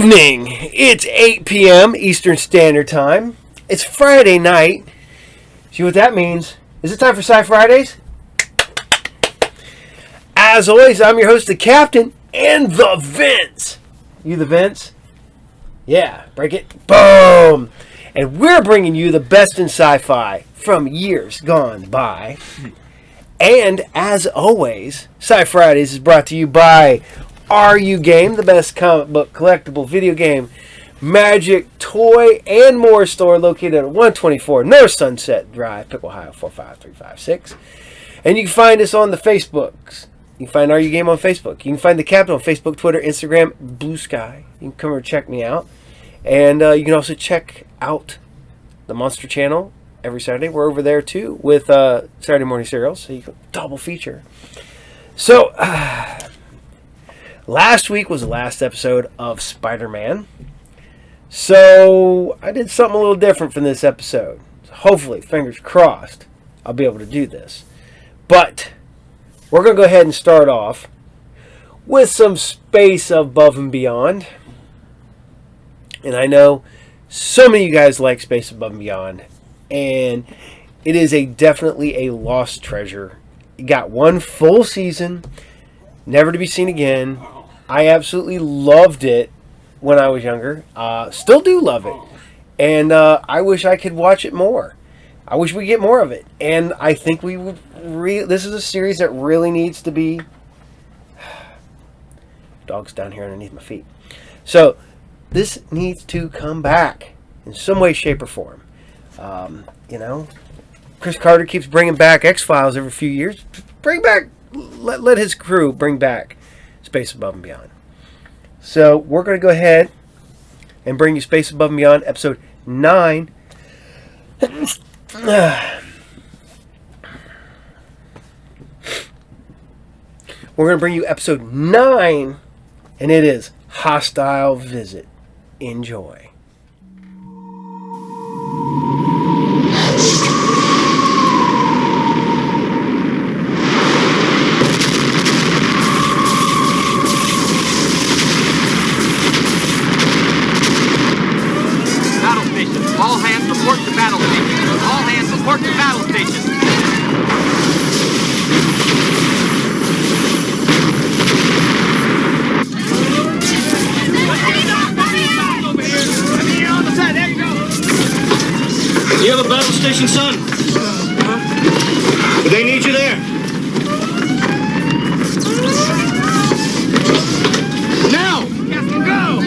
evening. It's 8 p.m. Eastern Standard Time. It's Friday night. See what that means? Is it time for Sci Fridays? As always, I'm your host, the Captain, and the Vince. You the Vince? Yeah, break it. Boom! And we're bringing you the best in sci-fi from years gone by. And as always, Sci Fridays is brought to you by RU Game, the best comic book collectible video game, magic, toy, and more store located at 124 North Sunset Drive, Pick, Ohio 45356. And you can find us on the Facebooks. You can find RU Game on Facebook. You can find the Captain on Facebook, Twitter, Instagram, Blue Sky. You can come over and check me out. And you can also check out the Monster Channel every Saturday. We're over there too with Saturday Morning Serials, so you can double feature. So, last week was the last episode of Spider-Man. So, I did something a little different from this episode. So hopefully, fingers crossed, I'll be able to do this. But, we're going to go ahead and start off with some space above and beyond. And I know so many of you guys like Space Above and Beyond. And it is definitely a lost treasure. It got one full season, never to be seen again. I absolutely loved it when I was younger. Still do love it. And I wish I could watch it more. I wish we get more of it. And I think we would. This is a series that really needs to be. Dog's down here underneath my feet. So this needs to come back in some way, shape, or form. Chris Carter keeps bringing back X-Files every few years. Let his crew bring back Space Above and Beyond. So we're going to go ahead and bring you Space Above and Beyond, episode 9. We're going to bring you episode 9, and it is Hostile Visit. Enjoy. Battle station. All hands report to battle station. All hands report to battle station. You have a battle station, son? But they need you there. Now! Captain, go!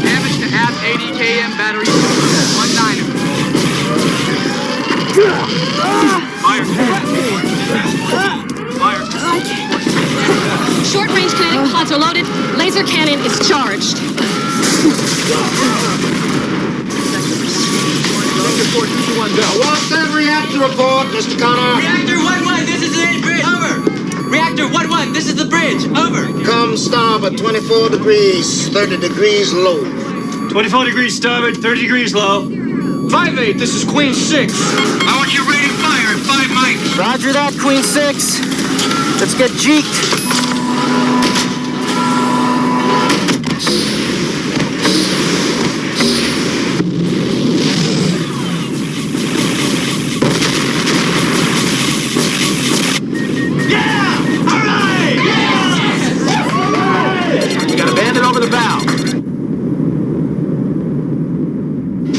Damage to app 80 km battery. 1-9. Fire. Short-range kinetic pods are loaded. Laser cannon is charged. What's that reactor report, Mr. Connor? Reactor 1-1, this is the bridge. Over. Reactor 1-1, this is the bridge. Over. Come starboard, 24 degrees, 30 degrees low. 24 degrees starboard, 30 degrees low. 5-8, this is Queen 6. I want you rating fire at 5 mics. Roger that, Queen 6. Let's get jeeked.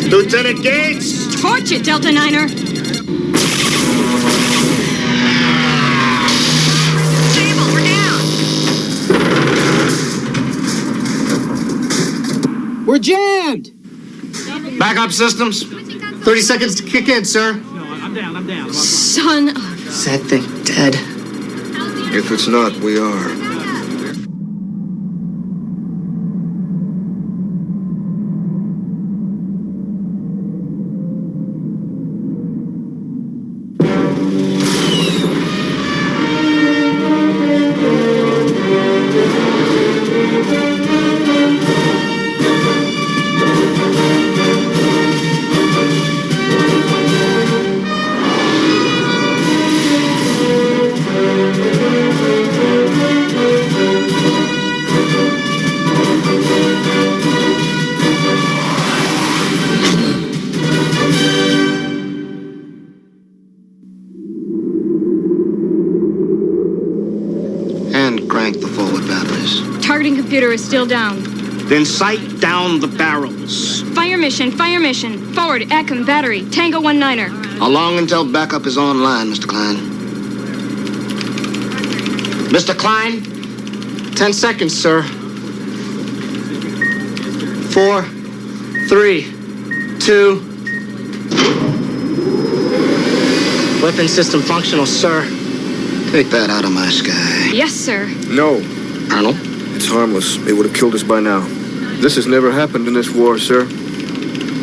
Lieutenant Gates! Torch it, Delta Niner. Stable, we're down. We're jammed! Backup systems. 30 seconds to kick in, sir. No, I'm down. Son of... Is that thing dead? If it's not, we are. computer is still down. Then sight down the barrels. Fire mission, fire mission. Forward, Acom, battery, Tango 19er. How long until backup is online, Mr. Klein? Mr. Klein? 10 seconds, sir. 4, 3, 2. Weapon system functional, sir. Take that out of my sky. Yes, sir. No, Colonel? it's harmless. They would have killed us by now. This has never happened in this war, sir.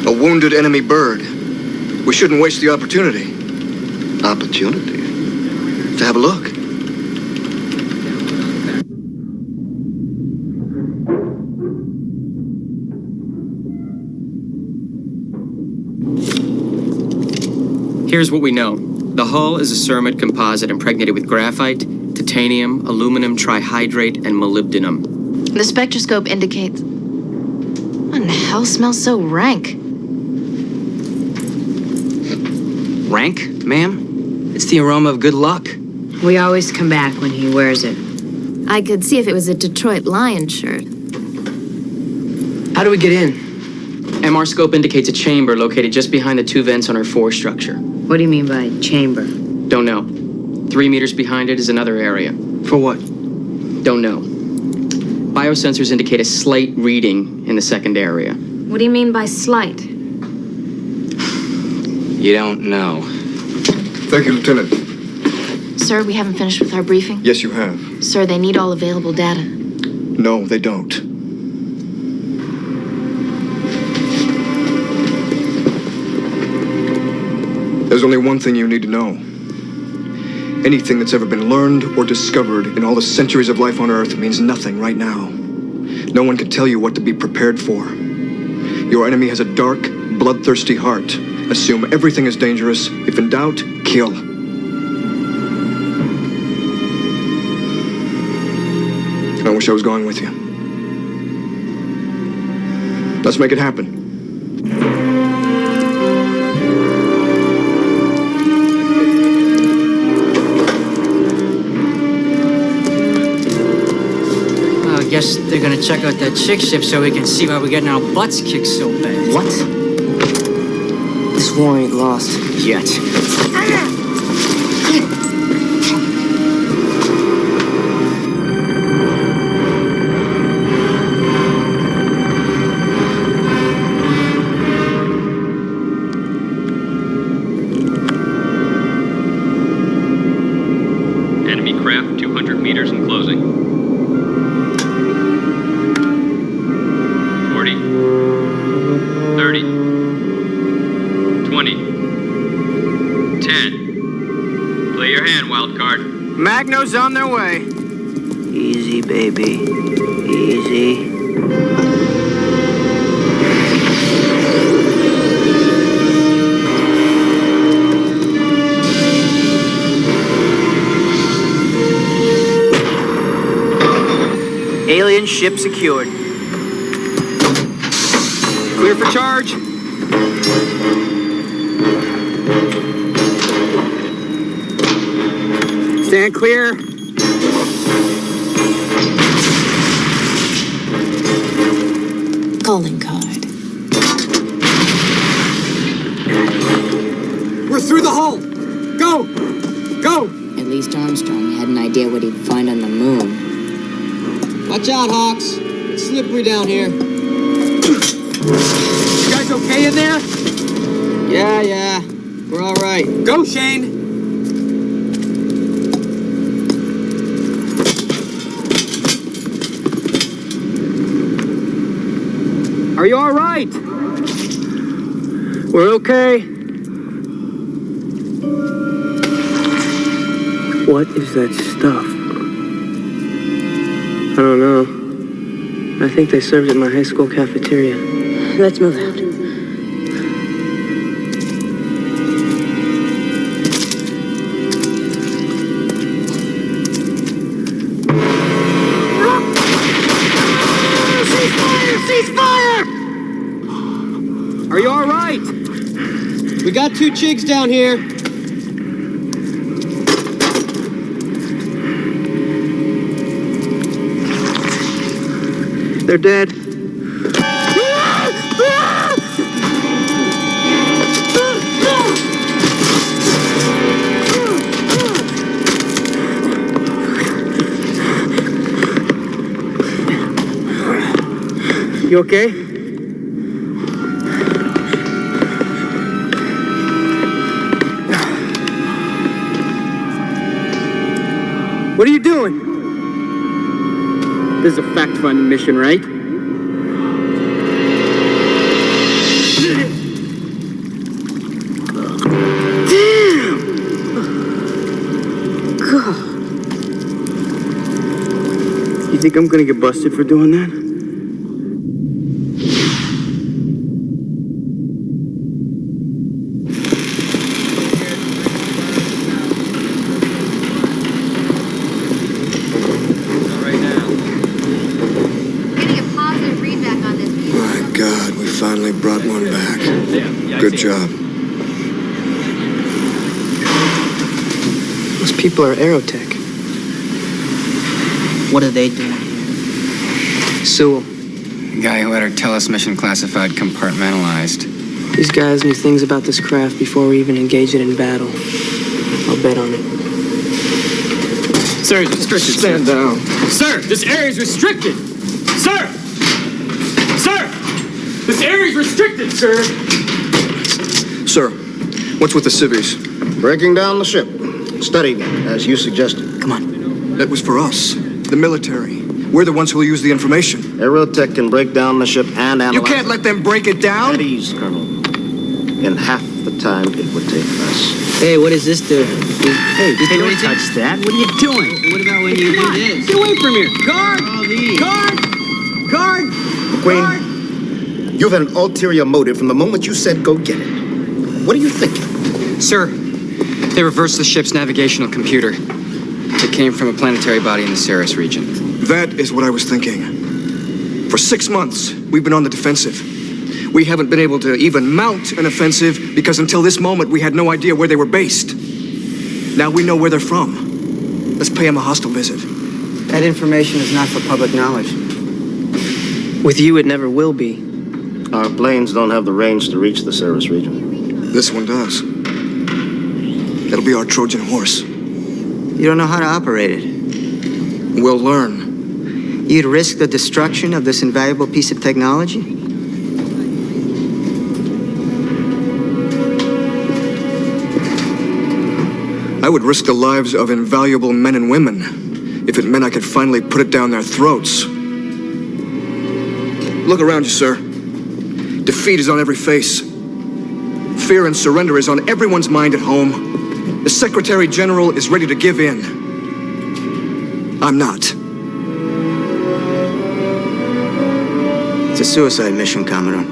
A wounded enemy bird. We shouldn't waste the opportunity. Opportunity? To have a look. Here's what we know. The hull is a ceramide composite impregnated with graphite, titanium, aluminum trihydrate, and molybdenum. The spectroscope indicates... What in the hell smells so rank? Rank, ma'am? It's the aroma of good luck. We always come back when he wears it. I could see if it was a Detroit Lions shirt. How do we get in? MR scope indicates a chamber located just behind the 2 vents on our fore structure. What do you mean by chamber? Don't know. 3 meters behind it is another area. For what? Don't know. Biosensors indicate a slight reading in the second area. What do you mean by slight? You don't know. Thank you, Lieutenant. Sir, we haven't finished with our briefing. Yes, you have. Sir, they need all available data. No, they don't. There's only one thing you need to know. Anything that's ever been learned or discovered in all the centuries of life on Earth means nothing right now. No one can tell you what to be prepared for. Your enemy has a dark, bloodthirsty heart. Assume everything is dangerous. If in doubt, kill. I wish I was going with you. Let's make it happen. I guess they're gonna check out that chick ship so we can see why we're getting our butts kicked so bad. What? This war ain't lost yet. Enemy craft 200 meters and closing. 40, 30, 20, 10. Play your hand, wild card. Magno's on their way. Easy, baby. Easy. Alien ship secured. Clear for charge. Stand clear. Calling card. We're through the hull. Go! Go! At least Armstrong had an idea what he'd find on the moon. Watch out, Hawks. It's slippery down here. You guys okay in there? Yeah. We're all right. Go, Shane! Are you all right? We're okay. What is that stuff? I don't know. I think they served it in my high school cafeteria. Let's move out. Are you all right? We got 2 chigs down here. They're dead. You okay? What are you doing? This is a fact-finding mission, right? Damn! God. You think I'm gonna get busted for doing that? Finally brought one back. Good job. Those people are Aerotech. What are they doing? Sewell. The guy who had our Tellus mission classified compartmentalized. These guys knew things about this craft before we even engaged it in battle. I'll bet on it. Sir, it's restricted. Stand down. Sir, this area is restricted. Sir! Sir! This area is restricted, sir! Sir, what's with the civvies? Breaking down the ship. Studying it, as you suggested. Come on. That was for us, the military. We're the ones who will use the information. Aerotech can break down the ship and analyze You can't let them break it down? At ease, Colonel. In half the time it would take us. Hey, what does this do? Hey, don't touch that. What are you doing? What about when you do this? Get away from here! Guard! Guard! Guard! McQueen, Guard! you've had an ulterior motive from the moment you said go get it. What are you thinking? Sir, they reversed the ship's navigational computer. It came from a planetary body in the Ceres region. That is what I was thinking. For 6 months, we've been on the defensive. We haven't been able to even mount an offensive because until this moment, we had no idea where they were based. Now we know where they're from. Let's pay them a hostile visit. That information is not for public knowledge. With you, it never will be. Our planes don't have the range to reach the Ceres region. This one does. It'll be our Trojan horse. You don't know how to operate it. We'll learn. You'd risk the destruction of this invaluable piece of technology? I would risk the lives of invaluable men and women if it meant I could finally put it down their throats. Look around you, sir. Defeat is on every face. Fear and surrender is on everyone's mind at home. The Secretary General is ready to give in. I'm not. It's a suicide mission, Commodore.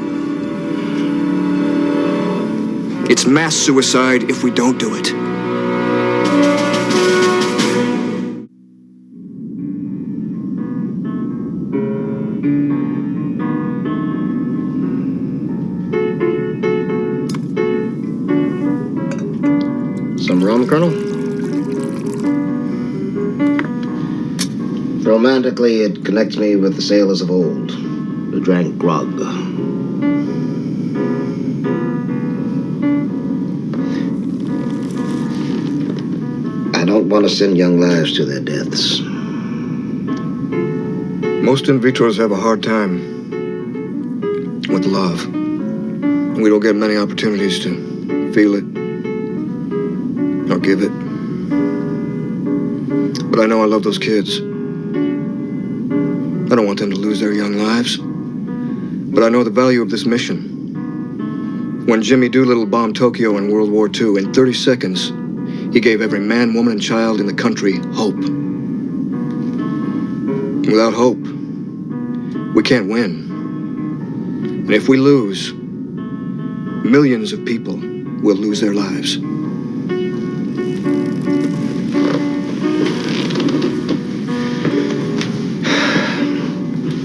It's mass suicide if we don't do it. Some rum, Colonel? Romantically, it connects me with the sailors of old who drank grog. I don't want to send young lives to their deaths. Most in vitros have a hard time with love. We don't get many opportunities to feel it or give it. But I know I love those kids. I don't want them to lose their young lives. But I know the value of this mission. When Jimmy Doolittle bombed Tokyo in World War II, in 30 seconds, he gave every man, woman, and child in the country hope. Without hope, we can't win. And if we lose, millions of people will lose their lives.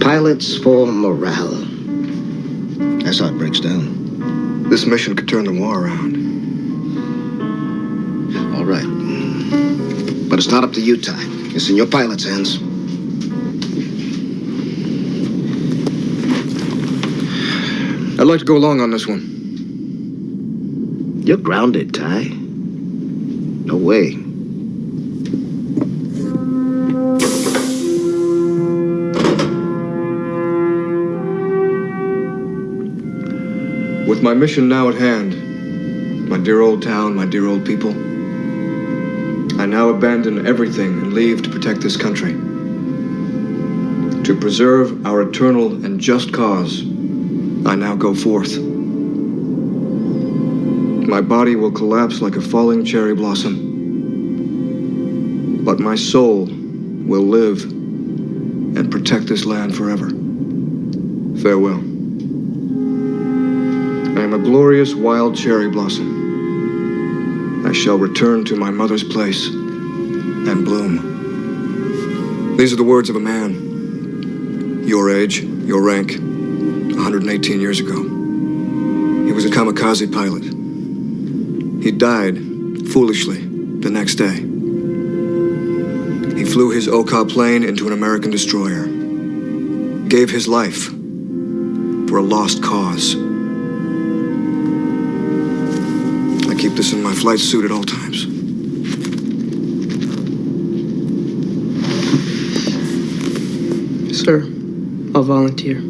Pilots for morale. That's how it breaks down. This mission could turn the war around. All right. But it's not up to you, Ty. It's in your pilot's hands. I'd like to go along on this one. You're grounded, Ty. No way. With my mission now at hand, my dear old town, my dear old people, I now abandon everything and leave to protect this country. To preserve our eternal and just cause, I now go forth. My body will collapse like a falling cherry blossom, but my soul will live and protect this land forever. Farewell. I am a glorious wild cherry blossom. I shall return to my mother's place and bloom. These are the words of a man, your age, your rank, 118 years ago. He was a kamikaze pilot. He died, foolishly, the next day. He flew his Oka plane into an American destroyer. Gave his life for a lost cause. I keep this in my flight suit at all times. Sir, I'll volunteer.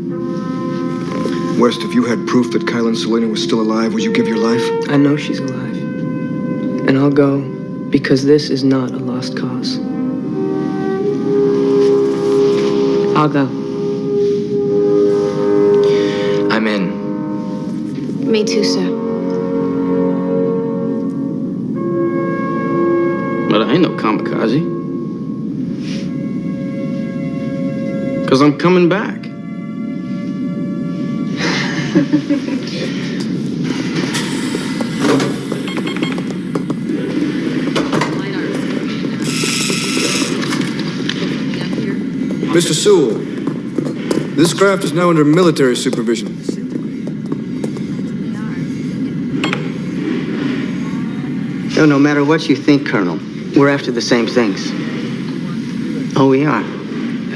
West, if you had proof that Kylan Selena was still alive, would you give your life? I know she's alive. And I'll go because this is not a lost cause. I'll go. I'm in. Me too, sir. But I ain't no kamikaze. 'Cause I'm coming back. Mr. Sewell, this craft is now under military supervision. No matter what you think, Colonel, we're after the same things. Oh, we are.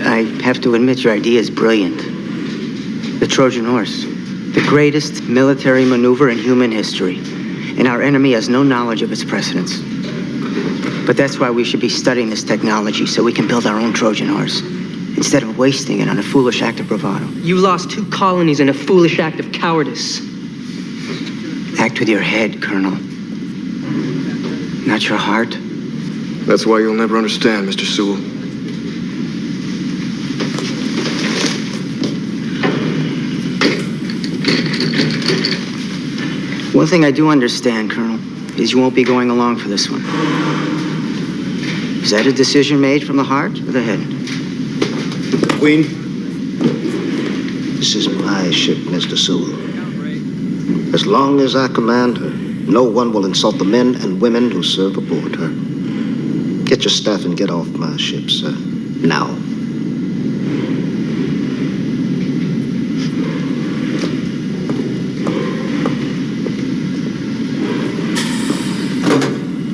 I have to admit your idea is brilliant. The Trojan horse, the greatest military maneuver in human history, and our enemy has no knowledge of its precedents. But that's why we should be studying this technology so we can build our own Trojan horse, instead of wasting it on a foolish act of bravado. You lost 2 colonies in a foolish act of cowardice. Act with your head, Colonel. Not your heart. That's why you'll never understand, Mr. Sewell. One thing I do understand, Colonel, is you won't be going along for this one. Is that a decision made from the heart or the head? Queen, this is my ship, Mr. Sewell. As long as I command her, no one will insult the men and women who serve aboard her. Get your staff and get off my ship, sir. Now.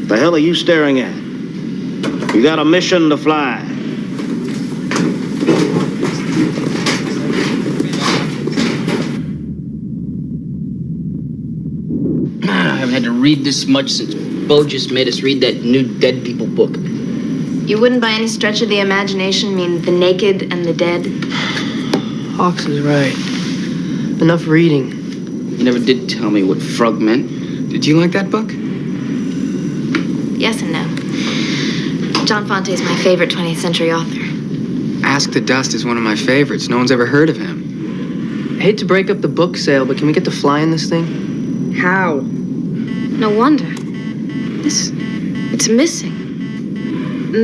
The hell are you staring at? You got a mission to fly. I haven't had to read this much since Bo just made us read that new Dead People book. You wouldn't by any stretch of the imagination mean the naked and the dead? Hawks is right. Enough reading. You never did tell me what frog meant. Did you like that book? Yes and no. John Fonte is my favorite 20th century author. Ask the Dust is one of my favorites. No one's ever heard of him. I hate to break up the book sale, but can we get to fly in this thing? How? No wonder. It's missing.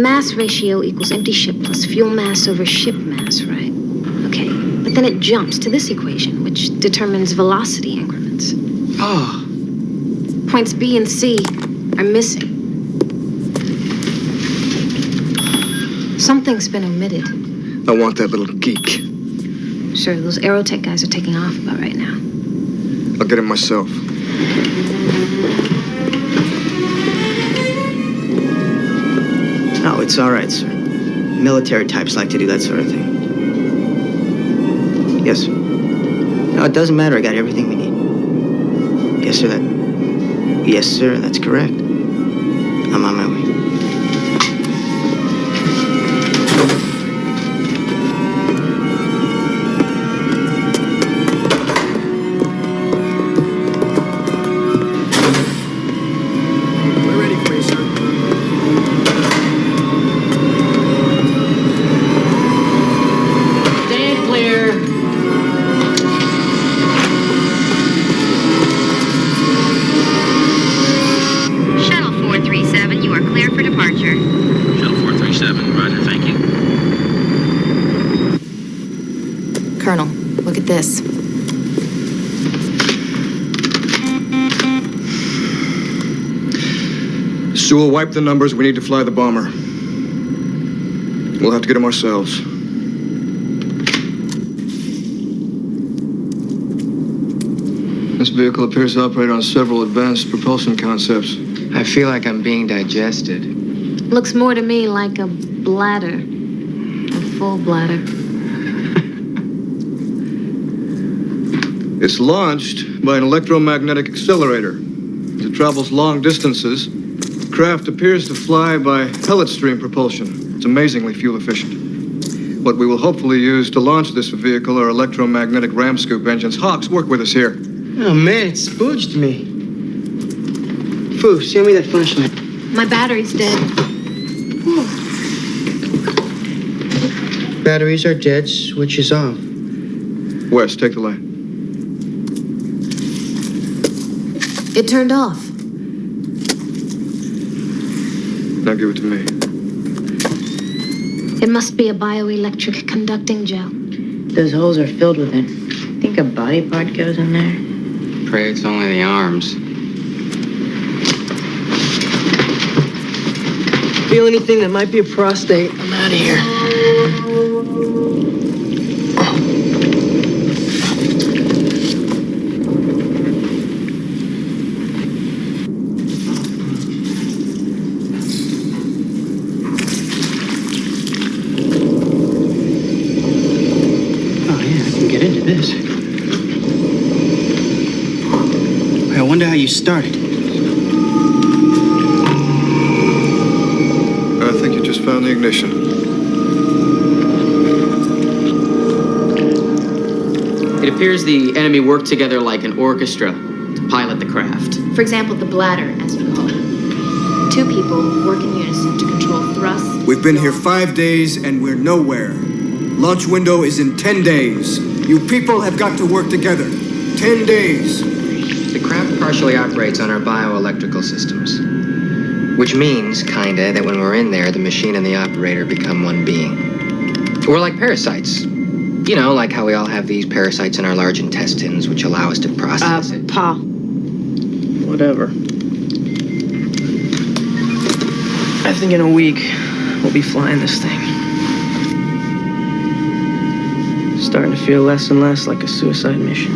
Mass ratio equals empty ship plus fuel mass over ship mass, right? Okay, but then it jumps to this equation, which determines velocity increments. Oh. Points B and C are missing. Something's been omitted. I want that little geek. Sure, those aerotech guys are taking off about right now. I'll get him myself. No, it's all right, sir. Military types like to do that sort of thing. Yes, sir. No, it doesn't matter. I got everything we need. Yes, sir. Yes, sir. That's correct. I'm on my way. We're ready for you, sir. Stand clear. Shuttle 437, you are clear for departure. Shuttle 437, roger, thank you. Colonel, look at this. Sewell, wipe the numbers. We need to fly the bomber. We'll have to get him ourselves. This vehicle appears to operate on several advanced propulsion concepts. I feel like I'm being digested. Looks more to me like a bladder. A full bladder. It's launched by an electromagnetic accelerator. As it travels long distances, the craft appears to fly by pellet stream propulsion. It's amazingly fuel efficient. What we will hopefully use to launch this vehicle are electromagnetic ram scoop engines. Hawks, work with us here. Oh, man, it spooked me. Foo, show me that flashlight. My battery's dead. Batteries are dead. Switch is off. Wes, take the light. It turned off. Now give it to me. It must be a bioelectric conducting gel. Those holes are filled with it. Think a body part goes in there? Pray it's only the arms. Feel anything that might be a prostate? I'm out of here. Oh, yeah, I can get into this. I wonder how you started. I think you just found the ignition. It appears the enemy worked together like an orchestra to pilot the craft. For example, the bladder, as you call it. Two people work in unison to control thrust. We've been here 5 days and we're nowhere. Launch window is in 10 days. You people have got to work together. 10 days. The craft partially operates on our bioelectrical systems. Which means, kinda, that when we're in there, the machine and the operator become one being. We're like parasites. You know, like how we all have these parasites in our large intestines, which allow us to process it. Pa. Whatever. I think in a week, we'll be flying this thing. Starting to feel less and less like a suicide mission.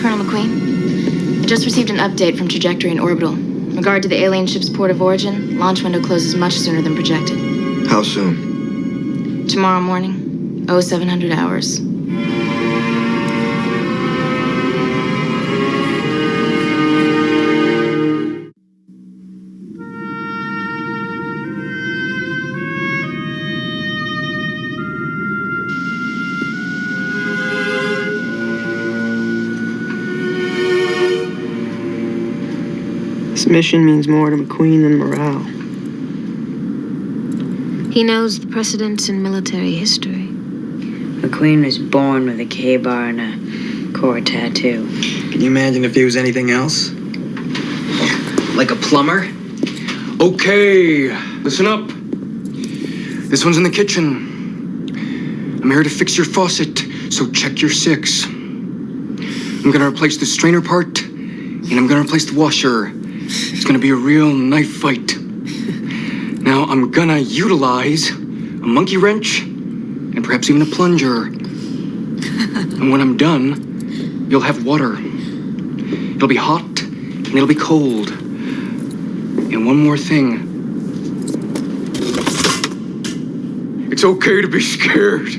Colonel McQueen, I just received an update from Trajectory and Orbital. In regard to the alien ship's port of origin, launch window closes much sooner than projected. How soon? Tomorrow morning, 0700 hours. This mission means more to McQueen than morale. He knows the precedents in military history. McQueen was born with a K-bar and a core tattoo. Can you imagine if he was anything else? Like a plumber? Okay, listen up. This one's in the kitchen. I'm here to fix your faucet, so check your 6. I'm gonna replace the strainer part, and I'm gonna replace the washer. It's gonna be a real knife fight. Now I'm gonna utilize a monkey wrench and perhaps even a plunger. And when I'm done, you'll have water. It'll be hot and it'll be cold. And one more thing. It's okay to be scared.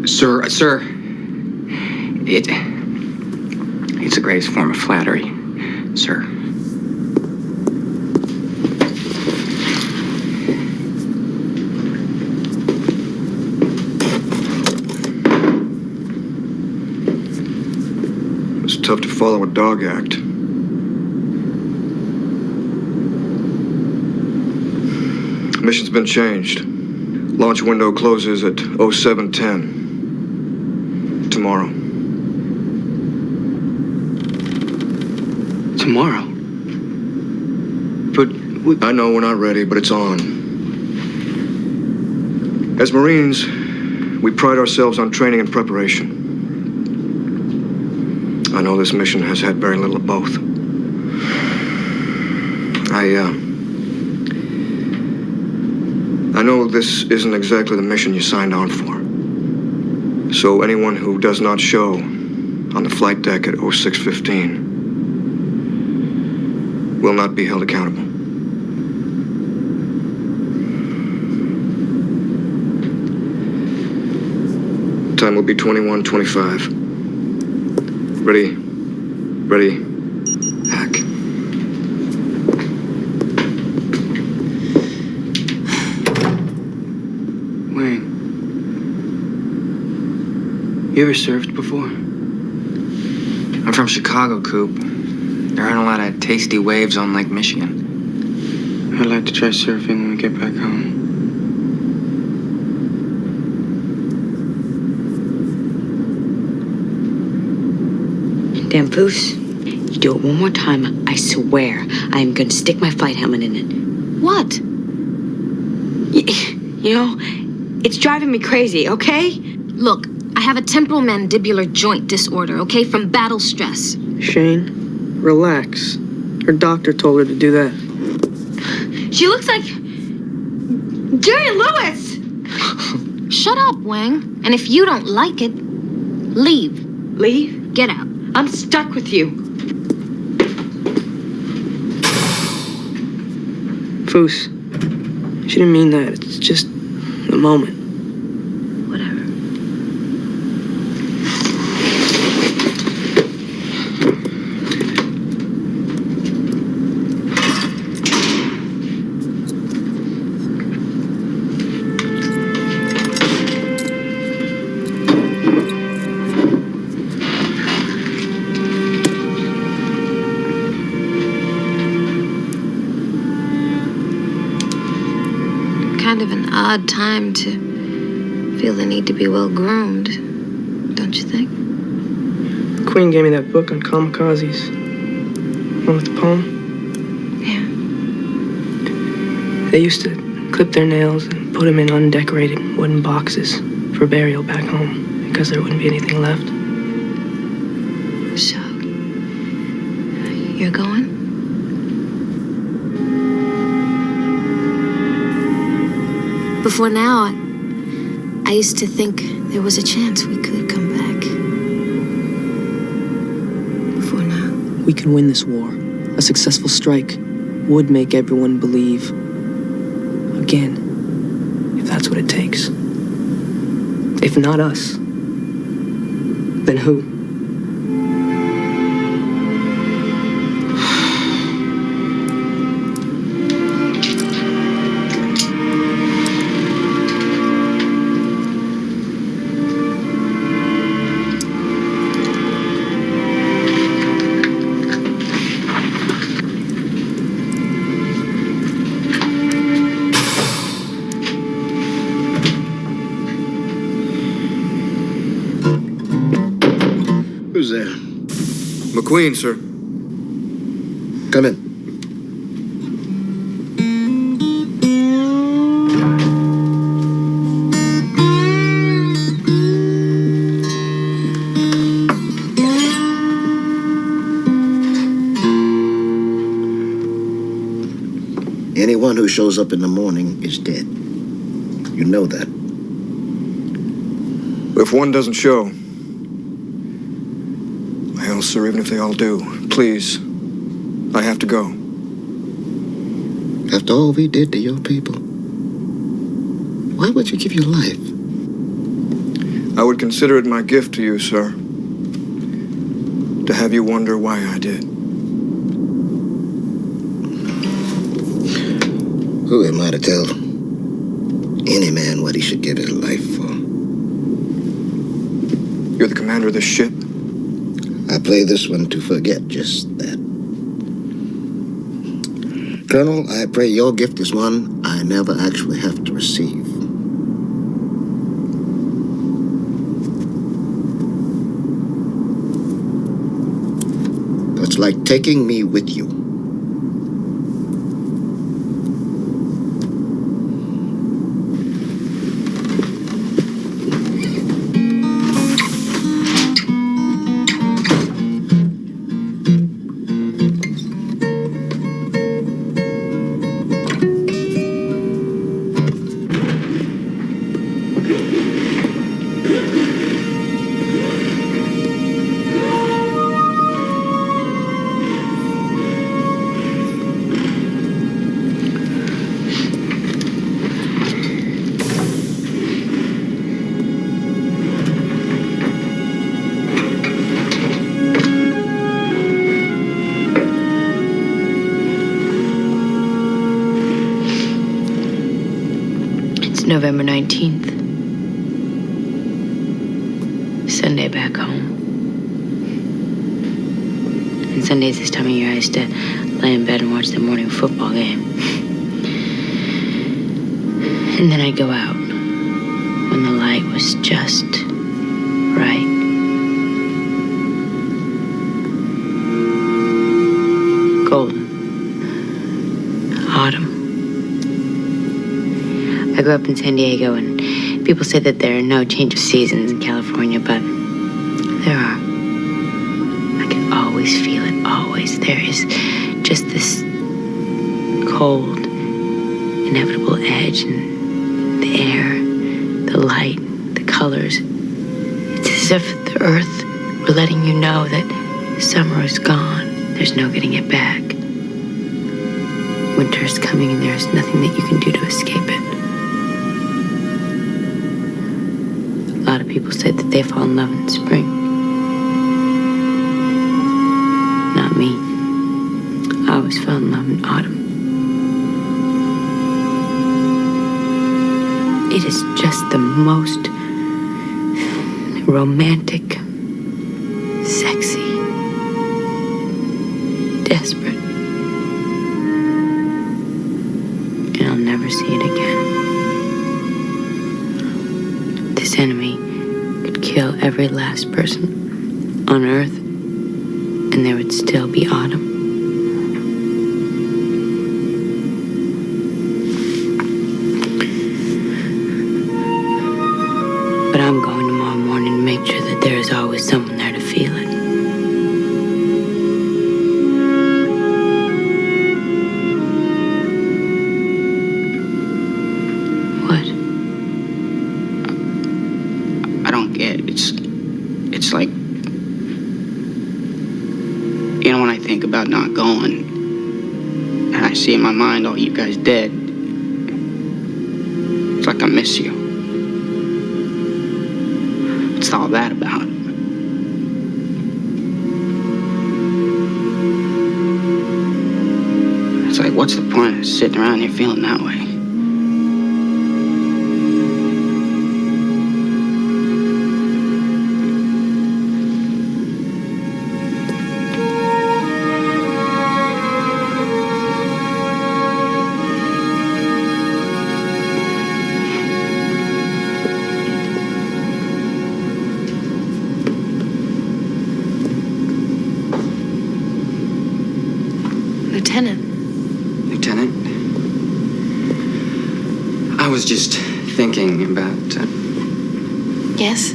Sir, it's the greatest form of flattery, sir. It's tough to follow a dog act. Mission's been changed. Launch window closes at 07:10. Tomorrow. Tomorrow? But I know we're not ready, but it's on. As Marines, we pride ourselves on training and preparation. I know this mission has had very little of both. I know this isn't exactly the mission you signed on for. So anyone who does not show on the flight deck at 06:15 will not be held accountable. Time will be 21:25. Ready, hack. Wayne, you ever surfed before? I'm from Chicago, Coop. There aren't a lot of tasty waves on Lake Michigan. I'd like to try surfing when we get back home. Damn, Foos. You do it one more time, I swear I am gonna stick my flight helmet in it. What? You know, it's driving me crazy, okay? Look, I have a temporal mandibular joint disorder, okay, from battle stress. Shane, relax. Her doctor told her to do that. She looks like Jerry Lewis! Shut up, Wang. And if you don't like it, leave. Leave? Get out. I'm stuck with you. Foos, she didn't mean that. It's just a moment. Whatever. Kind of an odd time to feel the need to be well groomed, don't you think? Queen gave me that book on kamikazes. One with the poem. Yeah. They used to clip their nails and put them in undecorated wooden boxes for burial back home because there wouldn't be anything left. So, you're going? Before now, I used to think there was a chance we could come back. Before now. We can win this war. A successful strike would make everyone believe. Again, if that's what it takes. If not us, then who? Who's there? McQueen, sir. Come in. Anyone who shows up in the morning is dead. You know that. If one doesn't show, or even if they all do. Please. I have to go. After all we did to your people, why would you give your life? I would consider it my gift to you, sir. To have you wonder why I did. Who am I to tell any man what he should give his life for? You're the commander of this ship? I play this one to forget just that. Colonel, I pray your gift is one I never actually have to receive. It's like taking me with you. November 19th. Sunday back home. And Sundays this time of year I used to lay in bed and watch the morning football game. And then I'd go out when the light was just right. Golden. Autumn. I grew up in San Diego, and people say that there are no change of seasons in California, but there are. I can always feel it, always. There is just this cold, inevitable edge in the air, the light, the colors. It's as if the earth were letting you know that summer is gone. There's no getting it back. Winter is coming, and there's nothing that you can do to escape it. A lot of people say that they fall in love in spring. Not me. I always fell in love in autumn. It is just the most romantic, sexy, desperate. And I'll never see it again. This enemy could kill every last person on Earth, and there would still be autumn. But I'm going tomorrow morning to make sure that there is always someone there to feel it. It's like, you know, when I think about not going, and I see in my mind all you guys dead, it's like I miss you. What's all that about? It's like, what's the point of sitting around here feeling that way? Lieutenant? I was just thinking about... Yes?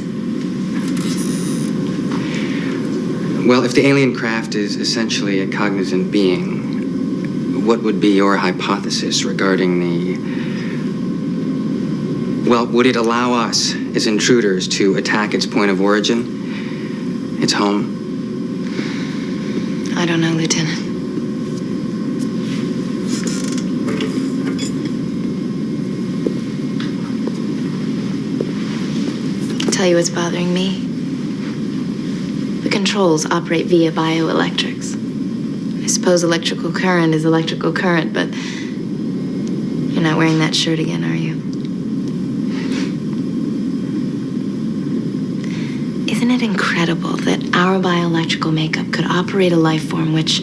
Well, if the alien craft is essentially a cognizant being, what would be your hypothesis regarding the... Well, would it allow us, as intruders, to attack its point of origin? Its home? I don't know, Lieutenant. I'll tell you what's bothering me. The controls operate via bioelectrics. I suppose electrical current is electrical current, but you're not wearing that shirt again, are you? Isn't it incredible that our bioelectrical makeup could operate a life form which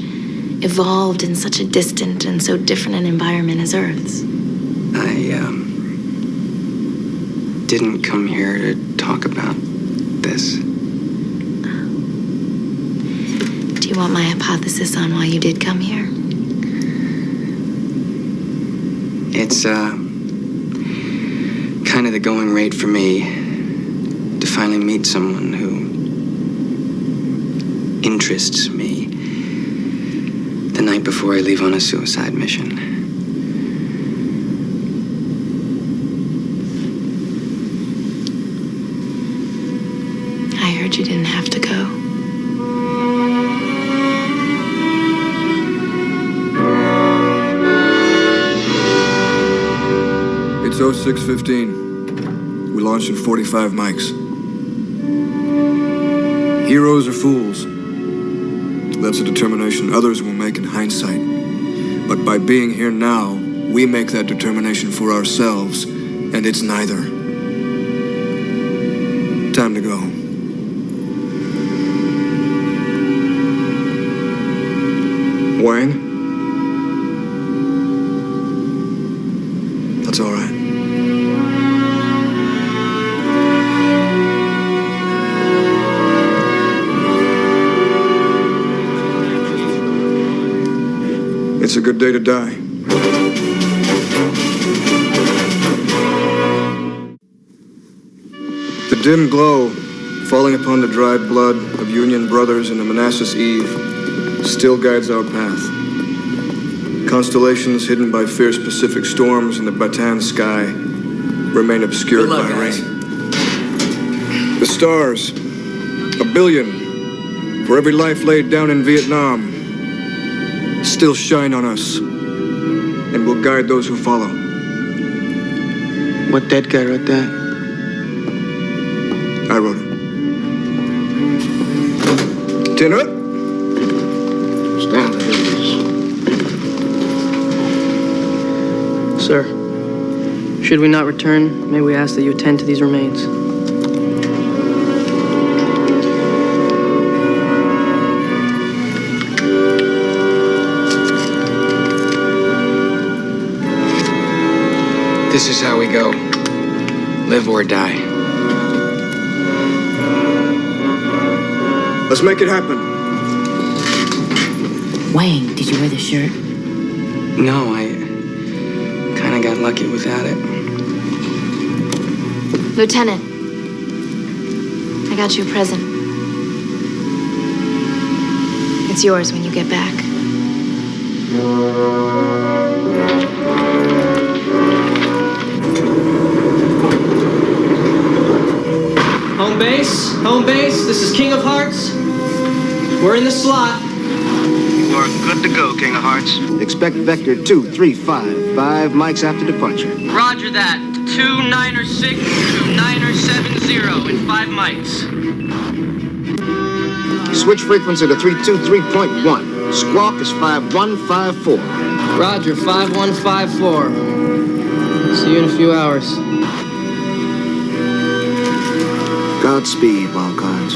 evolved in such a distant and so different an environment as Earth's? I didn't come here to talk about this. Do you want my hypothesis on why you did come here? It's, kind of the going rate for me to finally meet someone who interests me the night before I leave on a suicide mission. I heard you didn't have to go. It's 06:15. We launch in 45 mics. Heroes or fools? That's a determination others will make in hindsight. But by being here now, we make that determination for ourselves, and it's neither. Time to go. Wang? That's all right. It's a good day to die. The dim glow falling upon the dried blood of Union brothers in the Manassas Eve still guides our path. Constellations hidden by fierce Pacific storms in the Bataan sky remain obscured by rain. The stars, 1 billion, for every life laid down in Vietnam, still shine on us and will guide those who follow. What dead guy wrote that? I wrote it. Tin up. Stand at ease. Sir, should we not return, may we ask that you attend to these remains? This is how we go. Live or die. Let's make it happen. Wang, did you wear the shirt? No, I kind of got lucky without it. Lieutenant, I got you a present. It's yours when you get back. Home base, this is King of Hearts. We're in the slot. You are good to go, King of Hearts. Expect Vector 235, 5 mics after departure. Roger that. 2906 to 2970 in 5 mics. Switch frequency to 323.1. Squawk is 5154. Roger, 5154. See you in a few hours. Godspeed, Balkans.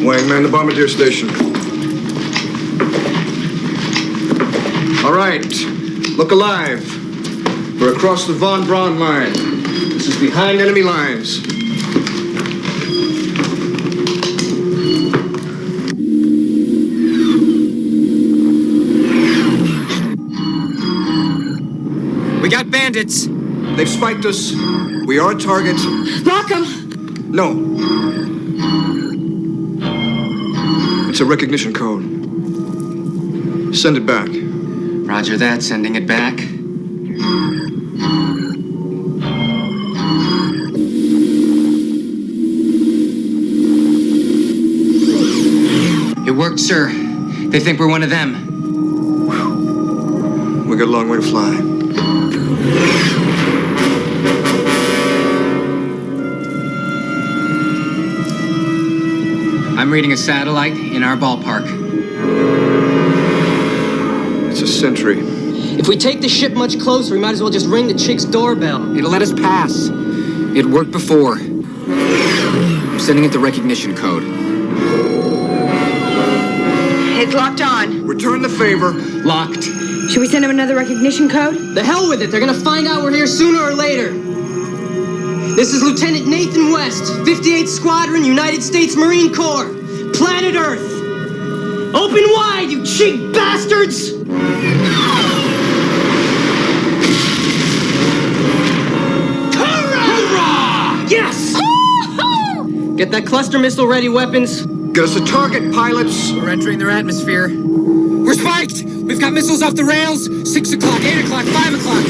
Wang, man the bombardier station. All right, look alive. We're across the Von Braun line. This is behind enemy lines. We got bandits. They've spiked us. We are a target. Lock 'em! No. It's a recognition code. Send it back. Roger that, sending it back. worked, sir. They think we're one of them. We got a long way to fly. I'm reading a satellite in our ballpark. It's a sentry. If we take the ship much closer, we might as well just ring the chick's doorbell. It'll let us pass. It worked before. I'm sending it the recognition code. It's locked on. Return the favor. Locked. Should we send him another recognition code? The hell with it. They're gonna find out we're here sooner or later. This is Lieutenant Nathan West, 58th Squadron, United States Marine Corps, Planet Earth. Open wide, you cheap bastards! Hurrah! Yes! Get that cluster missile ready, weapons. Get us a target, pilots. We're entering their atmosphere. We're spiked! We've got missiles off the rails. 6 o'clock, 8 o'clock, 5 o'clock.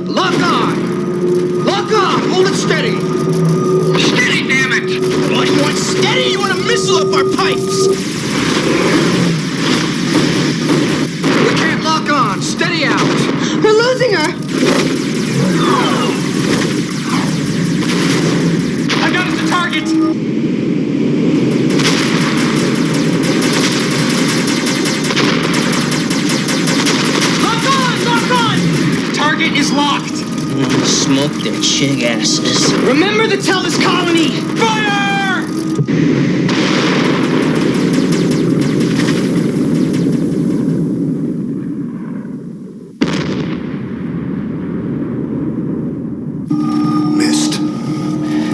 Lock on! Lock on! Hold it steady! Steady, damn it! What, you want steady? You want a missile up our pipes? We can't lock on! Steady out! We're losing her! I got us a target! Target is locked. Smoke their chig asses. Remember to tell this colony! Fire! Missed.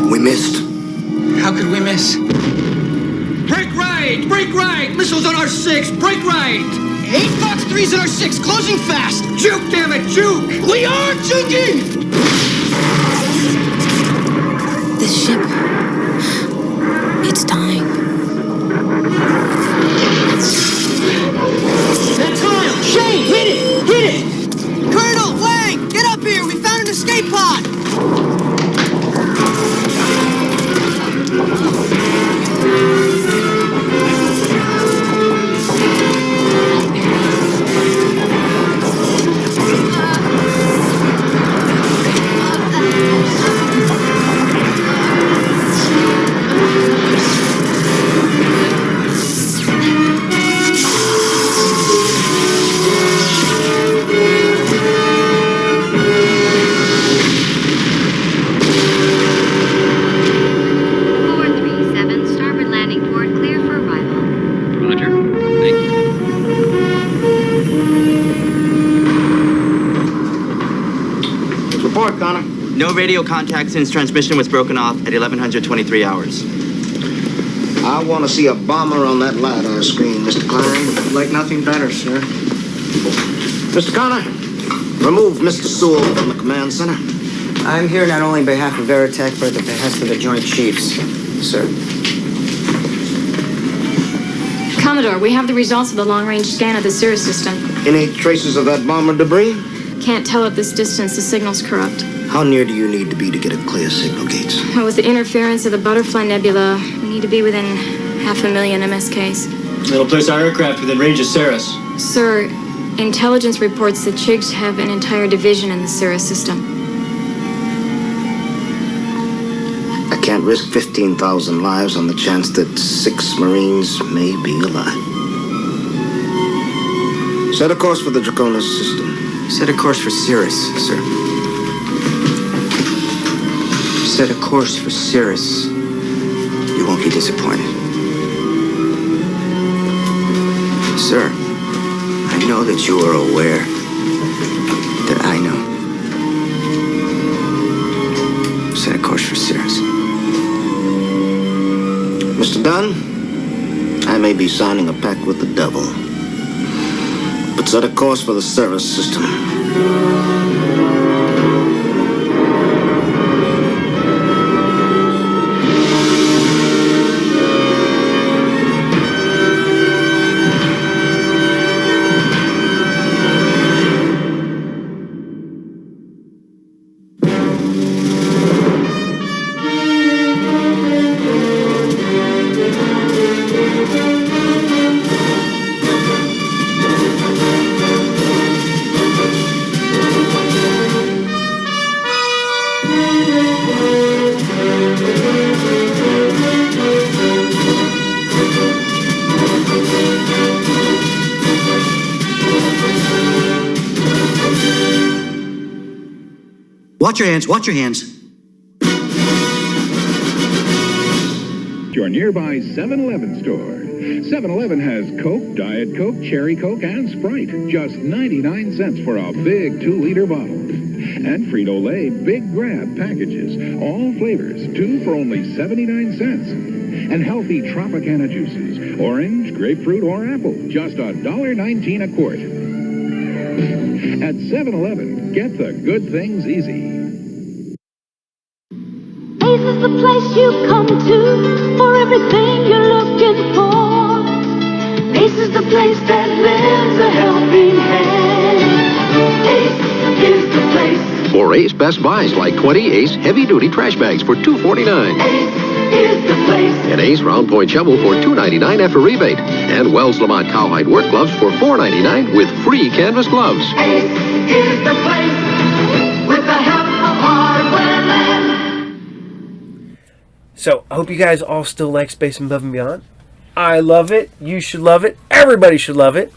We missed. How could we miss? Break right! Break right! Missiles on our 6! Break right! 8 Fox 3s on our 6! Closing fast! Juke, damn it! Juke! We are juking! This ship, it's dying. That tile! Shane, hit it! Hit it! Colonel, Lang! Get up here! We found an escape pod! No radio contact since transmission was broken off at 1123 hours. I want to see a bomber on that LiDAR screen, Mr. Klein. Like nothing better, sir. Mr. Connor, remove Mr. Sewell from the command center. I'm here not only on behalf of Veritech, but at the behest of the Joint Chiefs, sir. Commodore, we have the results of the long-range scan of the Cirrus system. Any traces of that bomber debris? Can't tell at this distance. The signal's corrupt. How near do you need to be to get a clear signal, Gates? With the interference of the Butterfly Nebula, we need to be within 500,000 MSKs. It'll place our aircraft within range of Ceres. Sir, intelligence reports that Chigs have an entire division in the Cirrus system. I can't risk 15,000 lives on the chance that 6 Marines may be alive. Set a course for the Draconis system. Set a course for Cirrus, sir. Set a course for Cirrus. You won't be disappointed. Sir, I know that you are aware that I know. Set a course for Cirrus. Mr. Dunn, I may be signing a pact with the devil, but set a course for the Cirrus system. Watch your hands, watch your hands. Your nearby 7-Eleven store. 7-Eleven has Coke, Diet Coke, Cherry Coke, and Sprite. Just 99 cents for a big 2-liter bottle. And Frito-Lay Big Grab packages. All flavors, 2 for only 79 cents. And healthy Tropicana juices. Orange, grapefruit, or apple. Just $1.19 a quart. At 7-Eleven, get the good things easy. Ace is the place you come to for everything you're looking for. Ace is the place that lends a helping hand. Ace is the place. For Ace Best Buys, like 20 Ace heavy-duty trash bags for $2.49. Ace is the place. An Ace round point shovel for $2.99 after rebate. And Wells Lamont cowhide work gloves for $4.99 with free canvas gloves. Ace is the place with the help of hardware land. So, I hope you guys all still like Space Above and Beyond. I love it. You should love it. Everybody should love it.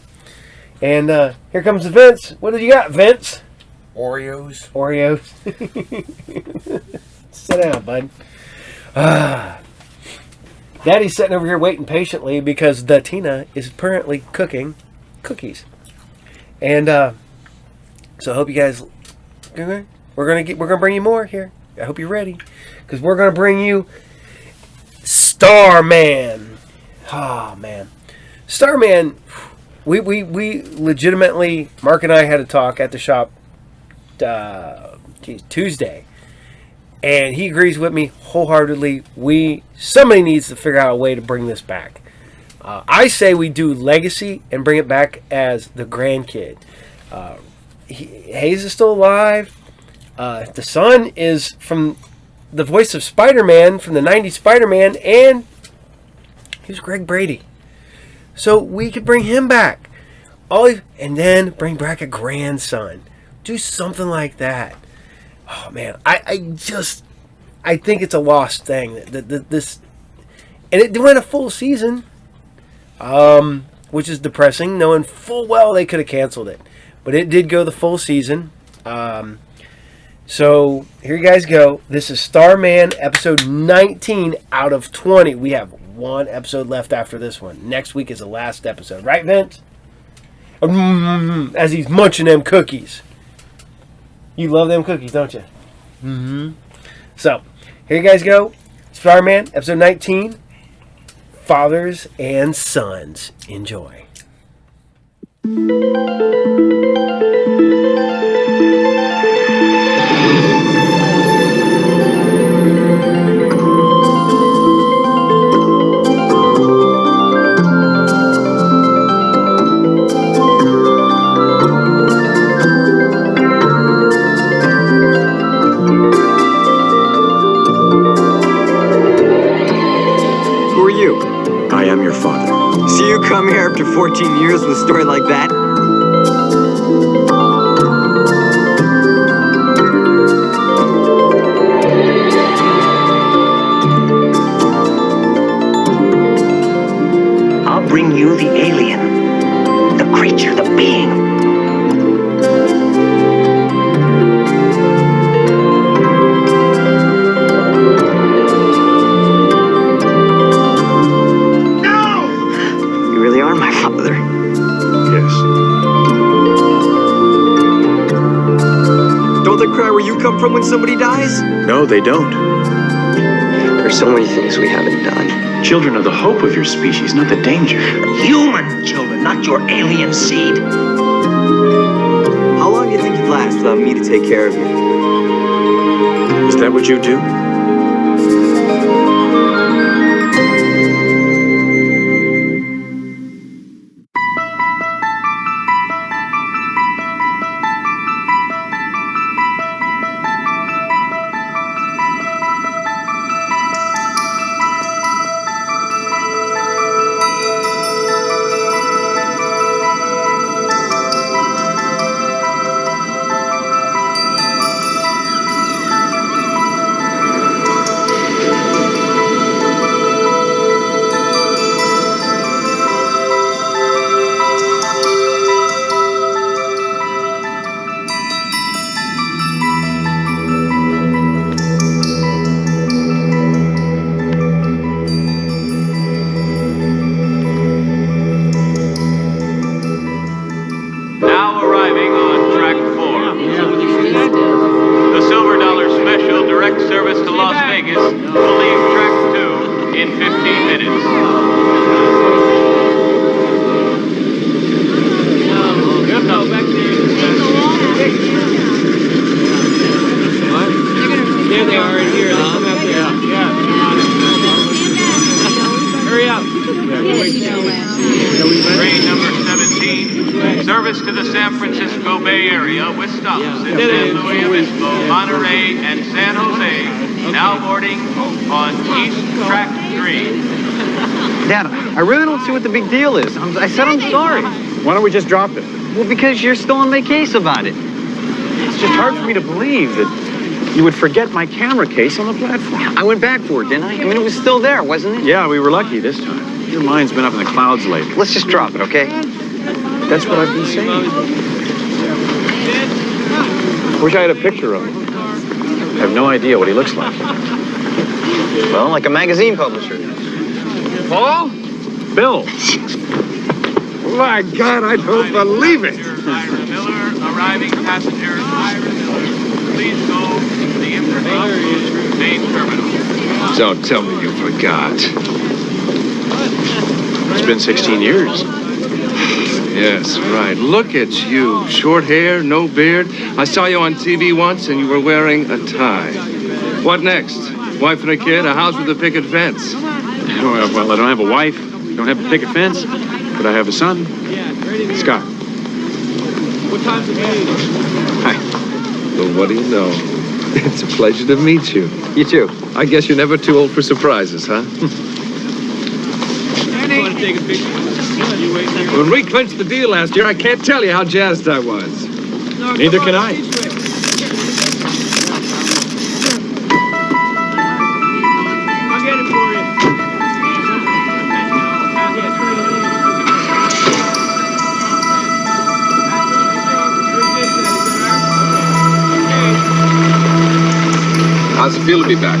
And here comes the Vince. What do you got, Vince? Oreos. Sit down, bud. Daddy's sitting over here waiting patiently because the Tina is apparently cooking cookies. And so I hope you guys. We're gonna bring you more here. I hope you're ready because we're gonna bring you Starman. Oh man, Starman. We legitimately, Mark and I had a talk at the shop Tuesday, and he agrees with me wholeheartedly. Somebody needs to figure out a way to bring this back. I say we do Legacy and bring it back as the grandkid. Hayes is still alive. The son is from the voice of Spider-Man from the 90s Spider-Man, and he was Greg Brady. So we could bring him back. And then bring back a grandson. Do something like that. Oh man, I think it's a lost thing. This, and it went a full season, which is depressing, knowing full well they could have canceled it, but it did go the full season. So here you guys go. This is Starman episode 19 out of 20. We have one episode left after this one. Next week is the last episode, right, Vince? As he's munching them cookies. You love them cookies, don't you? Mm-hmm. So, here you guys go. Starman, episode 19. Fathers and Sons. Enjoy. I am your father. So you come here after 14 years with a story like that? I'll bring you the alien, the creature, the being. Cry where you come from when somebody dies? No, they don't. There's so many things we haven't done. Children are the hope of your species, not the danger. Human children, not your alien seed. How long do you think you'd last without me to take care of you? Is that what you do? service to the San Francisco Bay Area with stops in San Luis Obispo, Monterey, and San Jose. Now boarding on East Track 3. Dad, I really don't see what the big deal is. I said I'm sorry. Why don't we just drop it? Well, because you're still on my case about it. It's just hard for me to believe that you would forget my camera case on the platform. I went back for it, didn't I? I mean, it was still there, wasn't it? Yeah, we were lucky this time. Your mind's been up in the clouds lately. Let's just drop it, okay? That's what I've been saying. Wish I had a picture of him. I have no idea what he looks like. Well, like a magazine publisher. Paul? Bill. My God, I don't believe it. Miller, arriving passengers, please go to the information main terminal. Don't tell me you forgot. It's been 16 years. Yes, right. Look at you. Short hair, no beard. I saw you on TV once and you were wearing a tie. What next? Wife and a kid? A house with a picket fence? Well, I don't have a wife. Don't have a picket fence. But I have a son. Scott. What time's the meeting? Hi. Well, what do you know? It's a pleasure to meet you. You too. I guess you're never too old for surprises, huh? Want to take a picture? When we clinched the deal last year, I can't tell you how jazzed I was. Neither can I. I'll get it for you. How's it feel to be back?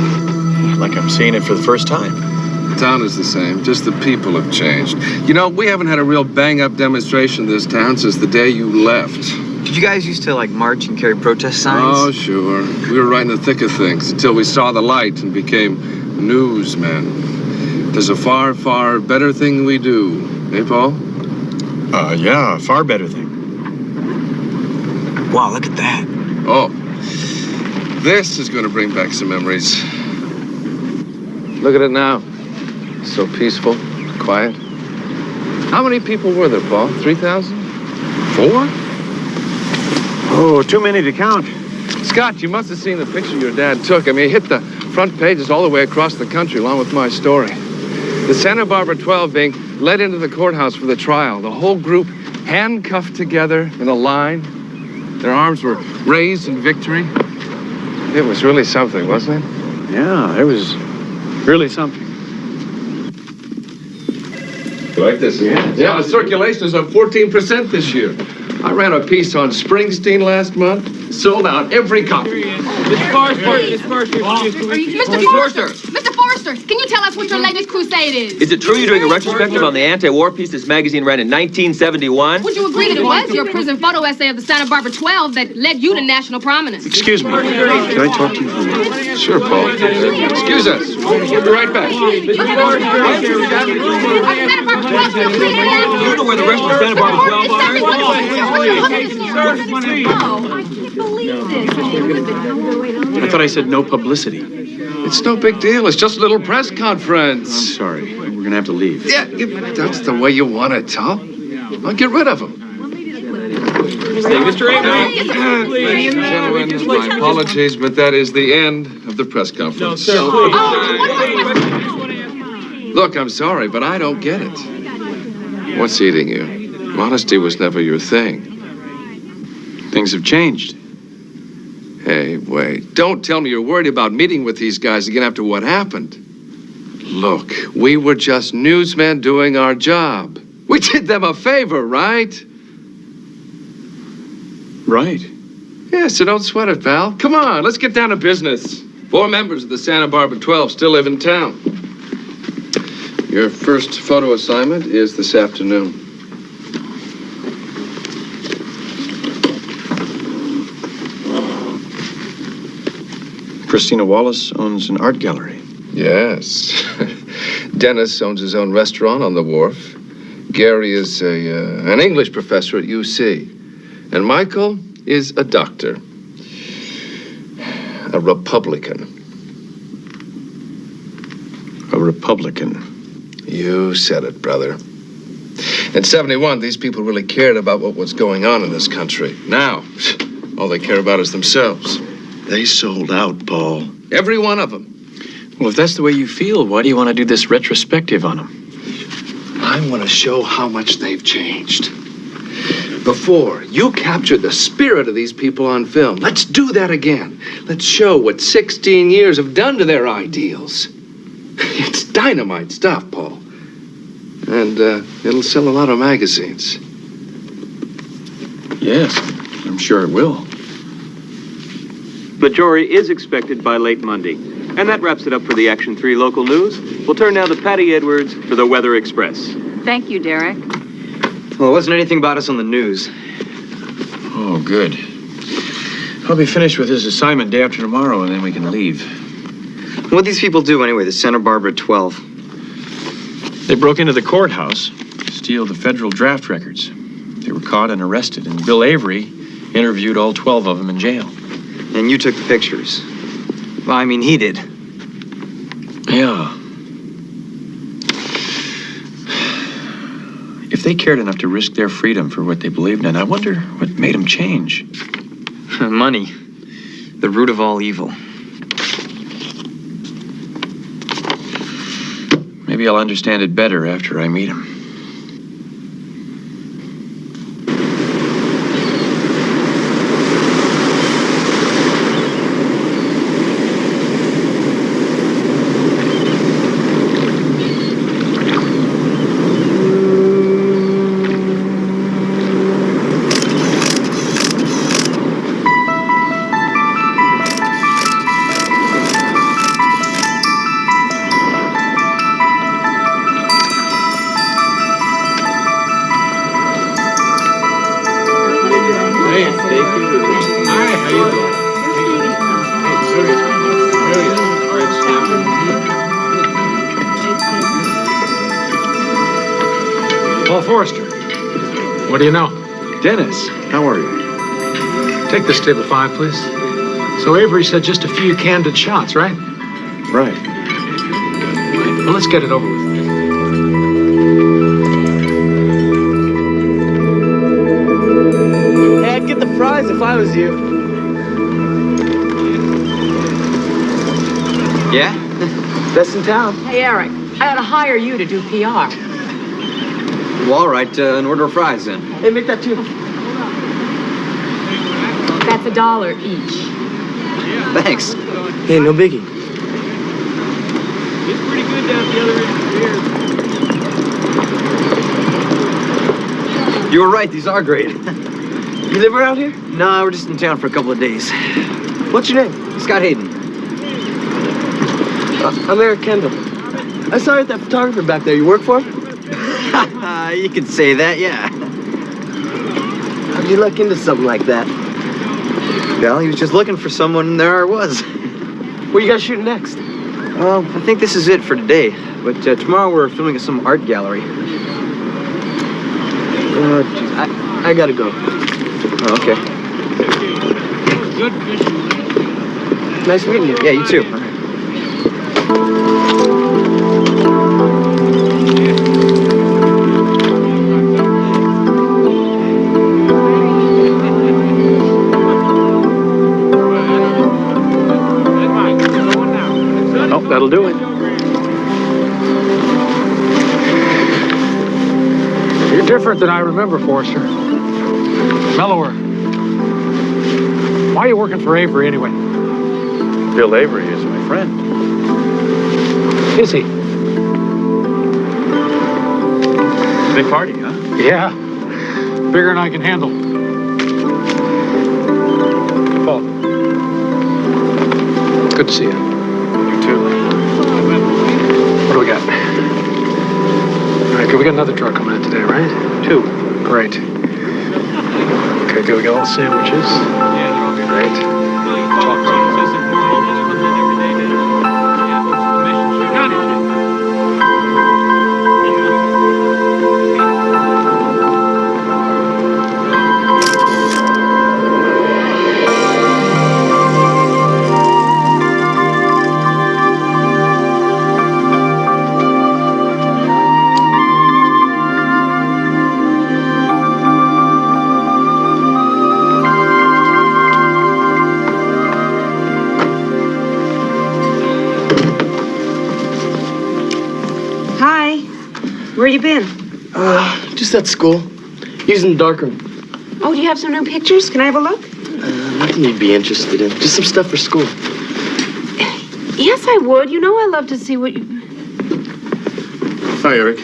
Like I'm seeing it for the first time. The town is the same, just the people have changed. You know, we haven't had a real bang-up demonstration in this town since the day you left. Did you guys used to, like, march and carry protest signs? Oh, sure. We were right in the thick of things until we saw the light and became newsmen. There's a far, far better thing we do. Eh, Paul? Yeah, far better thing. Wow, look at that. Oh. This is going to bring back some memories. Look at it now. So peaceful, quiet. How many people were there, Paul? 3,000? 4? Oh, too many to count. Scott, you must have seen the picture your dad took. I mean, it hit the front pages all the way across the country, along with my story. The Santa Barbara 12 being led into the courthouse for the trial. The whole group handcuffed together in a line. Their arms were raised in victory. It was really something, wasn't it? Yeah, it was really something. You like this? Yeah, the circulation is up 14% this year. I ran a piece on Springsteen last month. Sold out every copy. Mr. Forrester. Mr. Forrester! Mr. Forrester, can you tell us what your latest crusade is? Is it true you're doing a retrospective on the anti-war piece this magazine ran in 1971? Would you agree that it was your prison photo essay of the Santa Barbara 12 that led you to national prominence? Excuse me. Can I talk to you for a minute? Sure, Paul. Excuse us. We'll be right back. Mr. Forrester! You know where the rest of the Santa Barbara 12 are? I thought I said no publicity. It's no big deal. It's just a little press conference. I'm sorry. We're going to have to leave. Yeah, if that's the way you want it, Tom. I'll get rid of them. Mr. Avery, Ladies and gentlemen, my apologies, but that is the end of the press conference. No, sir, please. Look, I'm sorry, but I don't get it. What's eating you? Modesty was never your thing. Things have changed. Hey, wait. Don't tell me you're worried about meeting with these guys again after what happened. Look, we were just newsmen doing our job. We did them a favor, right? Right. Yeah, so don't sweat it, pal. Come on, let's get down to business. 4 members of the Santa Barbara 12 still live in town. Your first photo assignment is this afternoon. Christina Wallace owns an art gallery. Yes. Dennis owns his own restaurant on the wharf. Gary is an English professor at UC. And Michael is a doctor. A Republican. A Republican. You said it, brother. In 71, these people really cared about what was going on in this country. Now, all they care about is themselves. They sold out, Paul. Every one of them. Well, if that's the way you feel, why do you want to do this retrospective on them? I want to show how much they've changed. Before, you captured the spirit of these people on film. Let's do that again. Let's show what 16 years have done to their ideals. It's dynamite stuff, Paul. And it'll sell a lot of magazines. Yes, I'm sure it will. The jury is expected by late Monday. And that wraps it up for the Action 3 local news. We'll turn now to Patty Edwards for the Weather Express. Thank you, Derek. Well, it wasn't anything about us on the news. Oh, good. I'll be finished with this assignment day after tomorrow, and then we can leave. What'd these people do anyway, the Santa Barbara 12? They broke into the courthouse to steal the federal draft records. They were caught and arrested, and Bill Avery interviewed all 12 of them in jail. And you took the pictures? Well, I mean, he did. Yeah. If they cared enough to risk their freedom for what they believed in, I wonder what made them change. Money. The root of all evil. Maybe I'll understand it better after I meet him. What do you know? Dennis, how are you? Take this table 5, please. So Avery said just a few candid shots, right? Right. Well, let's get it over with. Hey, I'd get the fries if I was you. Yeah? Best in town. Hey, Eric, I ought to hire you to do PR. Well, all right, an order of fries then. Hey, make that two. That's $1 each. Thanks. Hey, no biggie. It's pretty good down at the other end of the pier. You were right, these are great. You live around here? No, we're just in town for a couple of days. What's your name? Scott Hayden. I'm Eric Kendall. I saw you at that photographer back there. You work for him? You could say that, yeah. How'd you luck into something like that? Well, he was just looking for someone, and there I was. What are you guys shooting next? Well, I think this is it for today. But tomorrow we're filming at some art gallery. Geez, I gotta go. Oh, okay. Good fishing. Nice meeting you. Yeah, you too. Oh, that'll do it. You're different than I remember, Forrester. Mellower. Why are you working for Avery anyway? Bill Avery is my friend. Is he? Big party, huh? Yeah. Bigger than I can handle. Paul. Good to see you. You too. What do we got? All right, good. We got another truck coming in today, right? 2. Great. Okay, good. We got all the sandwiches. Great. Talk to you. Where you been? Just at school. Using the darkroom. Oh, do you have some new pictures? Can I have a look? Nothing you'd be interested in. Just some stuff for school. Yes, I would. You know I love to see what you... Hi, Eric.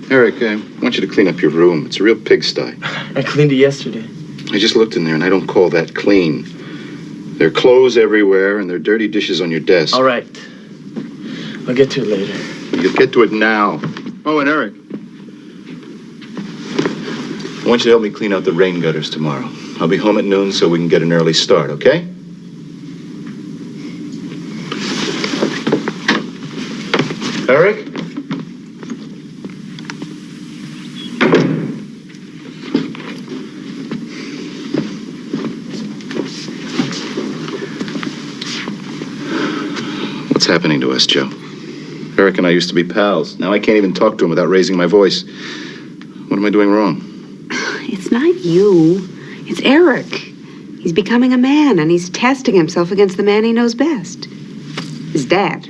Eric, I want you to clean up your room. It's a real pigsty. I cleaned it yesterday. I just looked in there, and I don't call that clean. There are clothes everywhere, and there are dirty dishes on your desk. All right. I'll get to it later. You'll get to it now. Oh, and Eric, I want you to help me clean out the rain gutters tomorrow. I'll be home at noon so we can get an early start, okay? Eric? What's happening to us, Joe? Eric and I used to be pals. Now I can't even talk to him without raising my voice. What am I doing wrong? It's not you. It's Eric. He's becoming a man, and he's testing himself against the man he knows best. His dad.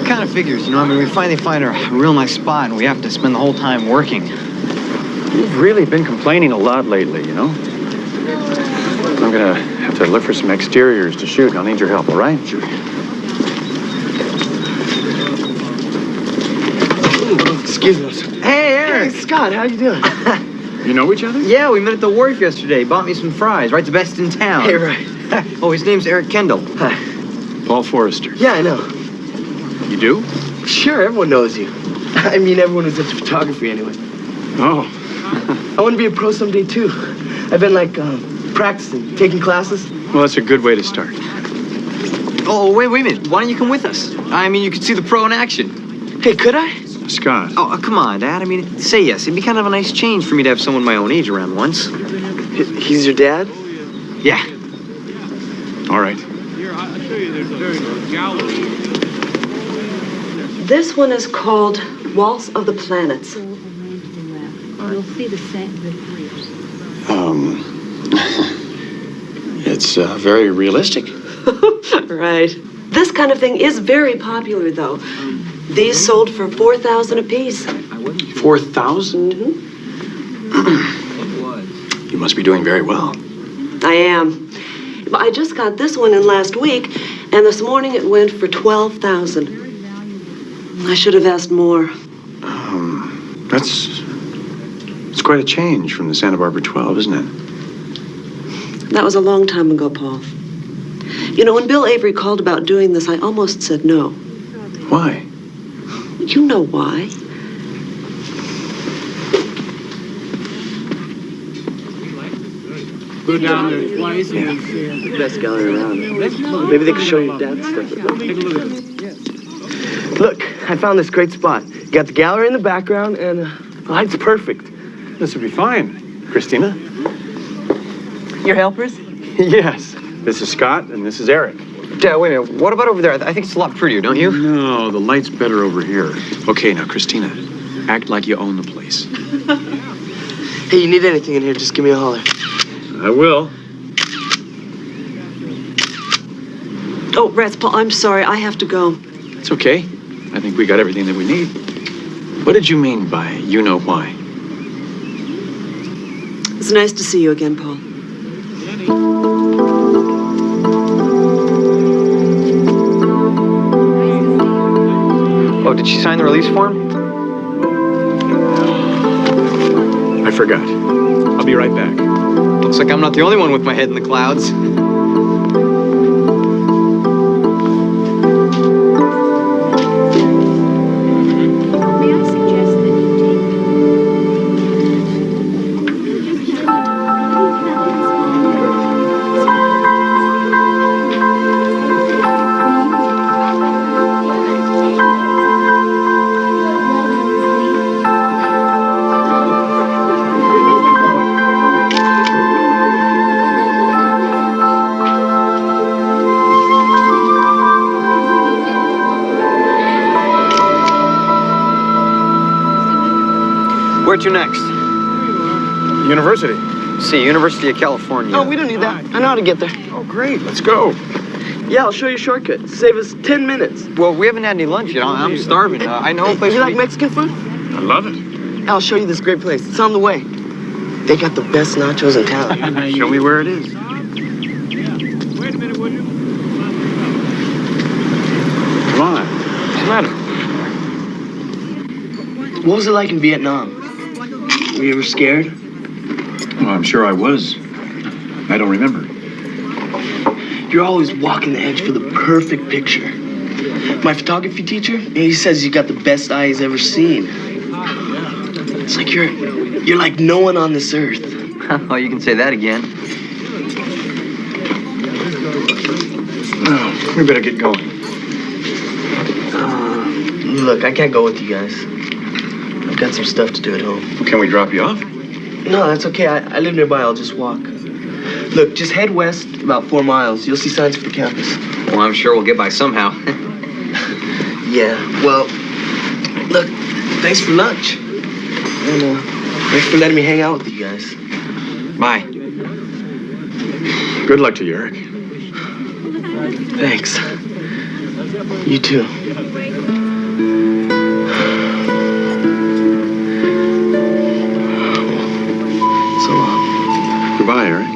Kind of figures, you know, I mean, we finally find a real nice spot and we have to spend the whole time working. You've really been complaining a lot lately, you know? I'm gonna have to look for some exteriors to shoot. I'll need your help, all right? Sure. Excuse me. Hey, Eric! Hey, Scott, how you doing? You know each other? Yeah, we met at the wharf yesterday. Bought me some fries, right? The best in town. Hey, right. Oh, his name's Eric Kendall. Hi. Paul Forrester. Yeah, I know. You do? Sure, everyone knows you. I mean, everyone who's into photography, anyway. Oh. I want to be a pro someday, too. I've been, like, practicing, taking classes. Well, that's a good way to start. Oh, wait a minute. Why don't you come with us? I mean, you could see the pro in action. Hey, could I? Scott. Oh, come on, Dad. I mean, say yes. It'd be kind of a nice change for me to have someone my own age around once. He's your dad? Yeah. All right. Here, I'll show you. There's a very nice gallery. This one is called Waltz of the Planets. You'll see the same. It's very realistic. Right. This kind of thing is very popular, though. These sold for $4,000 apiece. 4,000? You must be doing very well. I am. I just got this one in last week, and this morning it went for $12,000. I should have asked more. It's quite a change from the Santa Barbara 12, isn't it? That was a long time ago, Paul. You know, when Bill Avery called about doing this, I almost said no. Why? You know why. Go down there twice and see the best gallery around. Maybe they could show your dad stuff. Take a look at it. Look, I found this great spot. Got the gallery in the background, and the light's perfect. This would be fine. Christina? Your helpers? Yes. This is Scott, and this is Eric. Dad, wait a minute. What about over there? I think it's a lot prettier, don't you? No, the light's better over here. Okay, now, Christina, act like you own the place. Hey, you need anything in here, just give me a holler. I will. Oh, Rats, Paul, I'm sorry. I have to go. It's okay. I think we got everything that we need. What did you mean by you know why? It's nice to see you again, Paul. Oh, Oh, did she sign the release form? I forgot. I'll be right back. Looks like I'm not the only one with my head in the clouds. May I suggest that you Where to next? University. See, University of California. Oh, we don't need that. I know how to get there. Oh, great. Let's go. Yeah, I'll show you a shortcut. Save us 10 minutes. Well, we haven't had any lunch yet. I'm starving. I know a place. You like Mexican food? I love it. I'll show you this great place. It's on the way. They got the best nachos in town. Show me where it is. Wait a minute, will you? Come on. What's the matter? What was it like in Vietnam? Were you ever scared? Oh, I'm sure I was. I don't remember. You're always walking the edge for the perfect picture. My photography teacher, he says you got the best eye he's ever seen. It's like you're like no one on this earth. Oh, you can say that again. Oh, we better get going. Look, I can't go with you guys. I've got some stuff to do at home. Can we drop you off? No, that's okay. I live nearby. I'll just walk. Look, just head west about 4 miles. You'll see signs for the campus. Well, I'm sure we'll get by somehow. Yeah, well, look, thanks for lunch. And thanks for letting me hang out with you guys. Bye. Good luck to you, Eric. Thanks. You too. So long. Goodbye, Eric.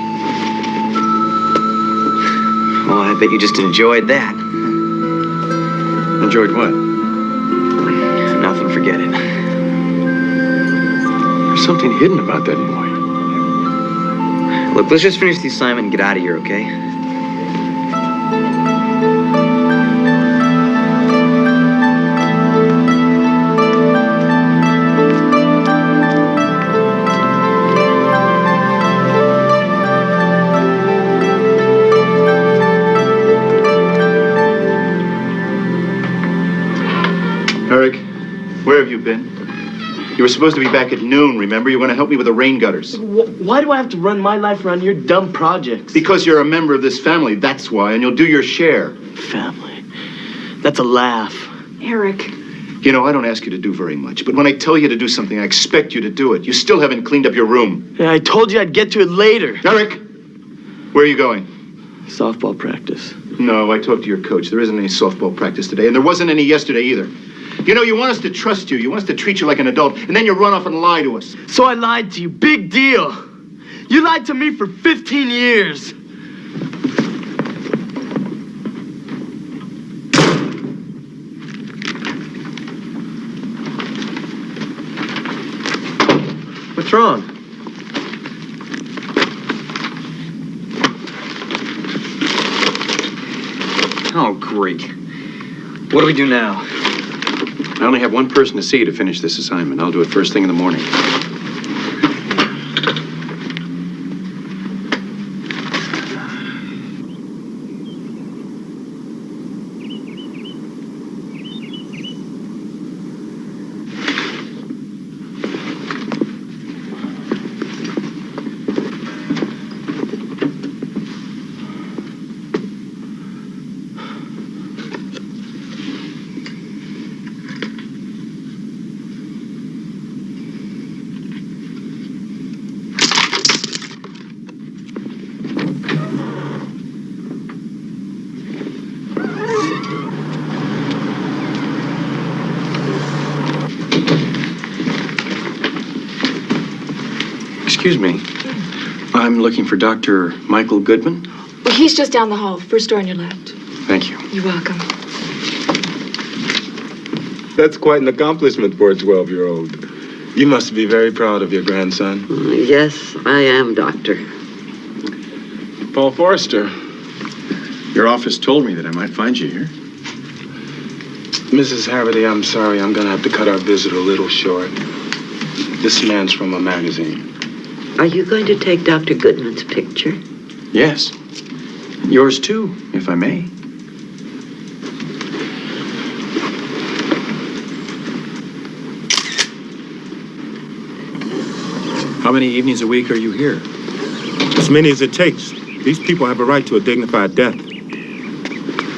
Well, I bet you just enjoyed that. Enjoyed what? Nothing, forget it. There's something hidden about that boy. Look, let's just finish the assignment and get out of here, okay? Eric, where have you been? You were supposed to be back at noon, remember? You were going to help me with the rain gutters. Why do I have to run my life around your dumb projects? Because you're a member of this family, that's why, and you'll do your share. Family. That's a laugh. Eric. You know, I don't ask you to do very much, but when I tell you to do something, I expect you to do it. You still haven't cleaned up your room. Yeah, I told you I'd get to it later. Eric, where are you going? Softball practice. No, I talked to your coach. There isn't any softball practice today, and there wasn't any yesterday either. You know, you want us to trust you. You want us to treat you like an adult, and then you run off and lie to us. So I lied to you. Big deal. You lied to me for 15 years. What's wrong? Oh, great. What do we do now? I only have one person to see to finish this assignment. I'll do it first thing in the morning. Excuse me. I'm looking for Dr. Michael Goodman. Well, he's just down the hall, first door on your left. Thank you. You're welcome. That's quite an accomplishment for a 12-year-old. You must be very proud of your grandson. Yes, I am, Doctor. Paul Forrester, your office told me that I might find you here. Mrs. Harrity, I'm sorry. I'm going to have to cut our visit a little short. This man's from a magazine. Are you going to take Dr. Goodman's picture? Yes. Yours too, if I may. How many evenings a week are you here? As many as it takes. These people have a right to a dignified death.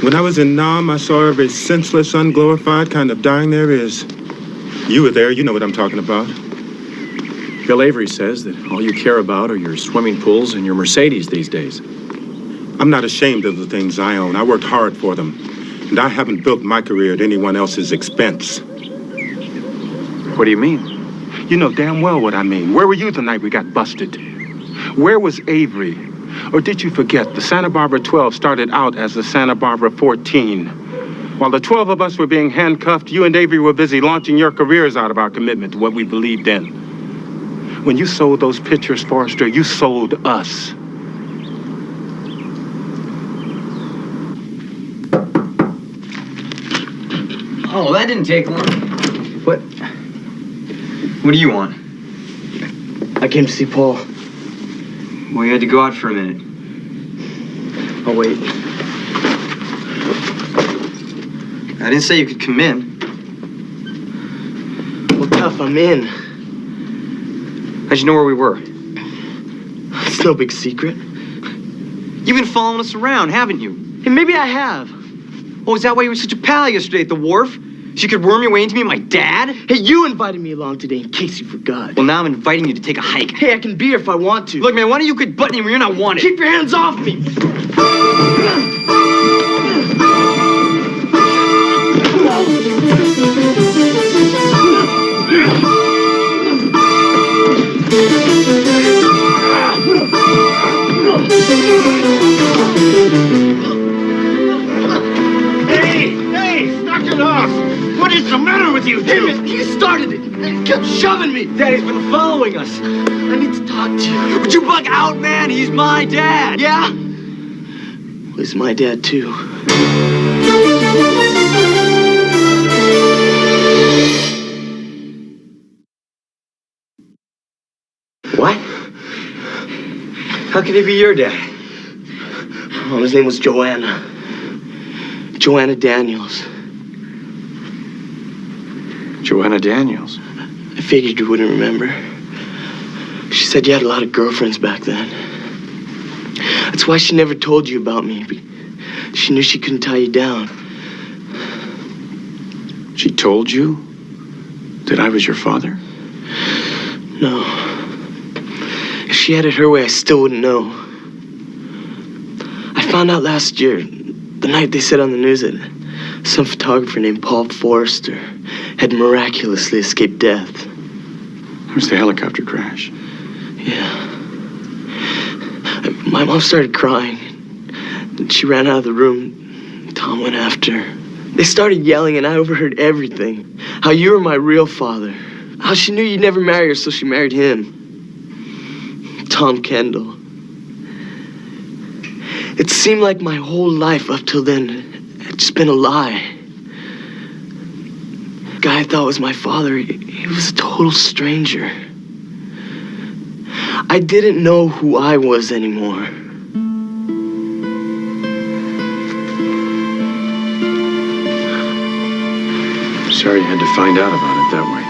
When I was in Nam, I saw every senseless, unglorified kind of dying there is. You were there, you know what I'm talking about. Bill Avery says that all you care about are your swimming pools and your Mercedes these days. I'm not ashamed of the things I own. I worked hard for them. And I haven't built my career at anyone else's expense. What do you mean? You know damn well what I mean. Where were you the night we got busted? Where was Avery? Or did you forget the Santa Barbara 12 started out as the Santa Barbara 14? While the 12 of us were being handcuffed, you and Avery were busy launching your careers out of our commitment to what we believed in. When you sold those pictures, Forrester, you sold us. Oh, that didn't take long. What do you want? I came to see Paul. Well, you had to go out for a minute. I'll wait. I didn't say you could come in. Well, tough, I'm in. How'd you know where we were? It's no big secret. You've been following us around, haven't you? Hey, maybe I have. Oh, is that why you were such a pal yesterday at the wharf? So you could worm your way into me and my dad? Hey, you invited me along today in case you forgot. Well, now I'm inviting you to take a hike. Hey, I can be here if I want to. Look, man, why don't you quit buttoning when you're not wanted? Keep your hands off me! Hey, knock it off! What is the matter with you two? Hey, he started it. He kept shoving me. Daddy's been following us. I need to talk to you. Would you bug out, man? He's my dad. Yeah? Well, he's my dad, too. What? How could he be your dad? Oh, his name was Joanna. Joanna Daniels. Joanna Daniels? I figured you wouldn't remember. She said you had a lot of girlfriends back then. That's why she never told you about me. She knew she couldn't tie you down. She told you that I was your father? No. If she had it her way, I still wouldn't know. I found out last year, the night they said on the news that some photographer named Paul Forrester had miraculously escaped death. It was the helicopter crash. Yeah. My mom started crying. She ran out of the room. Tom went after her. They started yelling, and I overheard everything. How you were my real father. How she knew you'd never marry her, so she married him. Tom Kendall. It seemed like my whole life up till then had just been a lie. The guy I thought was my father, he was a total stranger. I didn't know who I was anymore. Sorry you had to find out about it that way.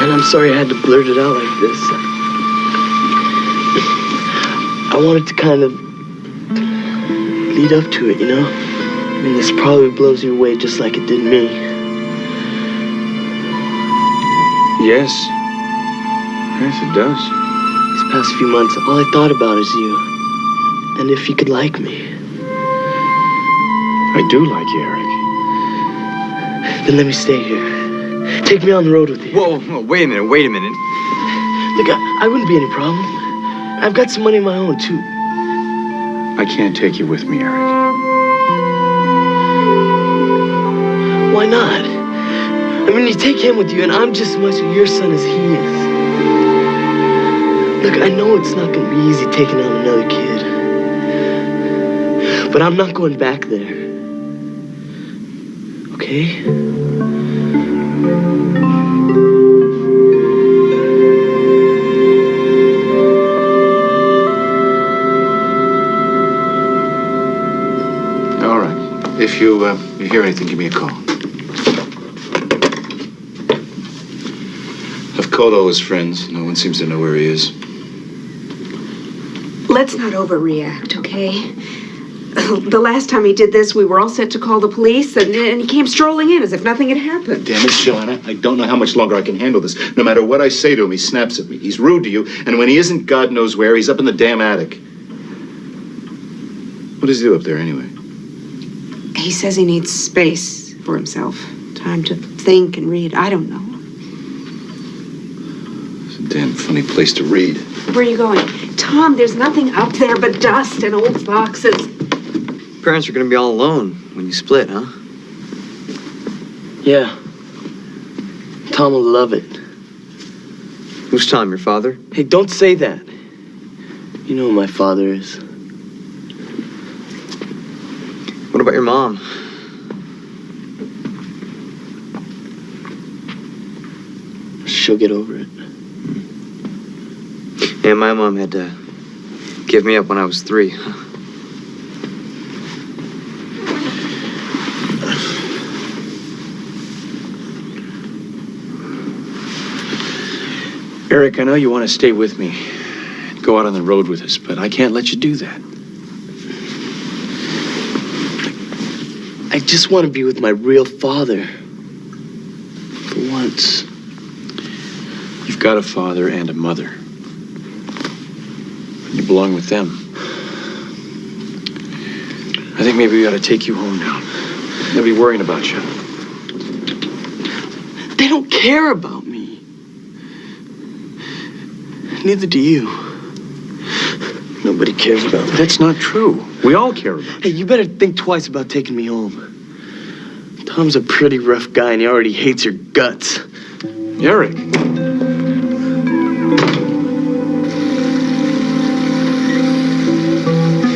And I'm sorry I had to blurt it out like this. I wanted to kind of lead up to it, you know? I mean, this probably blows you away just like it did me. Yes. Yes, it does. These past few months, all I thought about is you. And if you could like me. I do like you, Eric. Then let me stay here. Take me on the road with you. Whoa, wait a minute. Look, I wouldn't be any problem. I've got some money of my own, too. I can't take you with me, Eric. Why not? I mean, you take him with you, and I'm just as much of your son as he is. Look, I know it's not going to be easy taking on another kid. But I'm not going back there. Okay? All right. If you hear anything, give me a call. I've called all his friends. No one seems to know where he is. Let's not overreact, okay? The last time he did this, we were all set to call the police, and he came strolling in as if nothing had happened. Damn it, Joanna. I don't know how much longer I can handle this. No matter what I say to him, he snaps at me. He's rude to you, and when he isn't God knows where, he's up in the damn attic. What does he do up there, anyway? He says he needs space for himself. Time to think and read. I don't know. It's a damn funny place to read. Where are you going? Tom, there's nothing up there but dust and old boxes. Parents are gonna be all alone when you split, huh? Yeah. Tom will love it. Who's Tom, your father? Hey, don't say that. You know who my father is. What about your mom? She'll get over it. Yeah, my mom had to give me up when I was 3. Eric, I know you want to stay with me, go out on the road with us, but I can't let you do that. I just want to be with my real father. For once. You've got a father and a mother. You belong with them. I think maybe we ought to take you home now. They'll be worrying about you. They don't care about me. Neither do you. Nobody cares about me. That's not true. We all care about you. Hey, you better think twice about taking me home. Tom's a pretty rough guy, and he already hates your guts. Eric.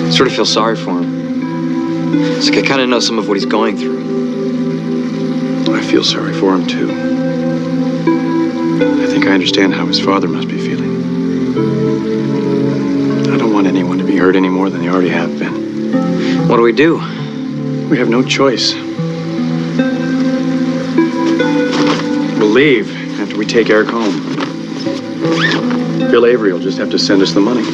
I sort of feel sorry for him. It's like I kind of know some of what he's going through. I feel sorry for him, too. I think I understand how his father must be feeling. I don't want anyone to be hurt any more than they already have been. What do we do? We have no choice. We'll leave after we take Eric home. Bill Avery will just have to send us the money.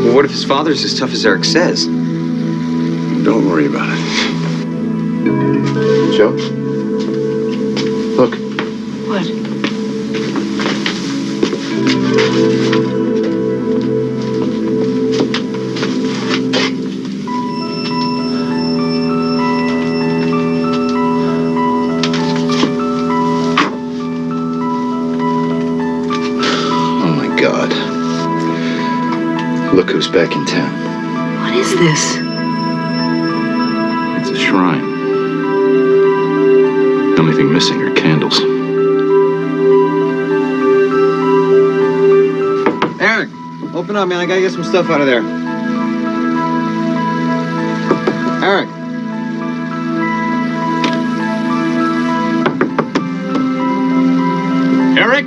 Well, what if his father's as tough as Eric says? Don't worry about it. Joe? Look. What? God. Look who's back in town. What is this? It's a shrine. The only thing missing are candles. Eric, open up, man. I gotta get some stuff out of there. Eric. Eric?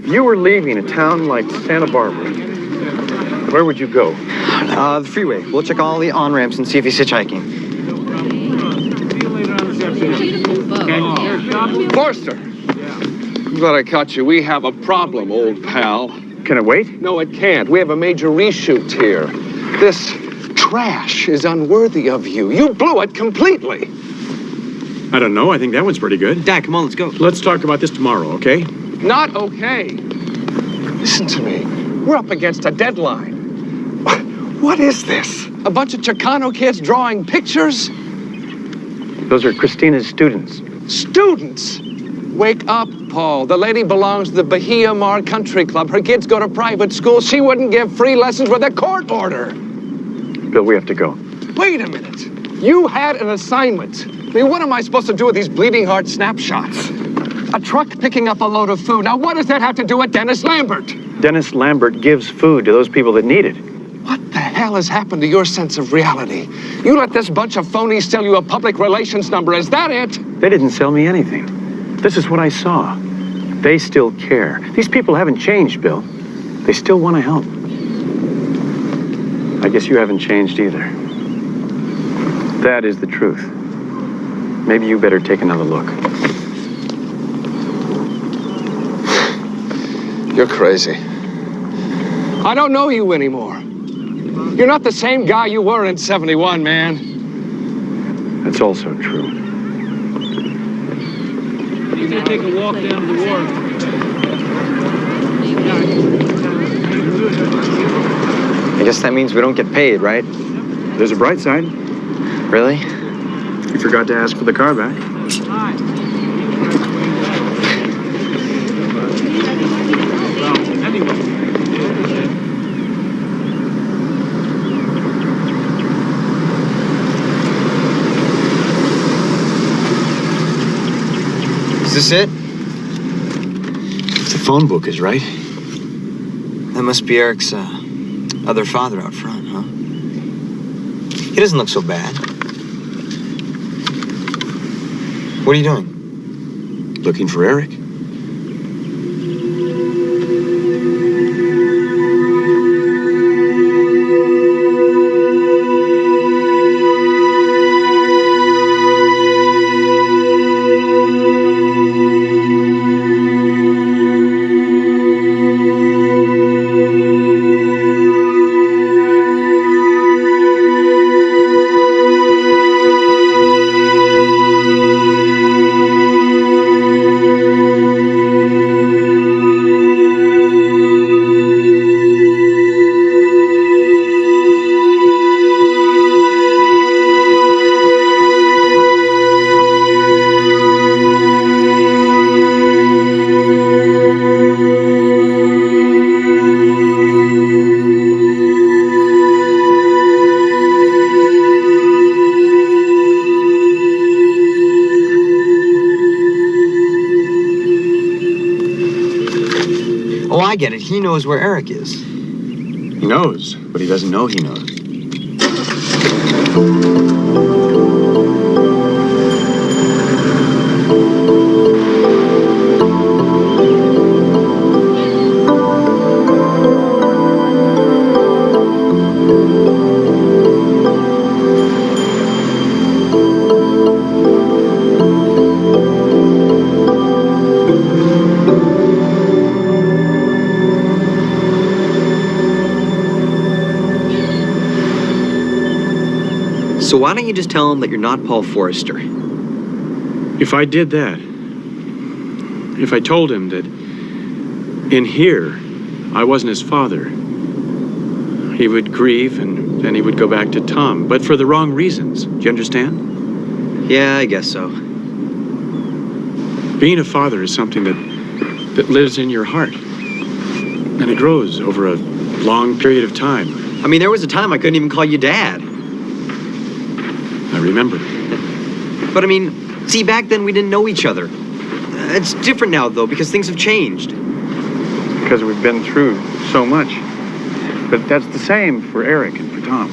If you were leaving a town like Santa Barbara, where would you go? The freeway. We'll check all the on-ramps and see if he's hitchhiking. Forster! I'm glad I caught you. We have a problem, old pal. Can it wait? No, it can't. We have a major reshoot here. This trash is unworthy of you. You blew it completely. I don't know. I think that one's pretty good. Dad, come on, let's go. Let's talk about this tomorrow, okay? Not okay. Listen to me. We're up against a deadline. What is this? A bunch of Chicano kids drawing pictures? Those are Christina's students. Students? Wake up, Paul. The lady belongs to the Bahia Mar Country Club. Her kids go to private school. She wouldn't give free lessons with a court order. Bill, we have to go. Wait a minute. You had an assignment. I mean, what am I supposed to do with these bleeding heart snapshots? A truck picking up a load of food. Now, what does that have to do with Dennis Lambert? Dennis Lambert gives food to those people that need it. What the hell has happened to your sense of reality? You let this bunch of phonies sell you a public relations number. Is that it? They didn't sell me anything. This is what I saw. They still care. These people haven't changed, Bill. They still want to help. I guess you haven't changed either. That is the truth. Maybe you better take another look. You're crazy. I don't know you anymore. You're not the same guy you were in '71, man. That's also true. He's gonna take a walk down to the wharf. I guess that means we don't get paid, right? There's a bright side. Really? You forgot to ask for the car back. Is this it? The phone book is right. That must be Eric's other father out front, huh? He doesn't look so bad. What are you doing? Looking for Eric. Oh, I get it. He knows where Eric is. He knows, but he doesn't know he knows. So why don't you just tell him that you're not Paul Forrester? If I did that, if I told him that in here I wasn't his father, he would grieve and then he would go back to Tom, but for the wrong reasons. Do you understand? Yeah, I guess so. Being a father is something that lives in your heart. And it grows over a long period of time. I mean, there was a time I couldn't even call you Dad. I remember. But I mean, see, back then we didn't know each other. It's different now, though, because things have changed. Because we've been through so much. But that's the same for Eric and for Tom.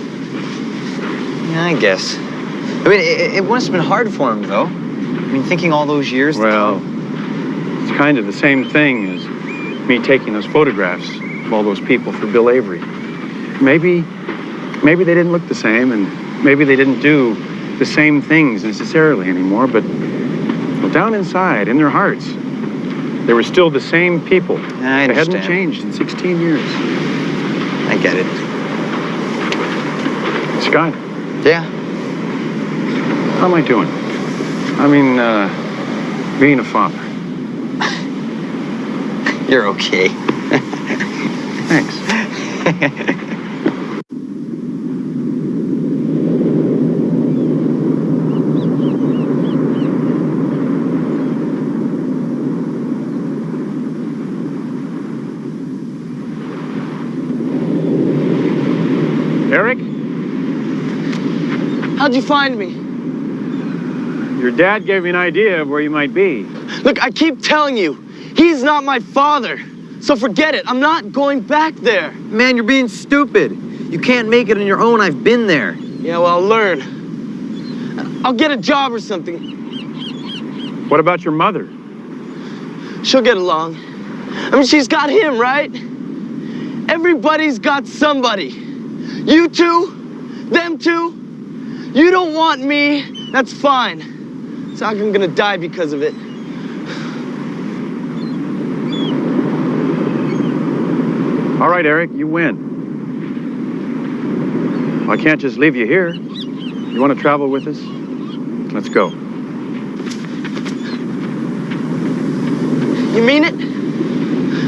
Yeah, I guess. I mean, it must have been hard for him, though. I mean, thinking all those years. Well, it's kind of the same thing as me taking those photographs of all those people for Bill Avery. Maybe they didn't look the same, and maybe they didn't do the same things necessarily anymore, but well, down inside, in their hearts, they were still the same people. I understand. They hadn't changed in 16 years. I get it. Scott? Yeah? How am I doing? I mean, being a father. You're okay. Thanks. How'd you find me? Your dad gave me an idea of where you might be. Look, I keep telling you, he's not my father. So forget it. I'm not going back there. Man, you're being stupid. You can't make it on your own. I've been there. Yeah, well, I'll learn. I'll get a job or something. What about your mother? She'll get along. I mean, she's got him, right? Everybody's got somebody. You two, them two. You don't want me, that's fine. It's not like I'm gonna die because of it. All right, Eric, you win. Well, I can't just leave you here. You want to travel with us? Let's go. You mean it?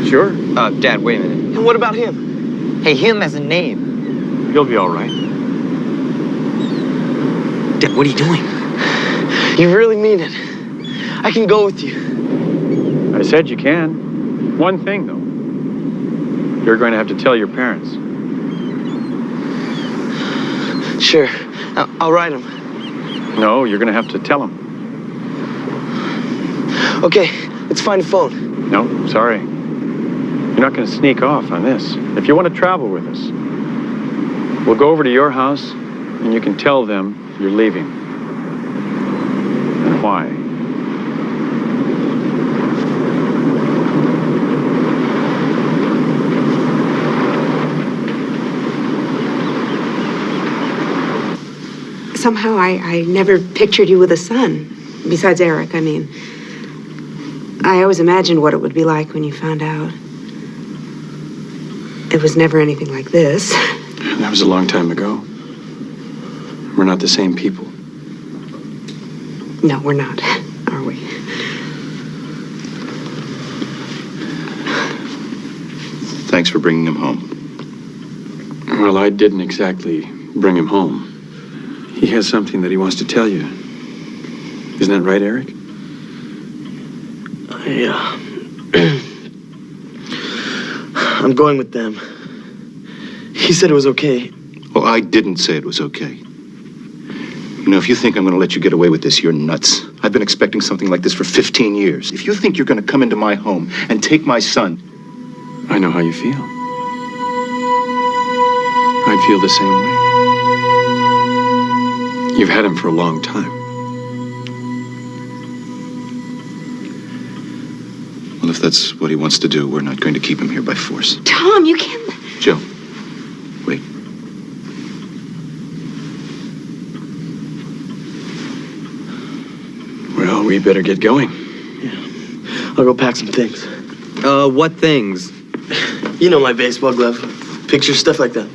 Sure. Dad, wait a minute. And what about him? Hey, him as a name. He'll be all right. Dad, what are you doing? You really mean it? I can go with you. I said you can. One thing, though. You're going to have to tell your parents. Sure. I'll write them. No, you're going to have to tell them. Okay, let's find a phone. No, sorry. You're not going to sneak off on this. If you want to travel with us, we'll go over to your house, and you can tell them you're leaving. And why. Somehow I never pictured you with a son, besides Eric, I mean. I always imagined what it would be like when you found out. It was never anything like this. That was a long time ago. We're not the same people. No, we're not, are we? Thanks for bringing him home. Well, I didn't exactly bring him home. He has something that he wants to tell you. Isn't that right, Eric? Yeah. I'm going with them. He said it was okay. Well, I didn't say it was okay. You know, if you think I'm going to let you get away with this, you're nuts. I've been expecting something like this for 15 years. If you think you're going to come into my home and take my son... I know how you feel. I'd feel the same way. You've had him for a long time. Well, if that's what he wants to do, we're not going to keep him here by force. Tom, you can't... Joe, wait. Well, we better get going. I'll go pack some things. What things? You know, my baseball glove, pictures, stuff like that.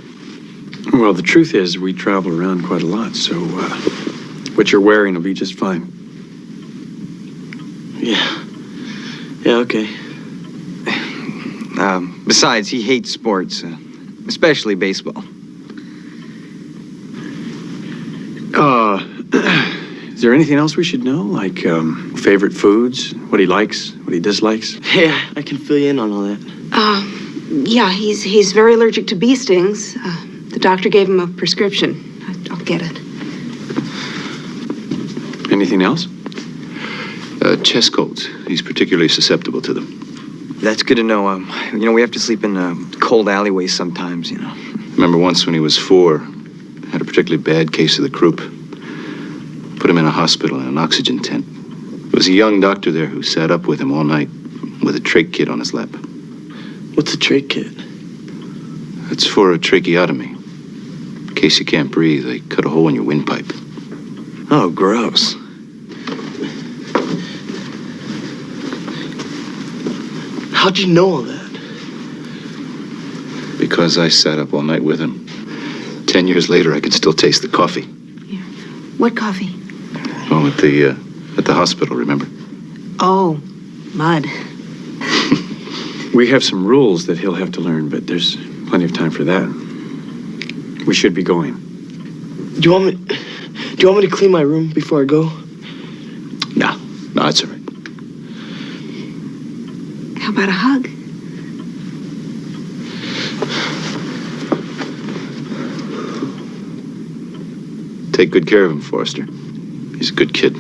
Well, the truth is, we travel around quite a lot, so what you're wearing will be just fine. Yeah. Yeah, okay. Besides, he hates sports, especially baseball. Is there anything else we should know? Like favorite foods, what he likes, what he dislikes? Yeah, I can fill you in on all that. Yeah, he's very allergic to bee stings. The doctor gave him a prescription. I'll get it. Anything else? Chest colds. He's particularly susceptible to them. That's good to know. We have to sleep in cold alleyways sometimes, Remember once when he was 4, had a particularly bad case of the croup. Put him in a hospital in an oxygen tent. There was a young doctor there who sat up with him all night with a trach kit on his lap. What's a trach kit? It's for a tracheotomy. In case you can't breathe, they cut a hole in your windpipe. Oh, gross. How'd you know all that? Because I sat up all night with him. 10 years later, I can still taste the coffee. What coffee? Oh, at the hospital, remember? Oh, mud. We have some rules that he'll have to learn, but there's plenty of time for that. We should be going. Do you want me to clean my room before I go? No, it's all right. How about a hug? Take good care of him, Forrester. He's a good kid.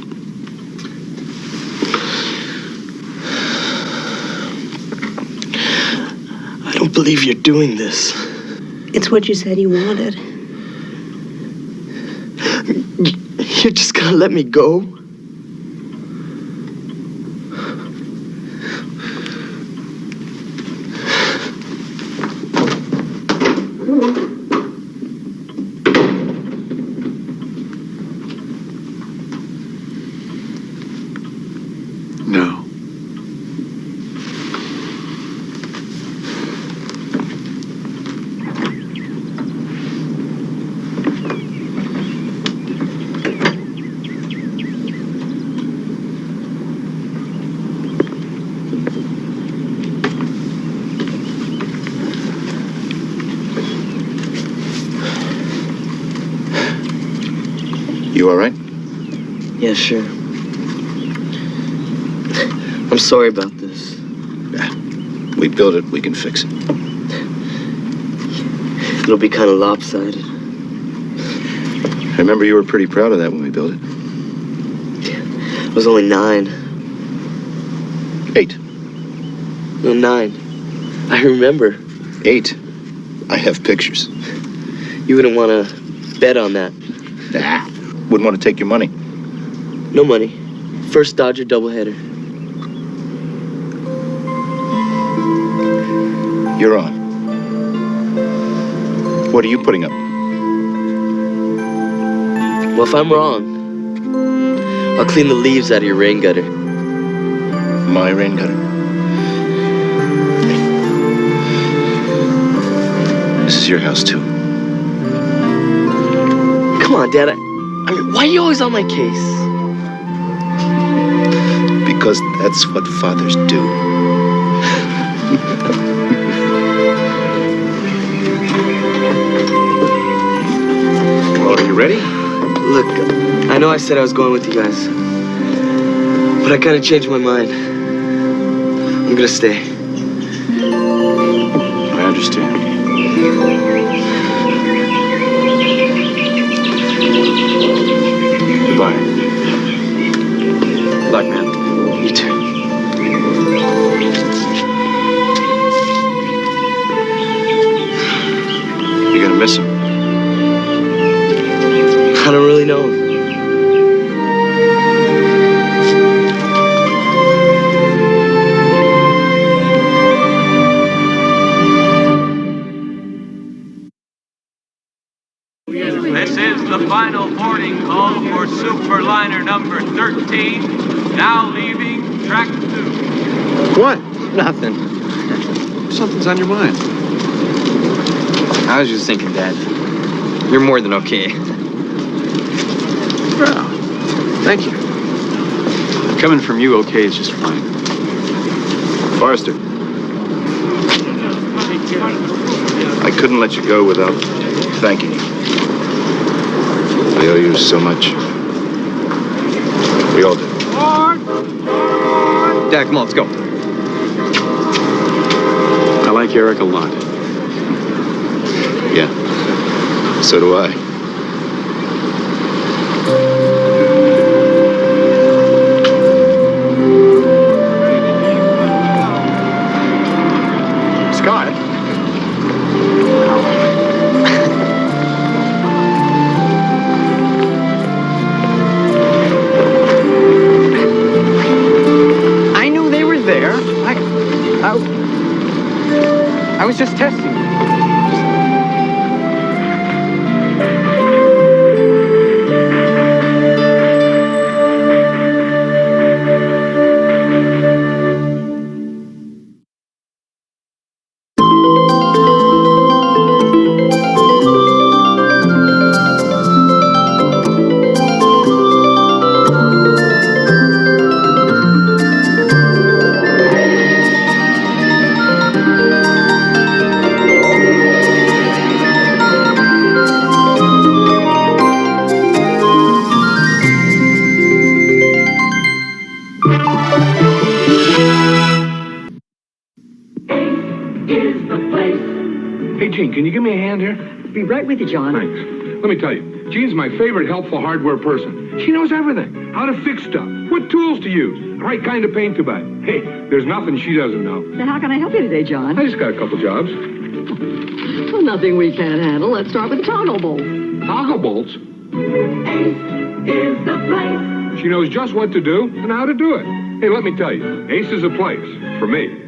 I don't believe you're doing this. It's what you said you wanted. You're just gonna let me go? No. You all right? Yeah, sure. I'm sorry about this. We built it, we can fix it. It'll be kind of lopsided. I remember you were pretty proud of that when we built it. I was only 9. 8. No, 9. I remember. 8. I have pictures. You wouldn't want to bet on that. Nah. Wouldn't want to take your money. No money. First Dodger doubleheader. You're on. What are you putting up? Well, if I'm wrong, I'll clean the leaves out of your rain gutter. My rain gutter. This is your house, too. Come on, Dad. I mean, why are you always on my case? Because that's what fathers do. Well, are you ready? Look, I know I said I was going with you guys, but I kind of changed my mind. I'm gonna stay. I understand. Goodbye. Good luck, man. You too. You're gonna miss him. I don't really know him. This is the final boarding call for Superliner number 13, now leaving track 2. What? Nothing. Something's on your mind. I was just thinking, Dad. You're more than okay. Well, thank you. Coming from you, okay, is just fine. Forrester. I couldn't let you go without thanking you. I owe you so much. We all do. Dad, come on, let's go. I like Eric a lot. Yeah. So do I. Scott? I knew they were there. I was just testing you. Hey, Gene, can you give me a hand here? Be right with you, John. Thanks. Let me tell you, Jean's my favorite helpful hardware person. She knows everything. How to fix stuff, what tools to use, the right kind of paint to buy. Hey, there's nothing she doesn't know. Then how can I help you today, John? I just got a couple jobs. Well, nothing we can't handle. Let's start with the toggle bolts. Toggle bolts? Ace is the place. She knows just what to do and how to do it. Hey, let me tell you, Ace is a place for me.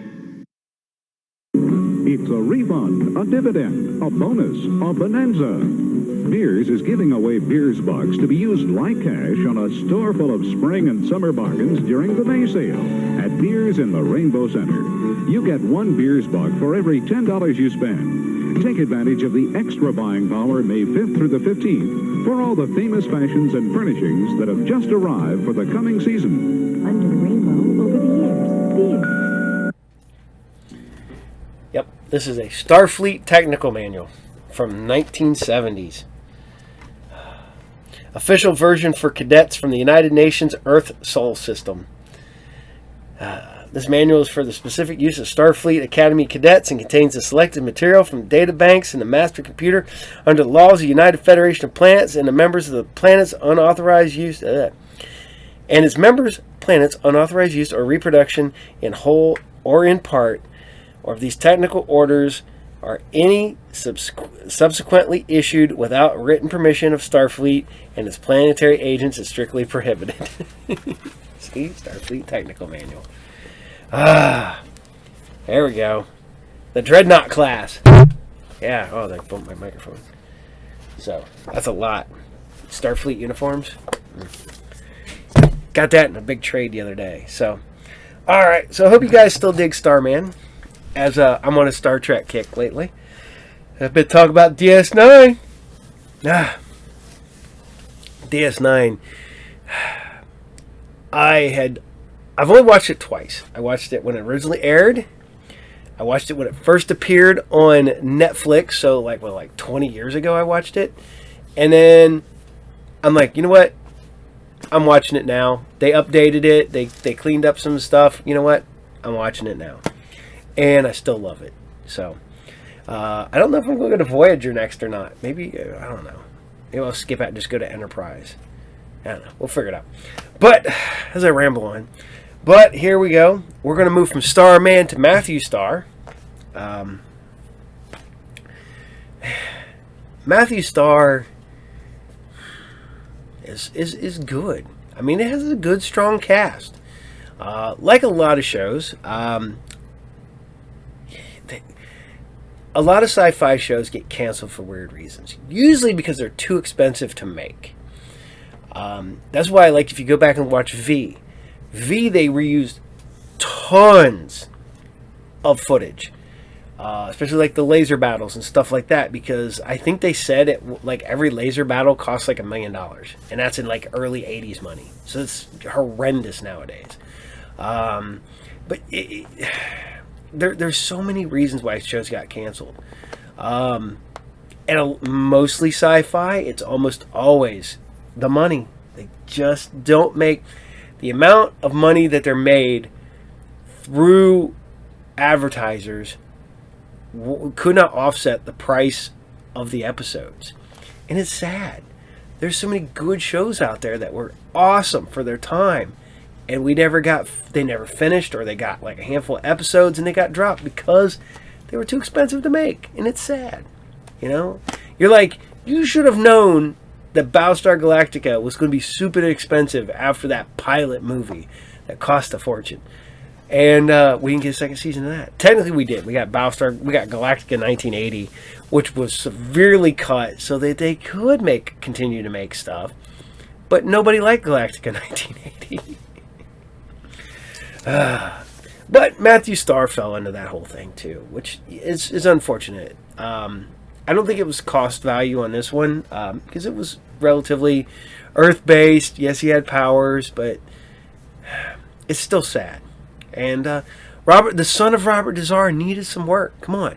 It's a refund, a dividend, a bonus, a bonanza. Beers is giving away Beers Bucks to be used like cash on a store full of spring and summer bargains during the May sale at Beers in the Rainbow Center. You get one Beers Buck for every $10 you spend. Take advantage of the extra buying power May 5th through the 15th for all the famous fashions and furnishings that have just arrived for the coming season. Under the rainbow over the years. Beers. Yep, this is a Starfleet technical manual from 1970s. Official version for cadets from the United Nations Earth Sol System. This manual is for the specific use of Starfleet Academy cadets and contains the selected material from data banks and the master computer under the laws of the United Federation of Planets and the members of the planet's unauthorized use and its members' planets' unauthorized use or reproduction in whole or in part, or if these technical orders are any subsequently issued without written permission of Starfleet and its planetary agents is strictly prohibited. See? Starfleet Technical Manual. There we go. The Dreadnought class. Yeah, oh, they bumped my microphone. So, that's a lot. Starfleet uniforms. Got that in a big trade the other day. So, alright. So, I hope you guys still dig Starman. As I'm on a Star Trek kick lately. I've been talking about DS9. DS9. I've only watched it twice. I watched it when it originally aired. I watched it when it first appeared on Netflix. So like 20 years ago I watched it. And then I'm like, you know what? I'm watching it now. They updated it. They cleaned up some stuff. You know what? I'm watching it now. And I still love it. So, I don't know if I'm going to go to Voyager next or not. Maybe, I don't know. Maybe I'll skip out and just go to Enterprise. I don't know. We'll figure it out. But, as I ramble on. But, here we go. We're going to move from Starman to Matthew Star. Matthew Star is good. I mean, it has a good, strong cast. Like a lot of shows, a lot of sci-fi shows get canceled for weird reasons. Usually because they're too expensive to make. That's why, like, if you go back and watch V, they reused tons of footage. Especially like the laser battles and stuff like that. Because I think they said every laser battle costs like $1 million. And that's in like early 80s money. So it's horrendous nowadays. But there's so many reasons why shows got canceled. And mostly sci-fi, it's almost always the money. They just don't make the amount of money that they're made through advertisers could not offset the price of the episodes. And it's sad. There's so many good shows out there that were awesome for their time. And they never finished, or they got like a handful of episodes and they got dropped because they were too expensive to make. And it's sad. You know? You're like, you should have known that Battlestar Galactica was going to be super expensive after that pilot movie that cost a fortune. And we didn't get a second season of that. Technically we did. We got Galactica 1980, which was severely cut so that they could continue to make stuff. But nobody liked Galactica 1980. But Matthew Starr fell into that whole thing too, which is unfortunate. I don't think it was cost value on this one, because it was relatively Earth-based. Yes, he had powers, but it's still sad. And the son of Robert Dazar needed some work. Come on.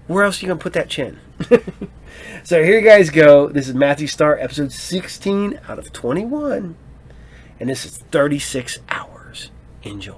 Where else are you going to put that chin? So here you guys go. This is Matthew Starr, episode 16 out of 21. And this is 36 hours. Enjoy.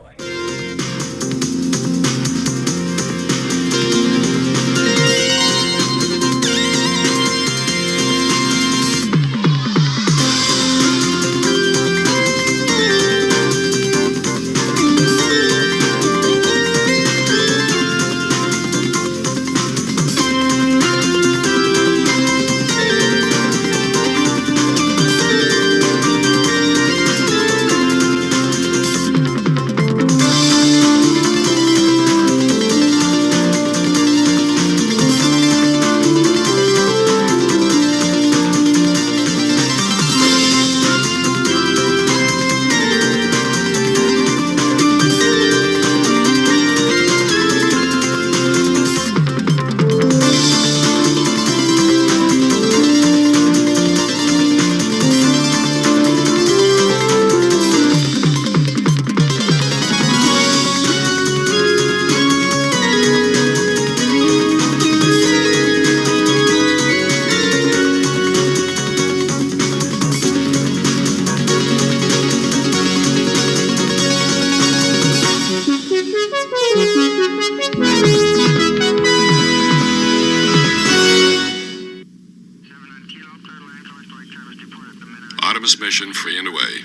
ready and away.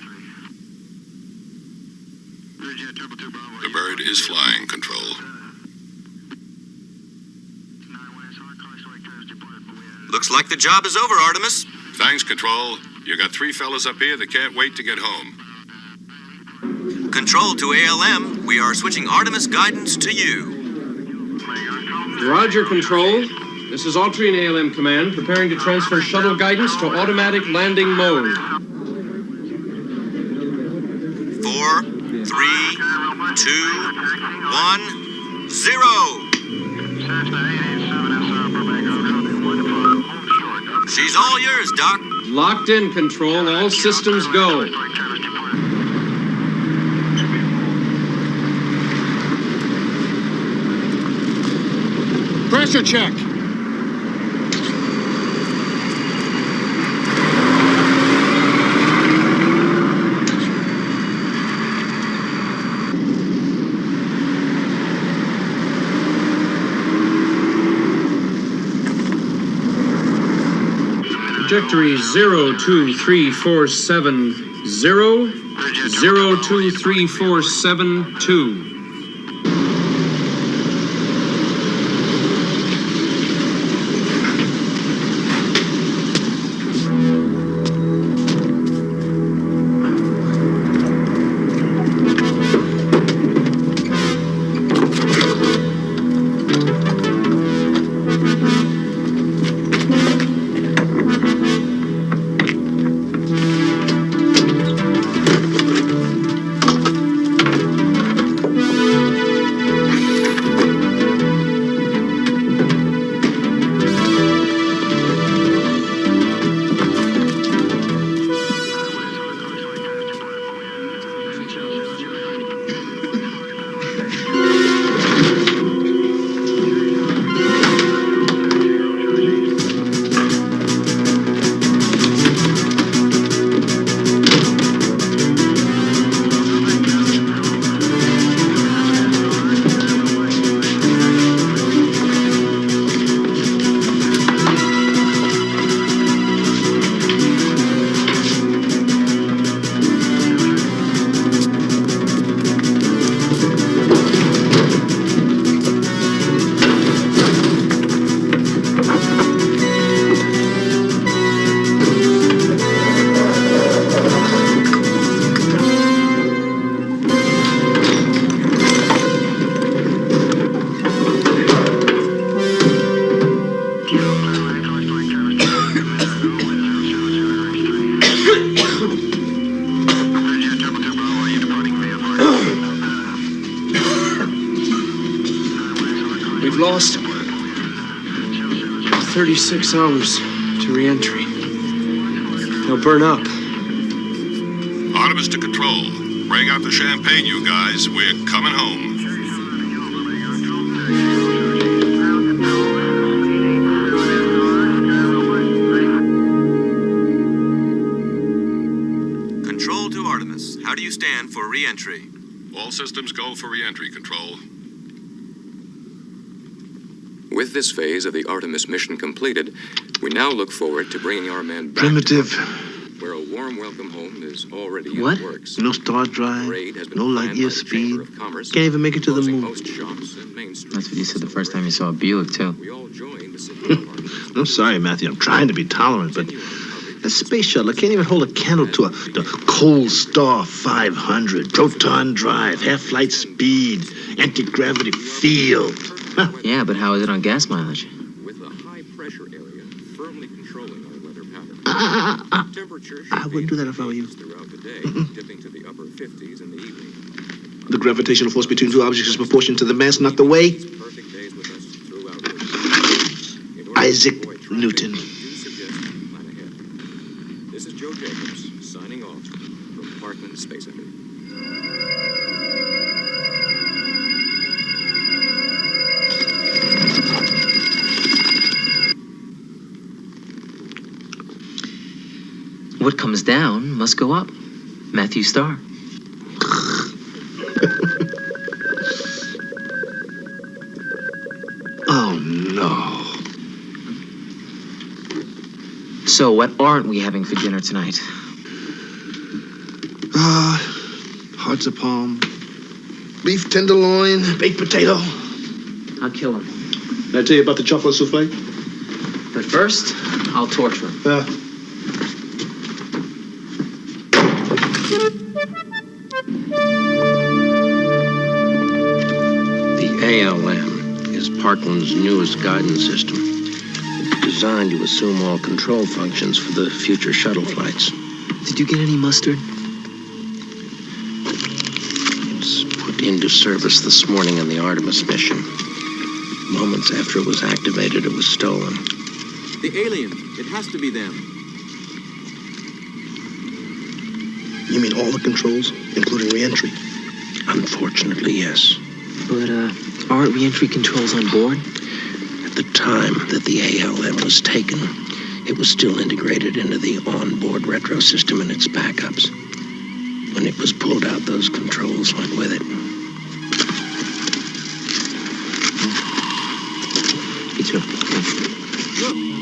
The bird is flying, Control. Looks like the job is over, Artemis. Thanks, Control. You got 3 fellas up here that can't wait to get home. Control to ALM. We are switching Artemis guidance to you. Roger, Control. This is Autry and ALM Command, preparing to transfer shuttle guidance to automatic landing mode. 4, 3, 2, 1, 0. She's all yours, Doc. Locked in, Control. All systems go. Pressure check. Trajectory 02347 02347 We've lost 36 hours to re-entry. They'll burn up. Artemis to Control. Bring out the champagne, you guys. We're coming home. Control to Artemis. How do you stand for re-entry? All systems go for re-entry, Control. With this phase of the Artemis mission completed, we now look forward to bringing our men back Primitive. to Earth, where a warm welcome home is already What? in the works. No star drive, no light year speed. Can't even make it to the moon. That's what you said the first time you saw a Buick, too. I'm sorry, Matthew. I'm trying to be tolerant, but that space shuttle can't even hold a candle to the Cold Star 500. Proton drive, half-flight speed, anti-gravity field. Huh. Yeah, but how is it on gas mileage? With a high-pressure area firmly controlling our weather pattern. Temperature should I wouldn't do that if I were you. throughout the day, dipping to the upper 50s in the evening. The gravitational force between two objects is proportional to the mass, not the weight. Perfect days with us throughout Isaac Newton. This is Joe Jacobs, signing off from Parkman Space Center. What comes down must go up. Matthew Starr. Oh, no. So what aren't we having for dinner tonight? Hearts of palm, beef tenderloin, baked potato. I'll kill him. Did I tell you about the chocolate souffle? But first, I'll torture him. The ALM is Parkland's newest guidance system. It's designed to assume all control functions for the future shuttle flights. Did you get any mustard? It's put into service this morning in the Artemis mission. Moments after it was activated, it was stolen. The aliens. It has to be them. You mean all the controls, including re-entry? Unfortunately, yes. But, aren't re-entry controls on board? At the time that the ALM was taken, it was still integrated into the onboard retro system and its backups. When it was pulled out, those controls went with it. Look,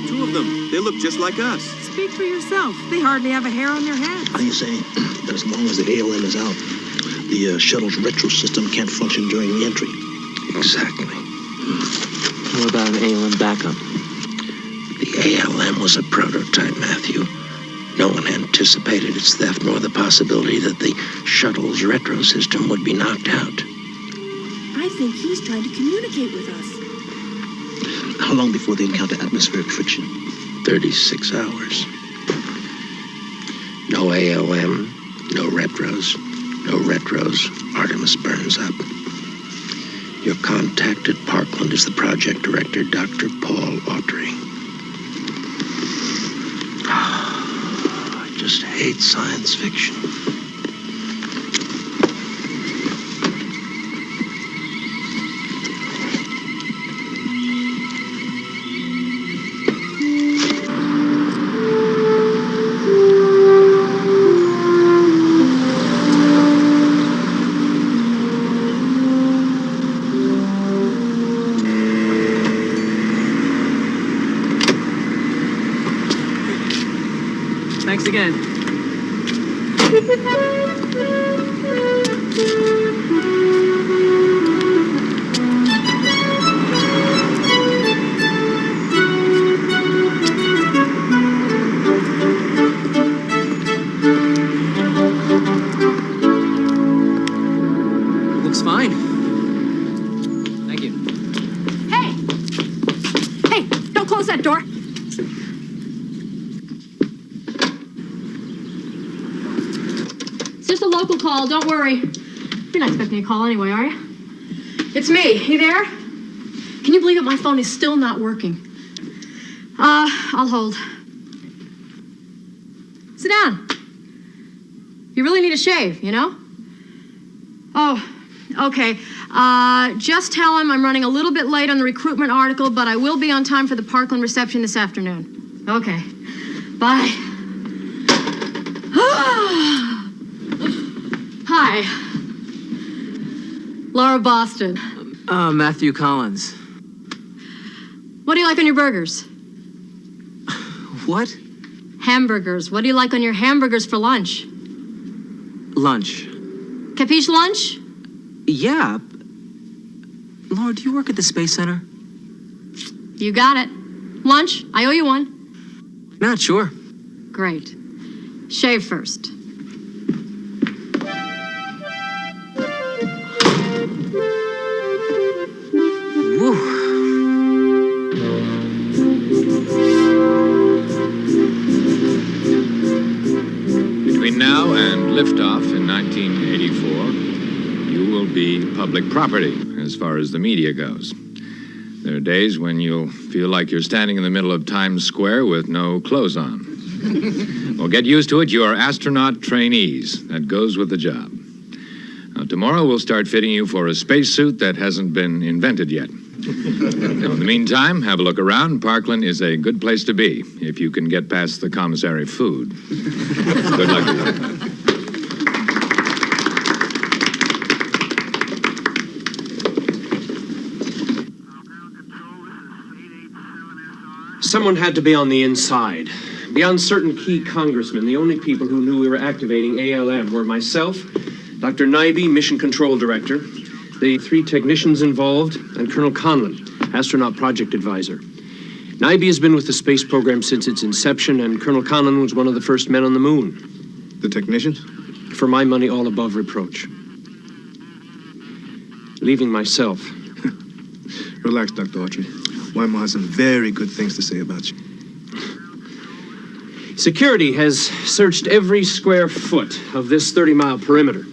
two of them. They look just like us. Speak for yourself. They hardly have a hair on their heads. Are you saying that as long as the ALM is out, the shuttle's retro system can't function during re-entry? Exactly. What about an ALM backup? The ALM was a prototype, Matthew. No one anticipated its theft nor the possibility that the shuttle's retro system would be knocked out. I think he's trying to communicate with us. How long before they encounter atmospheric friction? 36 hours. No ALM, no retros. No retros. Artemis burns up. Your contact at Parkland is the project director, Dr. Paul Autry. I just hate science fiction. Thanks again. Looks fine. Thank you. Hey! Hey, don't close that door. It's just a local call, don't worry. You're not expecting a call anyway, are you? It's me. You there? Can you believe it? My phone is still not working. I'll hold. Sit down. You really need a shave, you know? Oh, okay. Just tell him I'm running a little bit late on the recruitment article, but I will be on time for the Parkland reception this afternoon. Okay. Bye. Hi. Laura Boston. Matthew Collins. What do you like on your burgers? What? Hamburgers. What do you like on your hamburgers for lunch? Lunch. Capiche lunch? Yeah. Laura, do you work at the Space Center? You got it. Lunch? I owe you one. Not sure. Great. Shave first. Woo. Between now and liftoff in 1984, you will be public property as far as the media goes. There are days when you'll feel like you're standing in the middle of Times Square with no clothes on. Well, get used to it. You are astronaut trainees. That goes with the job. Now, tomorrow we'll start fitting you for a spacesuit that hasn't been invented yet. Now, in the meantime, have a look around. Parkland is a good place to be if you can get past the commissary food. Good luck to you. Someone had to be on the inside. Beyond certain key congressmen, the only people who knew we were activating ALM were myself, Dr. Nyby, Mission Control Director, the 3 technicians involved, and Colonel Conlon, Astronaut Project Advisor. Nyby has been with the space program since its inception, and Colonel Conlon was one of the first men on the moon. The technicians? For my money, all above reproach. Leaving myself. Relax, Dr. Autry. Wymo has some very good things to say about you. Security has searched every square foot of this 30-mile perimeter.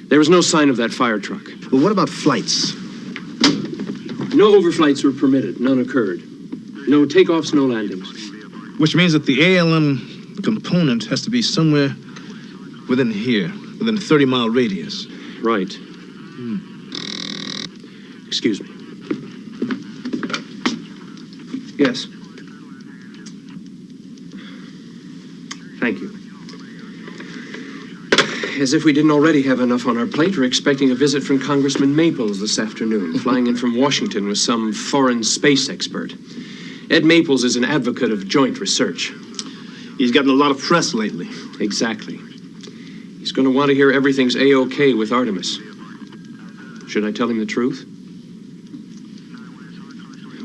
There was no sign of that fire truck. Well, what about flights? No overflights were permitted. None occurred. No takeoffs, no landings. Which means that the ALM component has to be somewhere within here, within a 30-mile radius. Right. Excuse me. Yes. Thank you. As if we didn't already have enough on our plate, we're expecting a visit from Congressman Maples this afternoon, flying in from Washington with some foreign space expert. Ed Maples is an advocate of joint research. He's gotten a lot of press lately. Exactly. He's going to want to hear everything's A-OK with Artemis. Should I tell him the truth?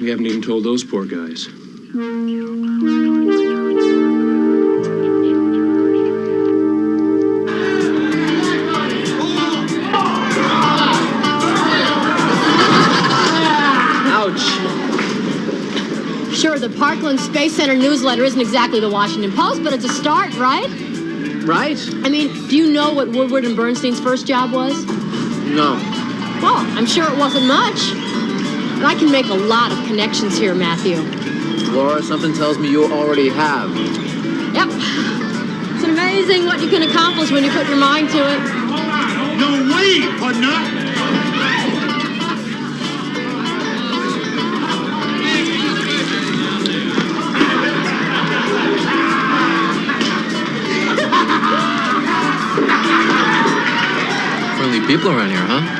We haven't even told those poor guys. Sure, the Parkland Space Center newsletter isn't exactly the Washington Post, but it's a start, right? Right. I mean, do you know what Woodward and Bernstein's first job was? No. Well, I'm sure it wasn't much. But I can make a lot of connections here, Matthew. Laura, something tells me you already have. Yep. It's amazing what you can accomplish when you put your mind to it. No way, partner! Friendly people around here, huh?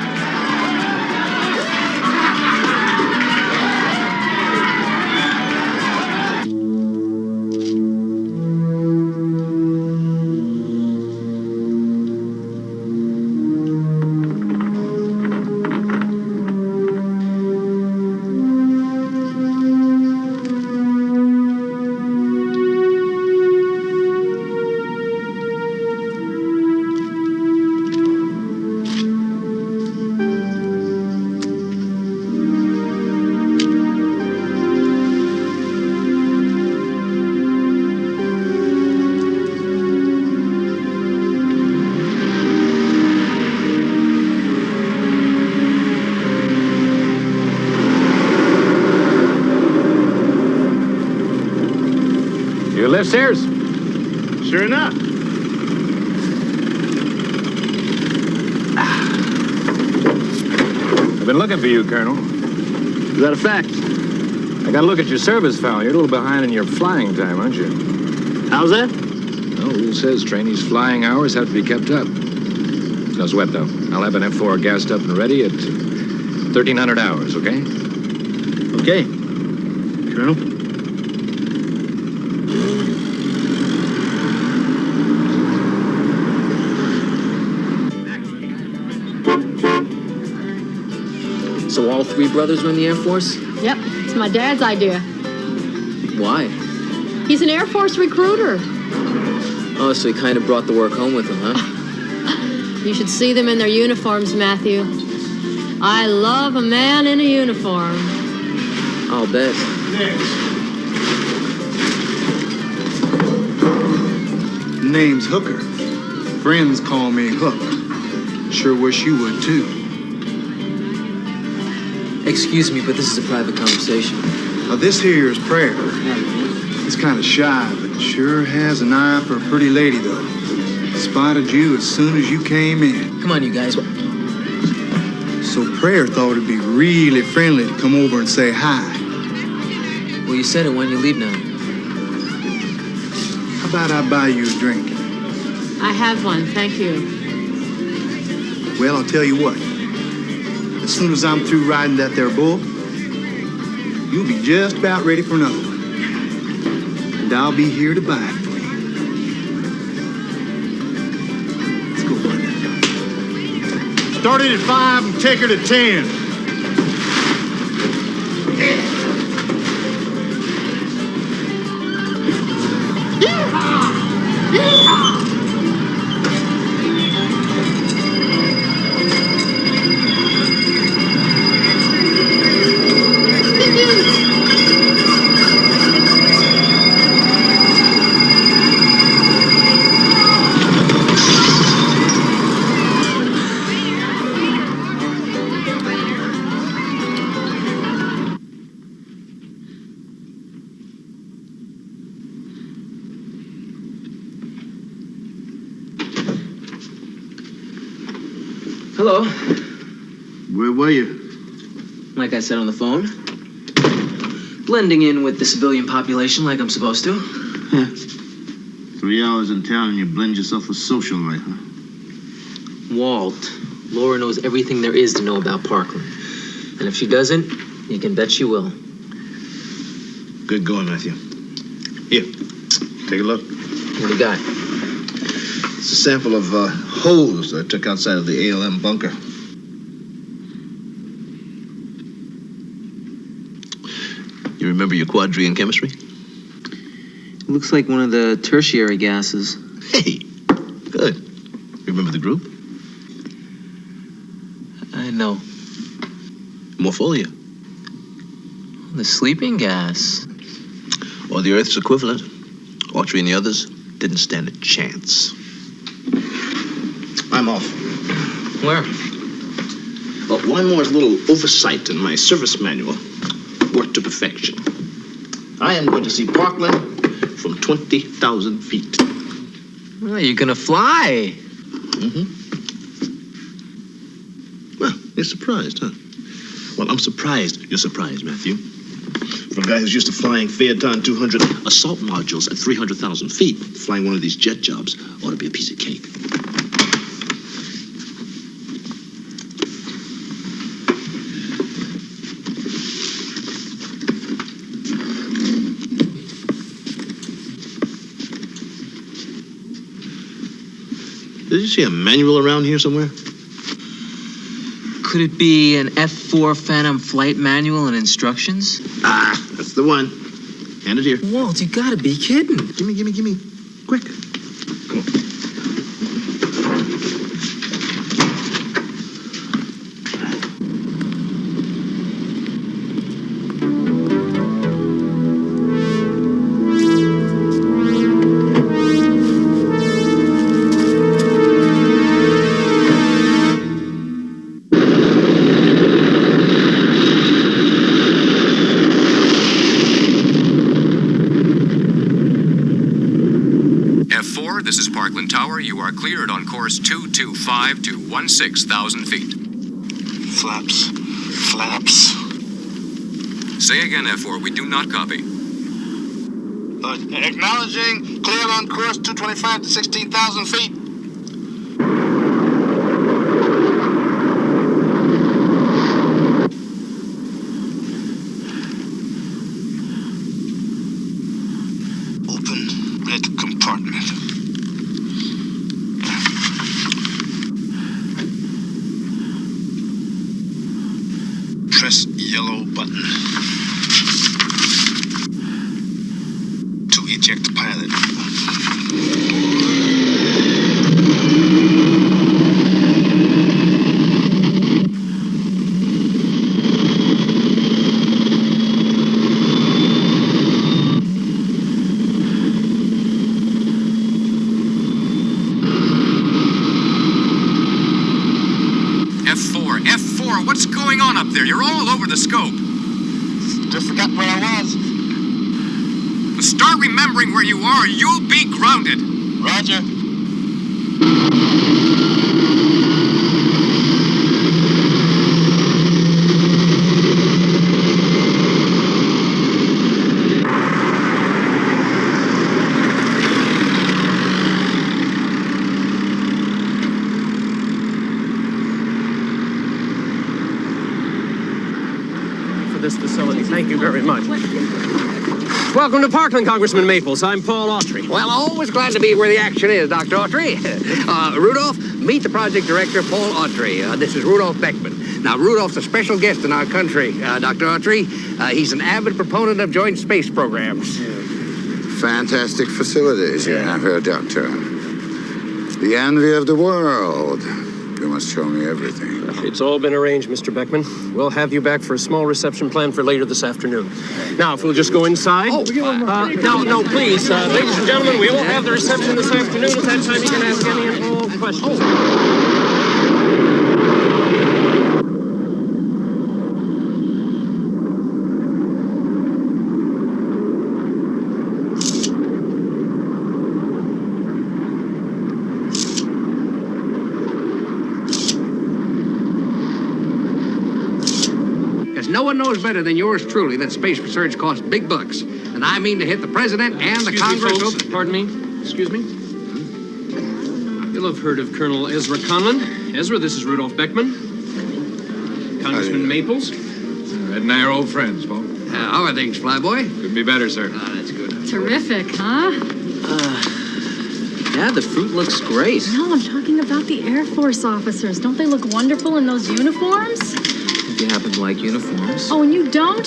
Lift stairs? Sure enough. I've been looking for you, Colonel. Is that a fact? I got to look at your service file. You're a little behind in your flying time, aren't you? How's that? Well, rule says trainees' flying hours have to be kept up. No sweat, though. I'll have an F4 gassed up and ready at 1,300 hours, okay? Okay. Colonel? So all 3 brothers are in the Air Force? Yep, it's my dad's idea. Why? He's an Air Force recruiter. Oh, so he kind of brought the work home with him, huh? You should see them in their uniforms, Matthew. I love a man in a uniform. I'll bet. Name's Hooker. Friends call me Hook. Sure wish you would, too. Excuse me, but this is a private conversation. Now, this here is Prayer. He's kind of shy, but sure has an eye for a pretty lady, though. Spotted you as soon as you came in. Come on, you guys. So Prayer thought it'd be really friendly to come over and say hi. Well, you said it. When you leave now? How about I buy you a drink? I have one, thank you. Well, I'll tell you what. As soon as I'm through riding that there bull, you'll be just about ready for another one. and I'll be here to buy it for you. Let's go, bud. Start it at 5 and take her to 10. Hello. Where were you? Like I said on the phone. Blending in with the civilian population like I'm supposed to. 3 hours in town and you blend yourself with socialite, huh? Walt, Laura knows everything there is to know about Parkland. And if she doesn't, you can bet she will. Good going, Matthew. Here, take a look. What do you got? It's a sample of hose I took outside of the ALM bunker. You remember your quadri in chemistry? It looks like one of the tertiary gases. Hey, good. You remember the group? I know. Morpholia. The sleeping gas. Or the Earth's equivalent. Autry and the others didn't stand a chance. I'm off. Where? Well, one more little oversight in my service manual. Worked to perfection. I am going to see Parkland from 20,000 feet. Oh, you're gonna fly. Mm-hmm. Well, you're surprised, huh? Well, I'm surprised you're surprised, Matthew. For a guy who's used to flying Phaeton 200 assault modules at 300,000 feet, flying one of these jet jobs ought to be a piece of cake. Did you see a manual around here somewhere? Could it be an F4 Phantom flight manual and instructions? Ah, that's the one. Hand it here. Walt, you gotta be kidding. Gimme. Quick. Come on. This is Parkland Tower. You are cleared on course 225 to 16,000 feet. Flaps. Say again, F4. We do not copy. Acknowledging, clear on course 225 to 16,000 feet. Open red compartment. Press yellow button to eject pilot. F4, what's going on up there? You're all over the scope. Just forgot where I was. Start remembering where you are. You'll be grounded. Roger. for this facility. Thank you very much. Welcome to Parkland, Congressman Maples. I'm Paul Autry. Well, always glad to be where the action is, Dr. Autry. Rudolph, meet the project director, Paul Autry. This is Rudolph Beckman. Now, Rudolph's a special guest in our country, Dr. Autry. He's an avid proponent of joint space programs. Fantastic facilities you have here, Doctor. The envy of the world. You must show me everything. It's all been arranged, Mr. Beckman. We'll have you back for a small reception planned for later this afternoon. Now, if we'll just go inside. No, please. Ladies and gentlemen, we will have the reception this afternoon. At that time, you can ask any and all questions. No one knows better than yours truly that space research costs big bucks. And I mean to hit the president and the Congress. Folks. Pardon me. Excuse me. You'll have heard of Colonel Ezra Conlon. Ezra, this is Rudolph Beckman. Congressman Maples. Ed and I are old friends, Paul. How are things, Flyboy? Couldn't be better, sir. That's good. Terrific, huh? Yeah, the fruit looks great. No, I'm talking about the Air Force officers. Don't they look wonderful in those uniforms? You happen to like uniforms? Oh, and you don't?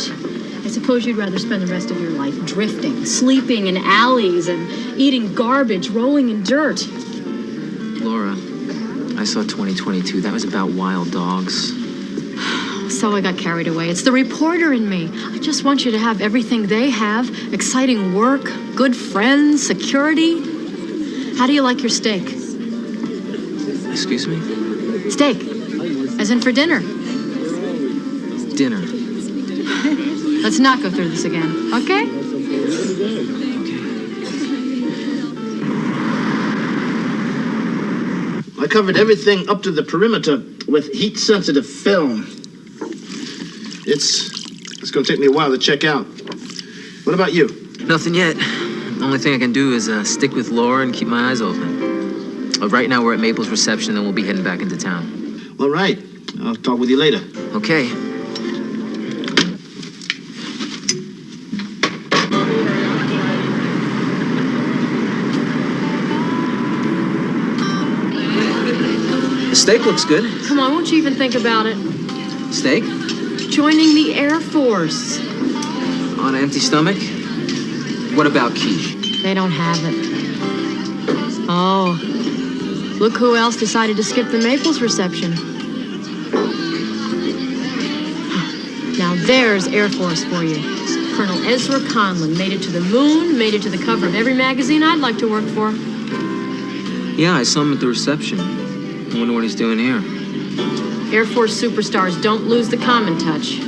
I suppose you'd rather spend the rest of your life drifting, sleeping in alleys, and eating garbage, rolling in dirt. Laura, I saw 2022. That was about wild dogs. So I got carried away. It's the reporter in me. I just want you to have everything they have. Exciting work, good friends, security. How do you like your steak? Excuse me? Steak. As in for dinner. Dinner. Let's not go through this again, okay? I covered everything up to the perimeter with heat-sensitive film. It's going to take me a while to check out. What about you? Nothing yet. The only thing I can do is stick with Laura and keep my eyes open. Right now we're at Maple's reception, then we'll be heading back into town. All right. I'll talk with you later. Okay. The steak looks good. Come on, won't you even think about it? Steak? Joining the Air Force. On an empty stomach? What about quiche? They don't have it. Oh, look who else decided to skip the Maples reception. Now there's Air Force for you. Colonel Ezra Conlon made it to the moon, made it to the cover of every magazine I'd like to work for. Yeah, I saw him at the reception. I wonder what he's doing here. Air Force superstars don't lose the common touch.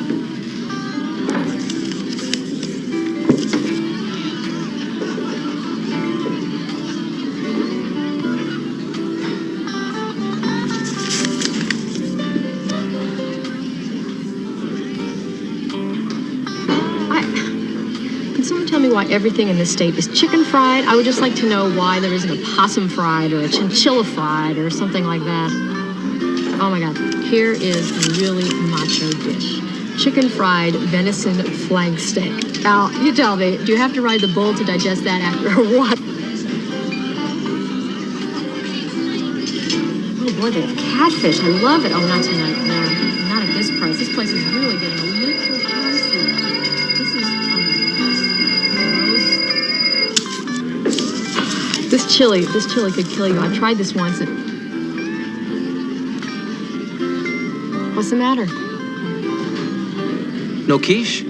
Can someone tell me why everything in this state is chicken fried? I would just like to know why there isn't a possum fried or a chinchilla fried or something like that. Oh my God, here is a really macho dish. Chicken fried venison flank steak. Now, you tell me, do you have to ride the bull to digest that after or what? Oh boy, they have catfish. I love it. Oh, not tonight. No, not at this price. This place is really getting a little pricey. This is This chili could kill you. I tried this once. What's the matter? No quiche?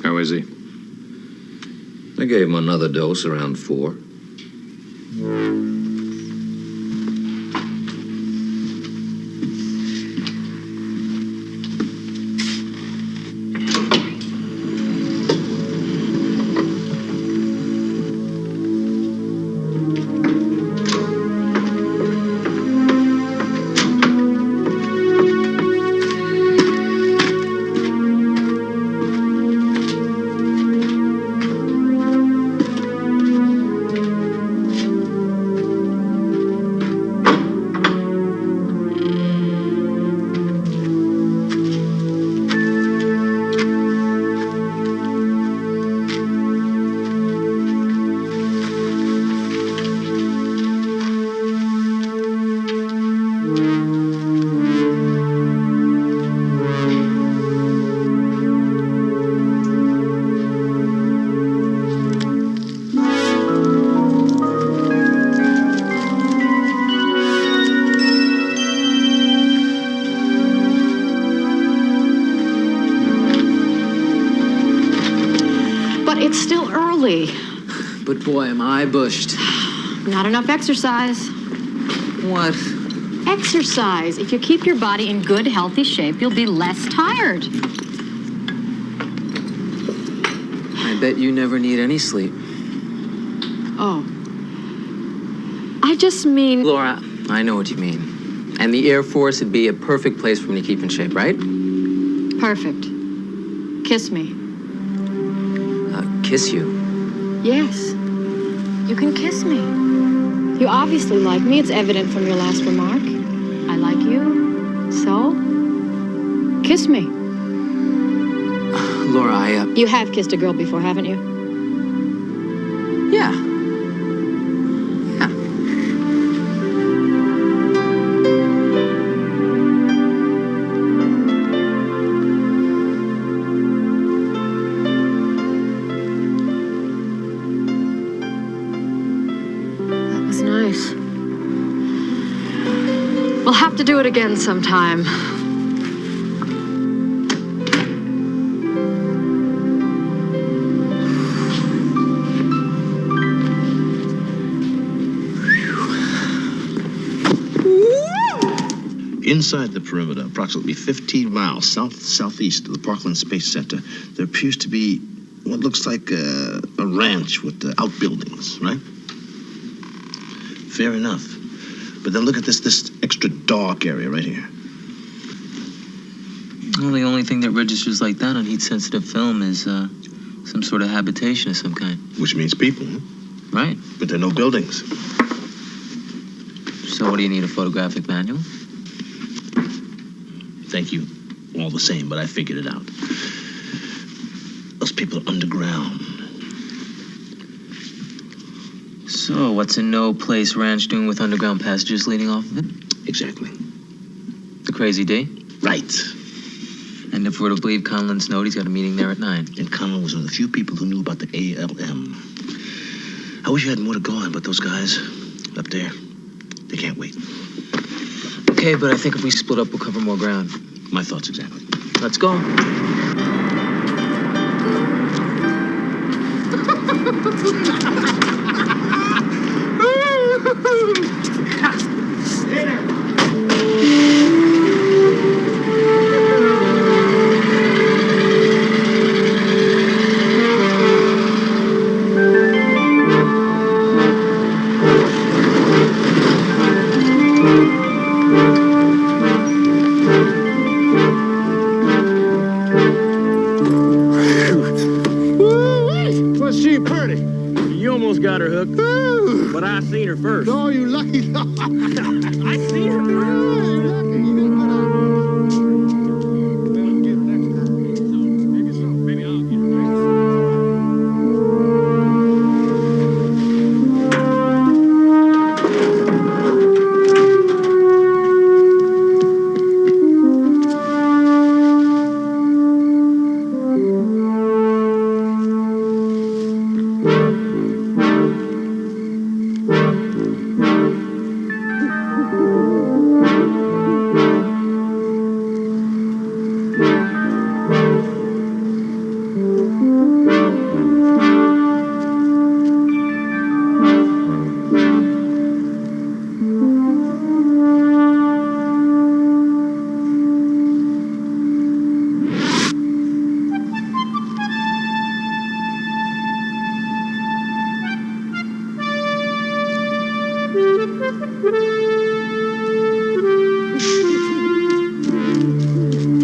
How is he? I gave him another dose around 4. lovely. But boy, am I bushed. Not enough exercise. What? Exercise. If you keep your body in good, healthy shape, you'll be less tired. I bet you never need any sleep. Oh. I just mean... Laura, I know what you mean. And the Air Force would be a perfect place for me to keep in shape, right? Perfect. Kiss me. Kiss you? Yes. You can kiss me. You obviously like me. It's evident from your last remark. I like you. So, kiss me. Laura, You have kissed a girl before, haven't you? Yeah. That was nice. We'll have to do it again sometime. Inside the perimeter, approximately 15 miles southeast of the Parkland Space Center, there appears to be what looks like a ranch with outbuildings, right? Fair enough. But then look at this extra dark area right here. Well, the only thing that registers like that on heat-sensitive film is some sort of habitation of some kind. Which means people, huh? Right. But there are no buildings. So what do you need, a photographic manual? Thank you all the same, but I figured it out. Those people are underground. So what's a no-place ranch doing with underground passages leading off of it? Exactly. The Crazy D? Right. And if we're to believe Conlon's note, he's got a meeting there at 9. And Conlon was one of the few people who knew about the ALM. I wish I had more to go on, but those guys up there, they can't wait. Okay, but I think if we split up, we'll cover more ground. My thoughts exactly. Let's go. Was she pretty? You almost got her hooked. But I seen her first. Oh, you lucky dog. I seen her first.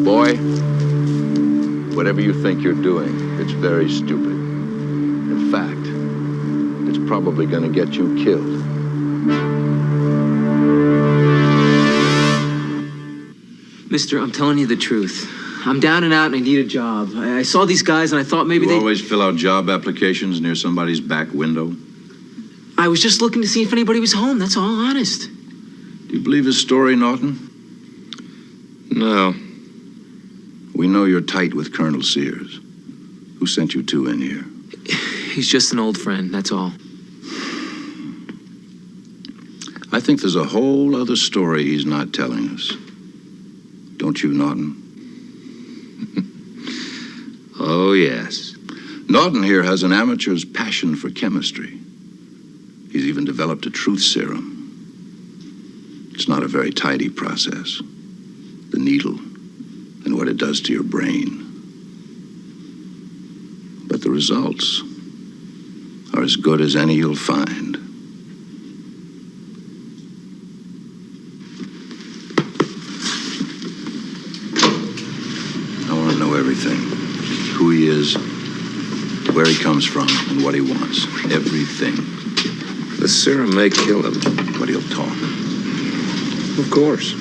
Boy, whatever you think you're doing, it's very stupid. In fact, it's probably going to get you killed. Mister, I'm telling you the truth. I'm down and out and I need a job. I saw these guys and I thought maybe You they... always fill out job applications near somebody's back window? I was just looking to see if anybody was home, that's all, honest. Do you believe his story, Norton? No. We know you're tight with Colonel Sears. Who sent you two in here? He's just an old friend, that's all. I think there's a whole other story he's not telling us. Don't you, Norton? Oh, yes. Naughton here has an amateur's passion for chemistry. He's even developed a truth serum. It's not a very tidy process. The needle and what it does to your brain. But the results are as good as any you'll find. I want to know everything. Who he is, where he comes from, and what he wants. Everything. The serum may kill him, but he'll talk. Of course.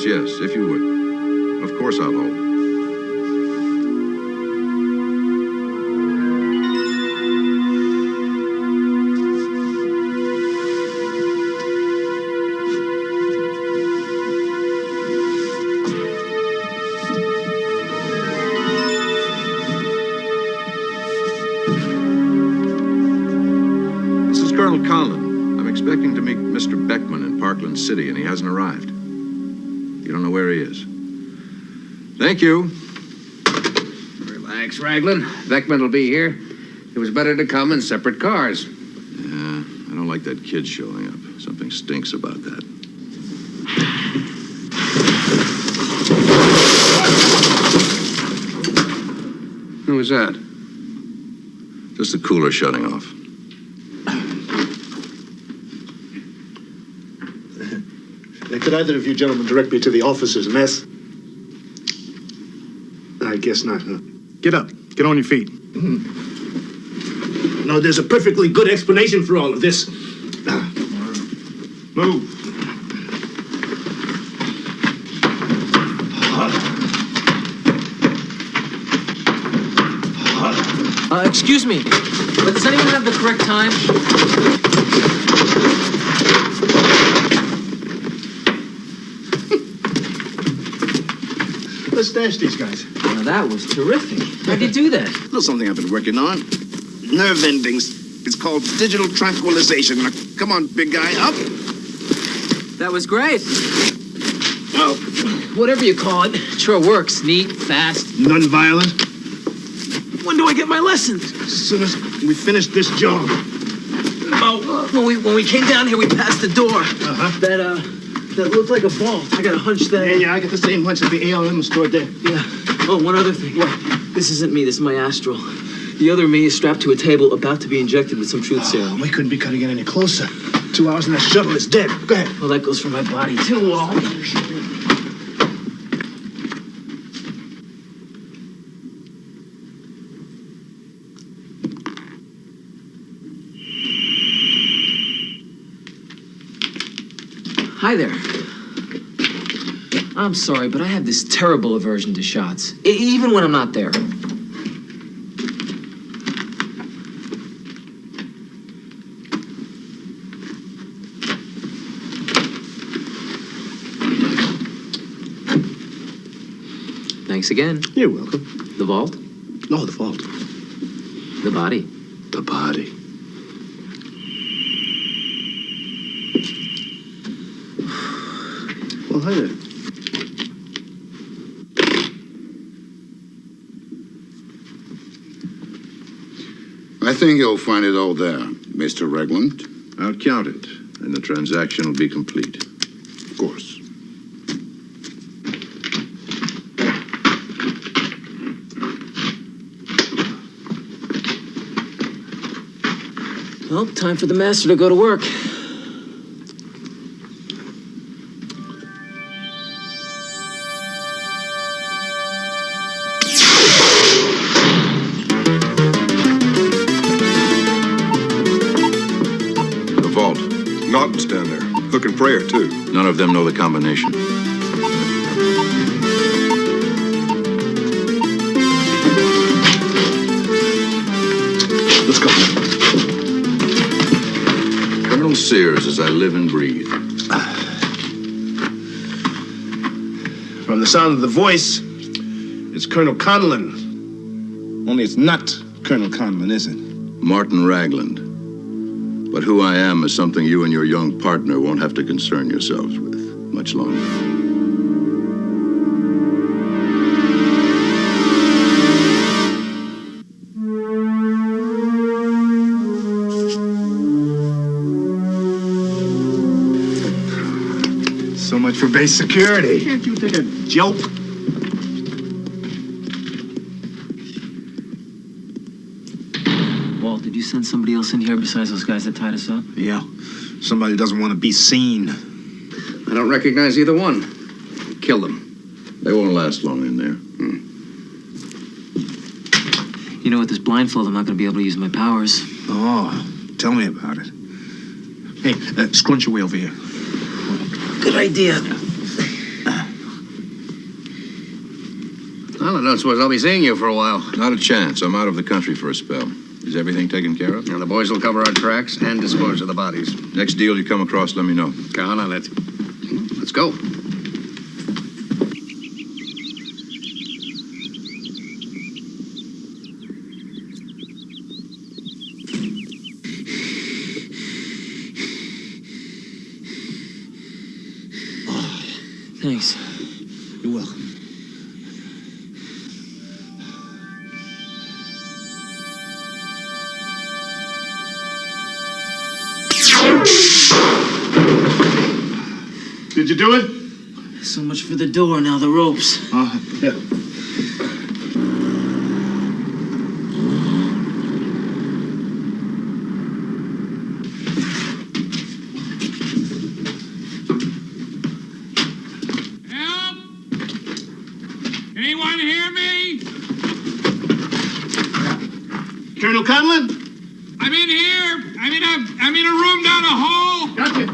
Yes, if you would. Of course I'll hold. This is Colonel Conlon. I'm expecting to meet Mr. Beckman in Parkland City, and he hasn't arrived. You don't know where he is. Thank you. Relax, Raglan. Beckman will be here. It was better to come in separate cars. Yeah, I don't like that kid showing up. Something stinks about that. Who was that? Just the cooler shutting off. Could either of you gentlemen direct me to the officer's mess? I guess not, huh? Get up. Get on your feet. No, there's a perfectly good explanation for all of this. Move. Excuse me, but does anyone have the correct time? to stash these guys. Now that was terrific. How'd you do that? A little something I've been working on. Nerve endings. It's called digital tranquilization. Now, come on, big guy, up. That was great. Well, whatever you call it, sure works. Neat, fast. Non-violent. When do I get my lessons? As soon as we finish this job. Oh, when we came down here, we passed the door. That looked like a vault. I got a hunch that... Yeah, I got the same hunch that the ALM was stored there. Yeah. Oh, one other thing. What? This isn't me. This is my astral. The other me is strapped to a table, about to be injected with some truth serum. We couldn't be cutting it any closer. 2 hours and that shuttle is dead. Go ahead. Well, that goes for my body, too, Walt. Hi there. I'm sorry, but I have this terrible aversion to shots, even when I'm not there. Thanks again. You're welcome. The vault? No, the vault. The body. The body. Well, hi there. I think you'll find it all there, Mr. Regland. I'll count it, and the transaction will be complete. Of course. Well, time for the master to go to work. The vault. Naughton's down there. Hook and prayer, too. None of them know the combination. Let's go. Colonel Sears, as I live and breathe. From the sound of the voice, it's Colonel Conlon. Only it's not Colonel Conlon, is it? Martin Ragland. But who I am is something you and your young partner won't have to concern yourselves with much longer. So much for base security. Can't you take a joke? Walt, did you send somebody else in here besides those guys that tied us up? Yeah. Somebody doesn't want to be seen. I don't recognize either one. Kill them. They won't last long in there. You know, with this blindfold, I'm not going to be able to use my powers. Oh, tell me about it. Hey, scrunch your way over here. Good idea. Well, I don't suppose I'll be seeing you for a while. Not a chance. I'm out of the country for a spell. Is everything taken care of? Now, the boys will cover our tracks and dispose of the bodies. Next deal you come across, let me know. Count on it. Let's go. Thanks. You're welcome. Did you do it? So much for the door, now the ropes. Yeah. Anyone hear me? Colonel Conlon? I'm in here. I'm in a room down a hall. Gotcha.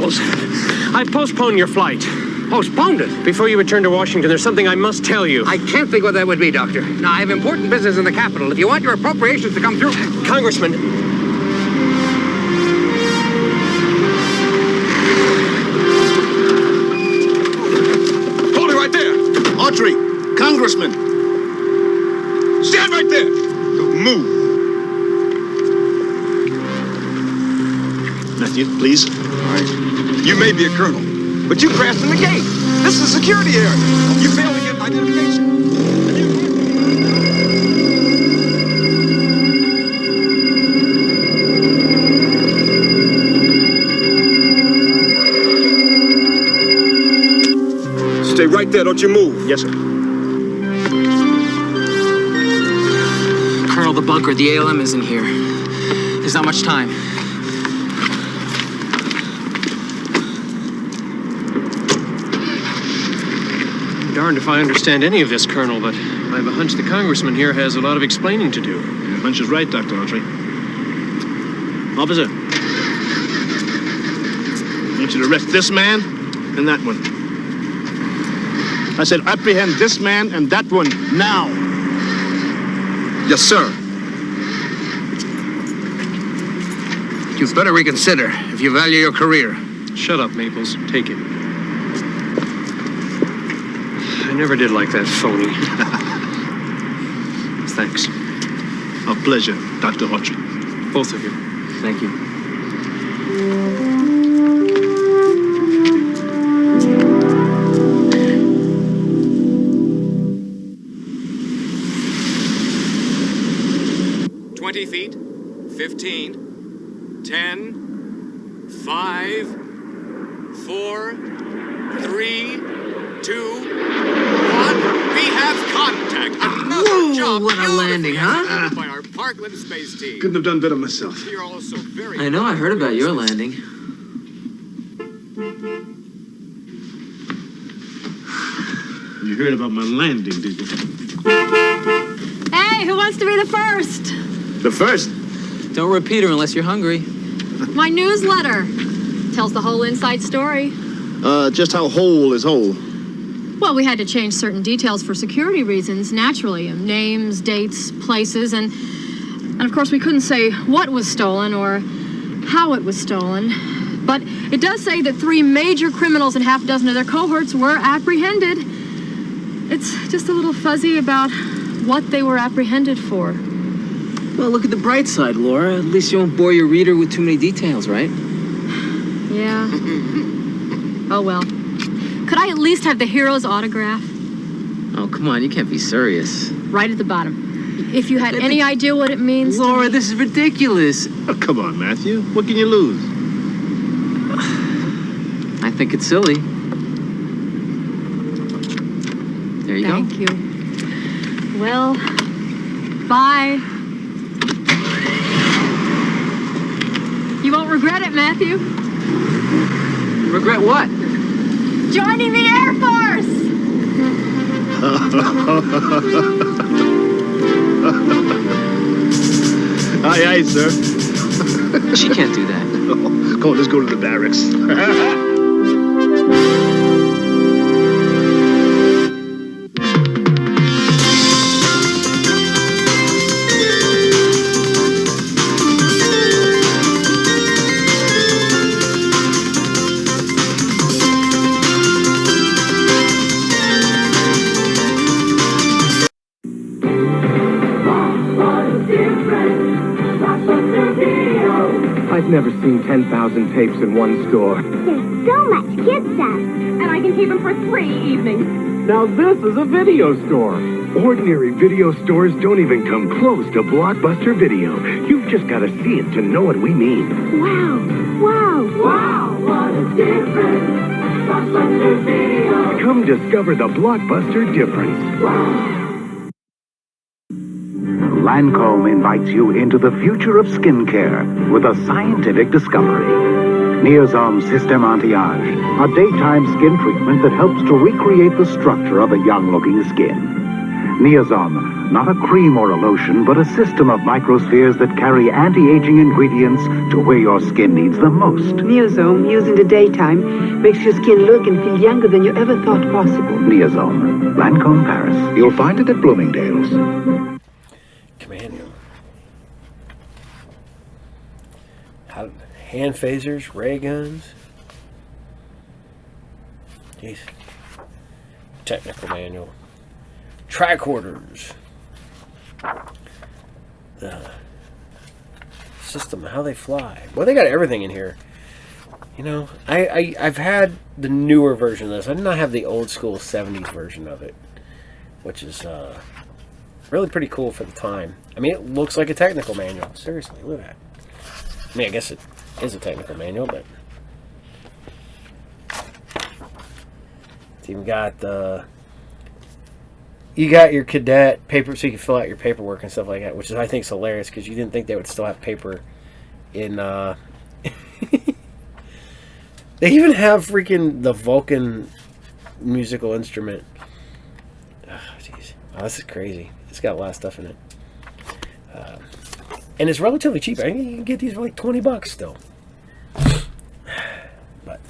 Maples, I postponed your flight. Postponed it? Before you return to Washington, there's something I must tell you. I can't think what that would be, Doctor. Now, I have important business in the Capitol. If you want your appropriations to come through... Congressman... Hold it right there! Autry, Congressman. Stand right there! Don't move. Matthew, please. All right. You may be a colonel, but you crashed in the gate. This is a security area. You failed to get identification. Stay right there. Don't you move. Yes, sir. Colonel, the bunker, the ALM isn't here. There's not much time. Darned if I understand any of this, Colonel, but I have a hunch the congressman here has a lot of explaining to do. Your hunch is right, Dr. Autry. Officer, I want you to arrest this man and that one. I said apprehend this man and that one now. Yes, sir. You'd better reconsider if you value your career. Shut up, Maples. Take it. I never did like that phony. Thanks. A pleasure, Dr. Autry. Both of you. Thank you. Feet, 15, 10, 5, 4, 3, 2, 1. We have contact. Another job. What a landing, huh? By our Parkland space team. Couldn't have done better myself. You're also very. I know, I heard about your landing. You heard about my landing, did you? Hey, who wants to be the first? The first? Don't repeat her unless you're hungry. My newsletter tells the whole inside story. Just how whole is whole? Well, we had to change certain details for security reasons, naturally. Names, dates, places, and of course we couldn't say what was stolen or how it was stolen. But it does say that 3 major criminals and half a dozen of their cohorts were apprehended. It's just a little fuzzy about what they were apprehended for. Well, look at the bright side, Laura. At least you won't bore your reader with too many details, right? Yeah. Oh, well. Could I at least have the hero's autograph? Oh, come on. You can't be serious. Right at the bottom. If you had any idea what it means Laura, this is ridiculous. Oh, come on, Matthew. What can you lose? I think it's silly. There you go. Thank you. Well, bye. You won't regret it, Matthew. Regret what? Joining the Air Force! Aye, aye, sir. She can't do that. Oh, come on, let's go to the barracks. I've never seen 10,000 tapes in one store. There's so much kid stuff. And I can keep them for 3 evenings. Now this is a video store. Ordinary video stores don't even come close to Blockbuster Video. You've just got to see it to know what we mean. Wow. Wow. Wow. What a difference. Blockbuster Video. Come discover the Blockbuster difference. Wow. Lancome invites you into the future of skincare with a scientific discovery. Neosome System Anti-Age, a daytime skin treatment that helps to recreate the structure of a young-looking skin. Neosom, not a cream or a lotion, but a system of microspheres that carry anti-aging ingredients to where your skin needs them most. Neosom, used in the daytime, makes your skin look and feel younger than you ever thought possible. Neosom, Lancôme, Paris. You'll find it at Bloomingdale's. Commando. Hand phasers, ray guns. Jeez. Technical manual. Tricorders. The system, how they fly. Well, they got everything in here. You know, I've had the newer version of this. I did not have the old school 70s version of it, which is really pretty cool for the time. I mean, it looks like a technical manual. Seriously, look at that. I mean, I guess it is a technical manual, but it's even got the... You got your cadet paper, so you can fill out your paperwork and stuff like that, which is, I think, is hilarious because you didn't think they would still have paper in. They even have freaking the Vulcan musical instrument. Oh, jeez, this is crazy. It's got a lot of stuff in it, and it's relatively cheap. I think you can get these for like $20 still. But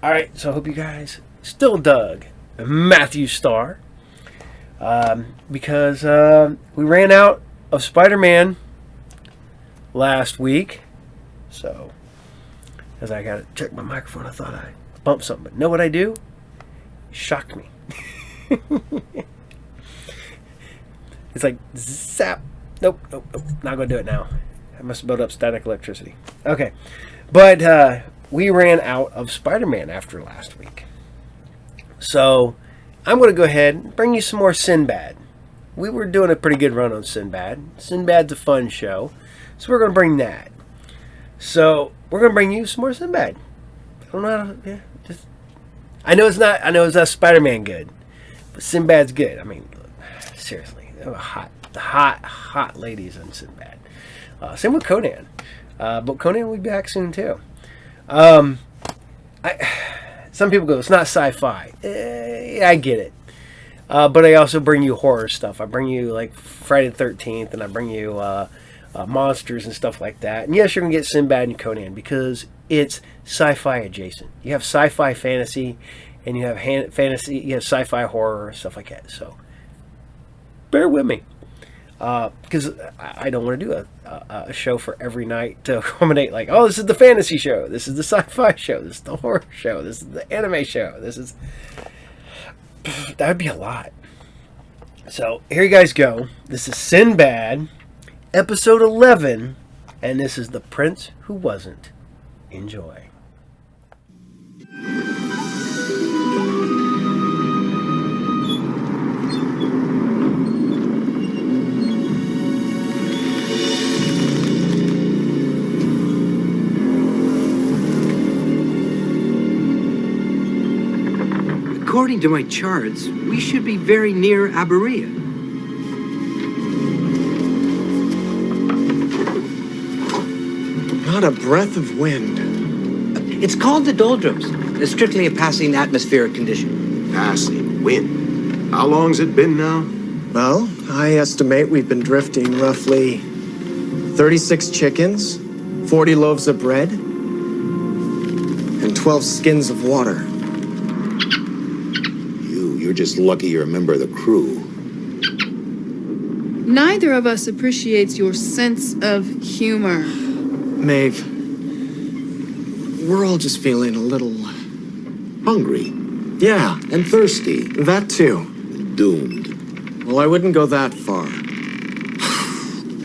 all right, so I hope you guys still dug Matthew Starr. Because we ran out of Spider-Man last week, so as I gotta check my microphone, I thought I bumped something, but know what I do? Shocked me. It's like zap. Nope, not gonna do it now. I must have built up static electricity. Okay, but we ran out of Spider-Man after last week, so I'm going to go ahead and bring you some more Sinbad. We were doing a pretty good run on Sinbad. Sinbad's a fun show, so we're going to bring that. So we're going to bring you some more Sinbad. I don't know how to, yeah, just... I know it's not Spider-Man good, but Sinbad's good. I mean, seriously, there were hot ladies in Sinbad. Same with Conan. But Conan will be back soon too. Some people go, it's not sci-fi. I get it. But I also bring you horror stuff. I bring you like Friday the 13th, and I bring you monsters and stuff like that. And yes, you're going to get Sinbad and Conan because it's sci-fi adjacent. You have sci-fi fantasy, and you have fantasy, you have sci-fi horror, stuff like that. So bear with me. Because I don't want to do a show for every night to accommodate, like, oh, this is the fantasy show, this is the sci-fi show, this is the horror show, this is the anime show, this is... That would be a lot. So, here you guys go. This is Sinbad, episode 11, and this is The Prince Who Wasn't. Enjoy. According to my charts, we should be very near Aberea. Not a breath of wind. It's called the doldrums. It's strictly a passing atmospheric condition. Passing wind. How long's it been now? Well, I estimate we've been drifting roughly 36 chickens, 40 loaves of bread, and 12 skins of water. You're just lucky you're a member of the crew. Neither of us appreciates your sense of humor. Maeve, we're all just feeling a little... hungry. Yeah. And thirsty. That too. Doomed. Well, I wouldn't go that far.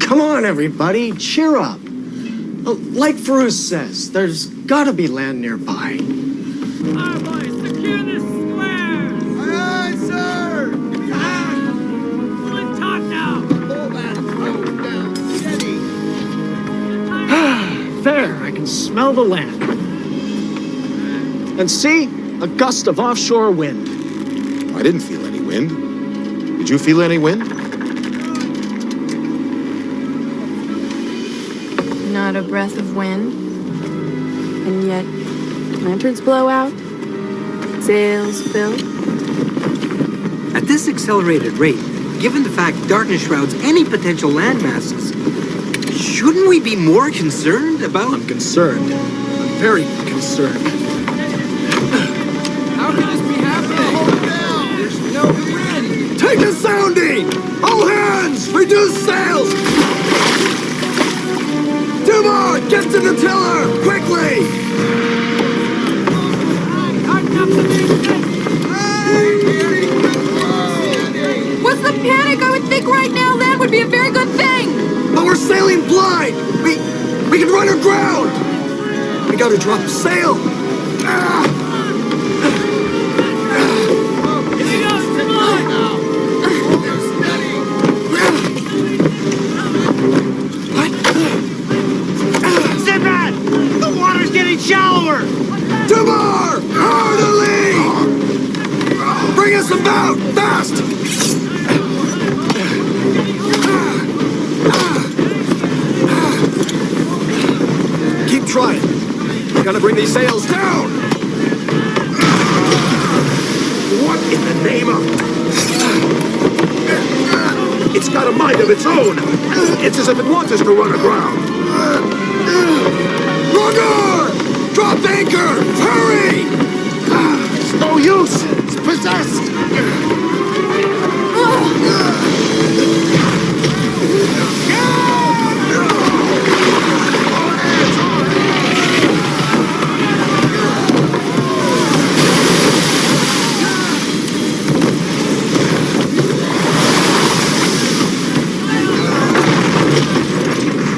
Come on, everybody, cheer up. Like Farouz says, there's gotta be land nearby. There, I can smell the land. And see, a gust of offshore wind. I didn't feel any wind. Did you feel any wind? Not a breath of wind. And yet, lanterns blow out, sails fill. At this accelerated rate, given the fact darkness shrouds any potential landmasses, shouldn't we be more concerned about... I'm concerned. I'm very concerned. How can this be happening? There's no wind. Take a sounding! All hands! Reduce sails! Dumar, get to the tiller! Quickly! What's the panic? I would think right now land would be a very good thing. But we're sailing blind! We can run aground! We gotta drop sail! Sinbad! The water's getting shallower! Dumar! Hard to lead! Bring us about! Fast! Keep trying. We gotta bring these sails down! What in the name of... It's got a mind of its own. It's as if it wants us to run aground. Rugger! Drop anchor! Hurry! It's no use! It's possessed!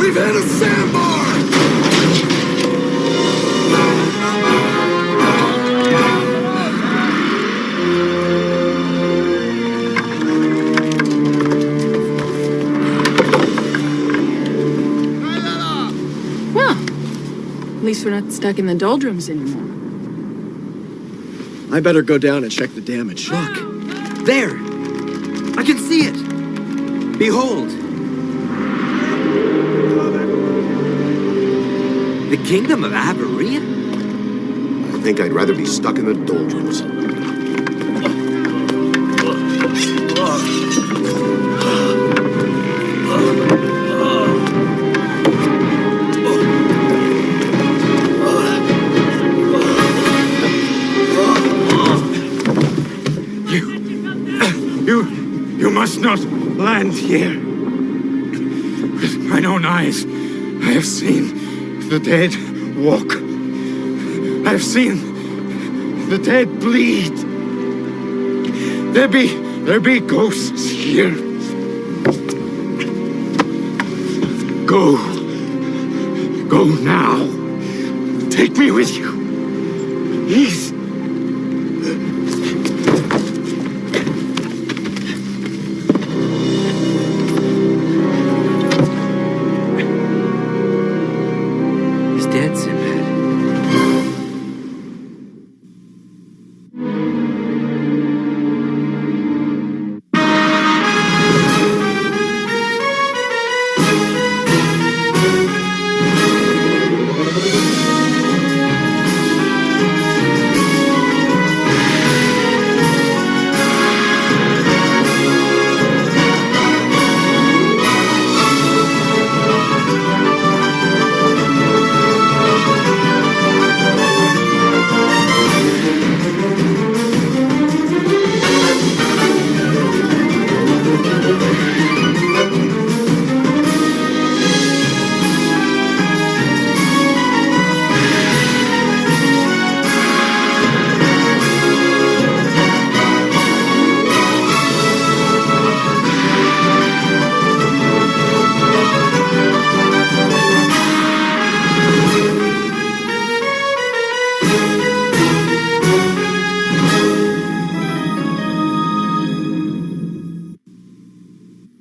We've hit a sandbar! At least we're not stuck in the doldrums anymore. I better go down and check the damage. Look! There! I can see it! Behold! The kingdom of Aberia? I think I'd rather be stuck in the doldrums. You must not land here. With mine own eyes, I have seen the dead walk. I have seen the dead bleed. There be ghosts here. Go now. Take me with you. Please. Dead, Sinbad.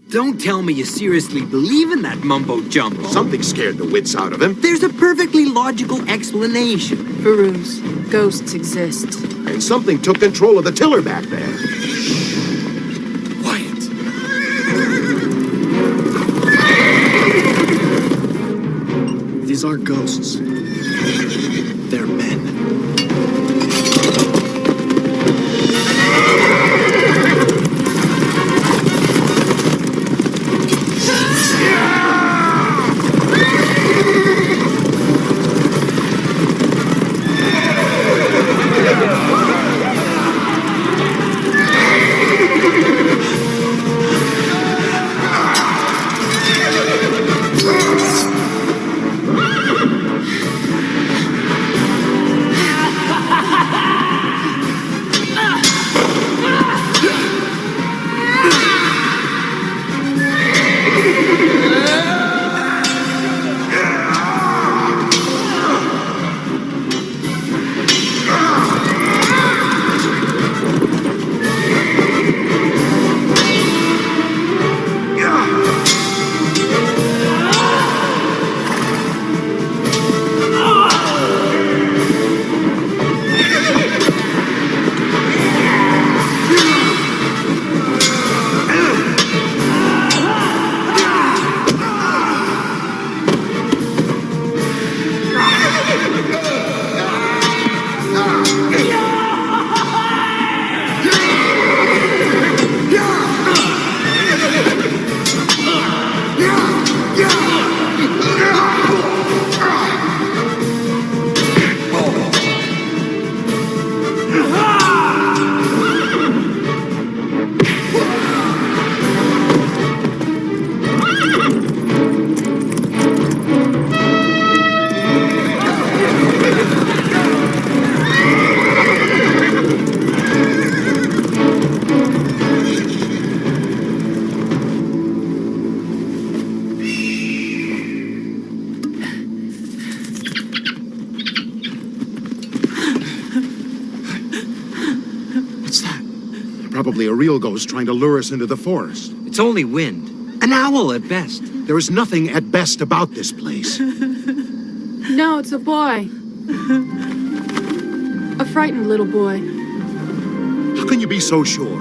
Don't tell me you seriously believe in that mumbo-jumbo. Something scared the wits out of him. There's a perfectly logical explanation. Peruse, ghosts exist. And something took control of the tiller back there. Quiet. These aren't ghosts. They're men. Probably a real ghost trying to lure us into the forest. It's only wind. An owl at best. There is nothing at best about this place. No, it's a boy. A frightened little boy. How can you be so sure?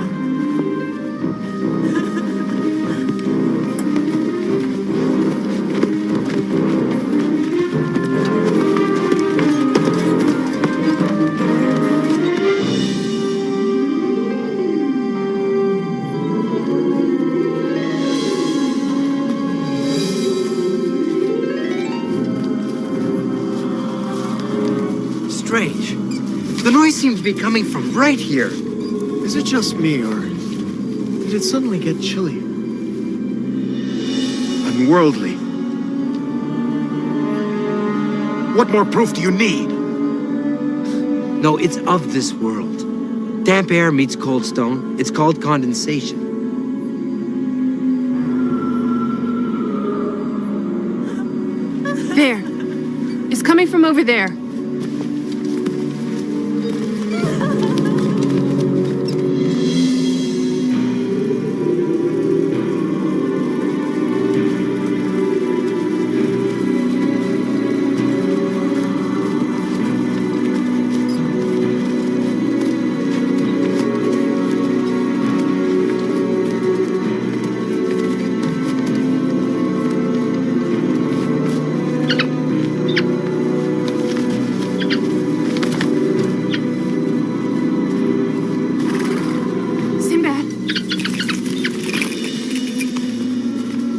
Strange. The noise seems to be coming from right here. Is it just me, or did it suddenly get chilly? Unworldly. What more proof do you need? No, it's of this world. Damp air meets cold stone. It's called condensation. There. It's coming from over there.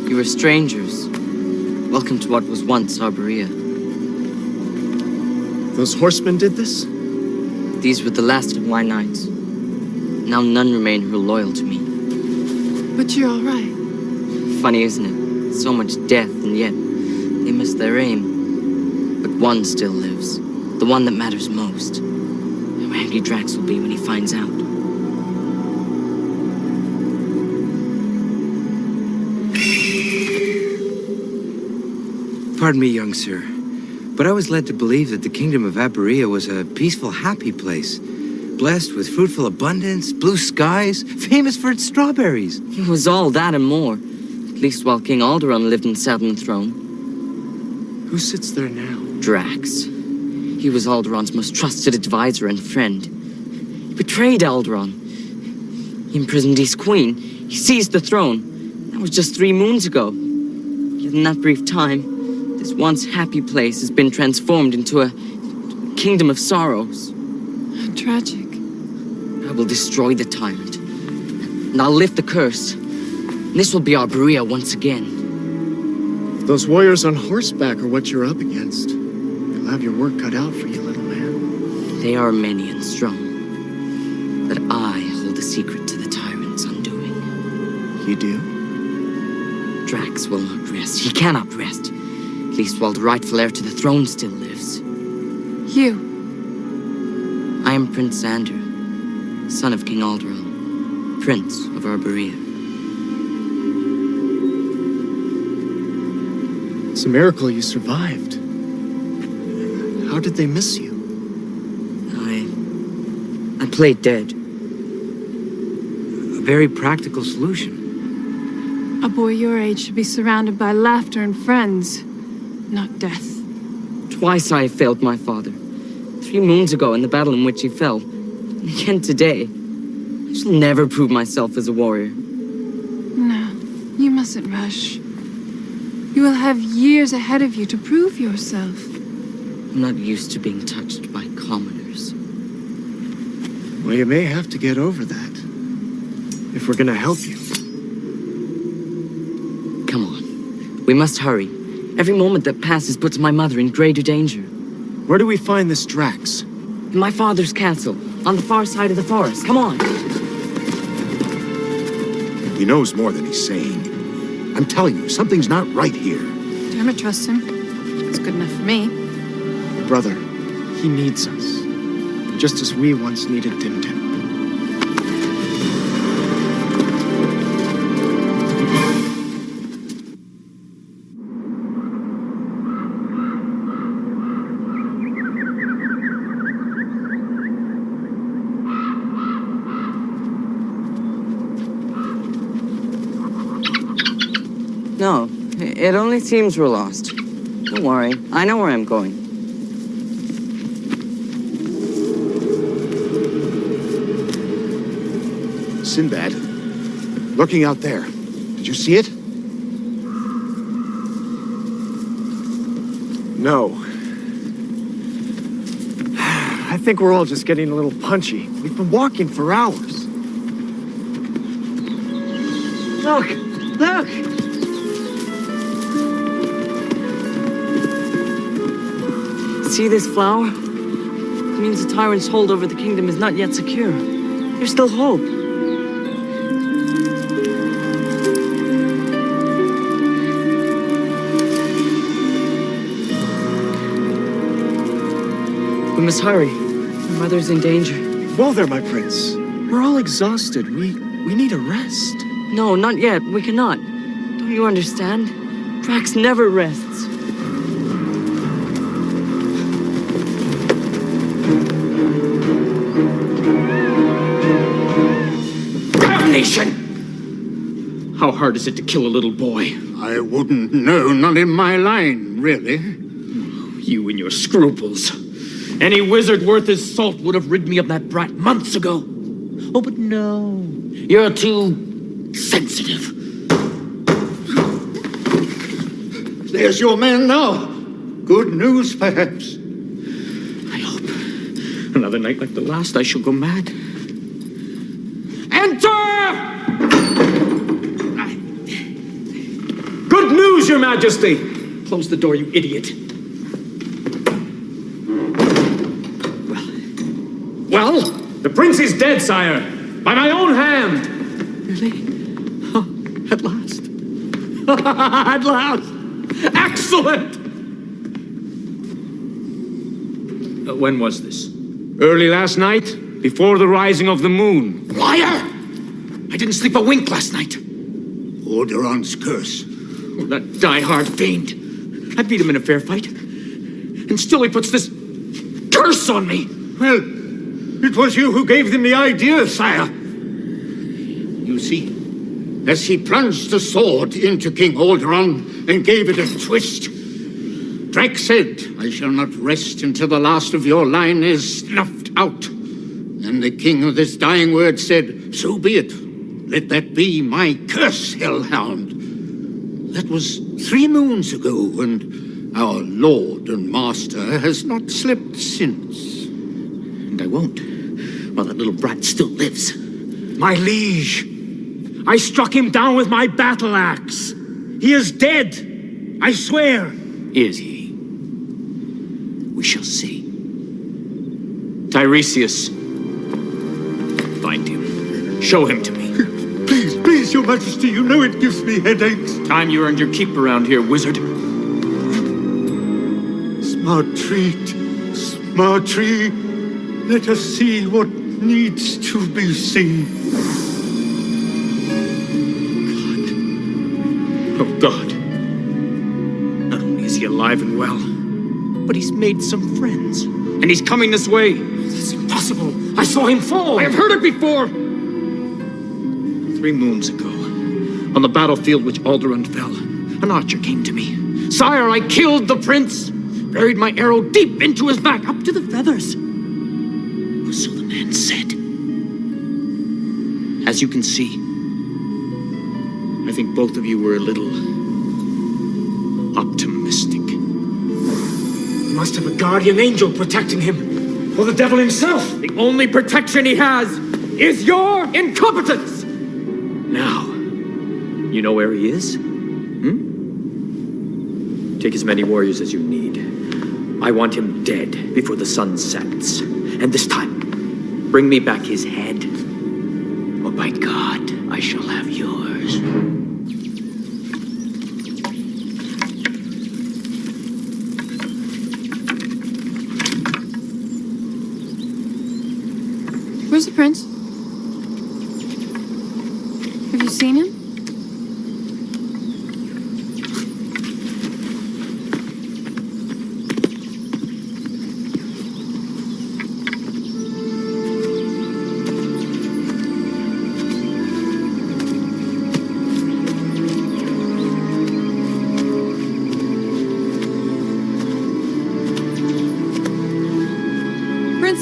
You are strangers. Welcome to what was once Arborea. Those horsemen did this? These were the last of my knights. Now none remain who are loyal to me. But you're all right. Funny, isn't it? So much death, and yet they miss their aim. But one still lives. The one that matters most. How angry Drax will be when he finds out. Pardon me, young sir, but I was led to believe that the kingdom of Arborea was a peaceful, happy place, blessed with fruitful abundance, blue skies, famous for its strawberries. It was all that and more, at least while King Alderaan lived and sat on the throne. Who sits there now? Drax. He was Alderaan's most trusted advisor and friend. He betrayed Alderaan. He imprisoned his queen. He seized the throne. That was just 3 moons ago. Yet in that brief time, this once happy place has been transformed into a kingdom of sorrows. Tragic. I will destroy the tyrant, and I'll lift the curse. And this will be Arborea once again. Those warriors on horseback are what you're up against. You'll have your work cut out for you, little man. They are many and strong, but I hold a secret to the tyrant's undoing. You do? Drax will not rest. He cannot rest. At least while the rightful heir to the throne still lives. You. I am Prince Xander, son of King Alderaan, Prince of Arborea. It's a miracle you survived. How did they miss you? I played dead. A very practical solution. A boy your age should be surrounded by laughter and friends, not death. Twice I have failed my father. 3 moons ago in the battle in which he fell. And again today. I shall never prove myself as a warrior. No, you mustn't rush. You will have years ahead of you to prove yourself. I'm not used to being touched by commoners. Well, you may have to get over that. If we're gonna help you. Come on. We must hurry. Every moment that passes puts my mother in greater danger. Where do we find this Drax? In my father's castle, on the far side of the forest. Come on. He knows more than he's saying. I'm telling you, something's not right here. Damn it, trust him. It's good enough for me. Brother, he needs us. Just as we once needed Tim Tim. No, it only seems we're lost. Don't worry, I know where I'm going. Sinbad, looking out there. Did you see it? No. I think we're all just getting a little punchy. We've been walking for hours. Look! Look! See this flower? It means the tyrant's hold over the kingdom is not yet secure. There's still hope. We must hurry. My mother's in danger. Whoa there, my prince. We're all exhausted. We need a rest. No, not yet. We cannot. Don't you understand? Drax never rests. Damnation! How hard is it to kill a little boy? I wouldn't know, not in my line, really. You and your scruples. Any wizard worth his salt would have rid me of that brat months ago. Oh, but no. You're too sensitive. There's your man now. Good news, perhaps. I hope. Another night like the last, I shall go mad. Enter! Good news, Your Majesty! Close the door, you idiot. Well, the prince is dead, sire. By my own hand. Really? Oh, at last. At last. Excellent! When was this? Early last night, before the rising of the moon. Liar! I didn't sleep a wink last night. Alderon's curse. Oh, that die-hard fiend. I beat him in a fair fight. And still he puts this curse on me. Well, it was you who gave them the idea, sire. You see, as he plunged the sword into King Alderon and gave it a twist, Drax said, I shall not rest until the last of your line is snuffed out. And the king of this dying word said, so be it. Let that be my curse, hellhound. That was 3 moons ago, and our lord and master has not slept since. And I won't, while that little brat still lives. My liege, I struck him down with my battle axe. He is dead, I swear. Is he? We shall see. Tiresias, find him. Show him to me. Please, your majesty, you know it gives me headaches. Time you earned your keep around here, wizard. Smart tree. Let us see what needs to be seen. Oh, God. Not only is he alive and well, but he's made some friends. And he's coming this way. That's impossible. I saw him fall. I have heard it before. 3 moons ago, on the battlefield which Alderon fell, an archer came to me. Sire, I killed the prince, buried my arrow deep into his back, up to the feathers. So the man said. As you can see, I think both of you were a little optimistic. He must have a guardian angel protecting him, or the devil himself. The only protection he has is your incompetence. Now, you know where he is? Take as many warriors as you need. I want him dead before the sun sets. And this time, bring me back his head, or by God, I shall have yours. Where's the prince? Have you seen him?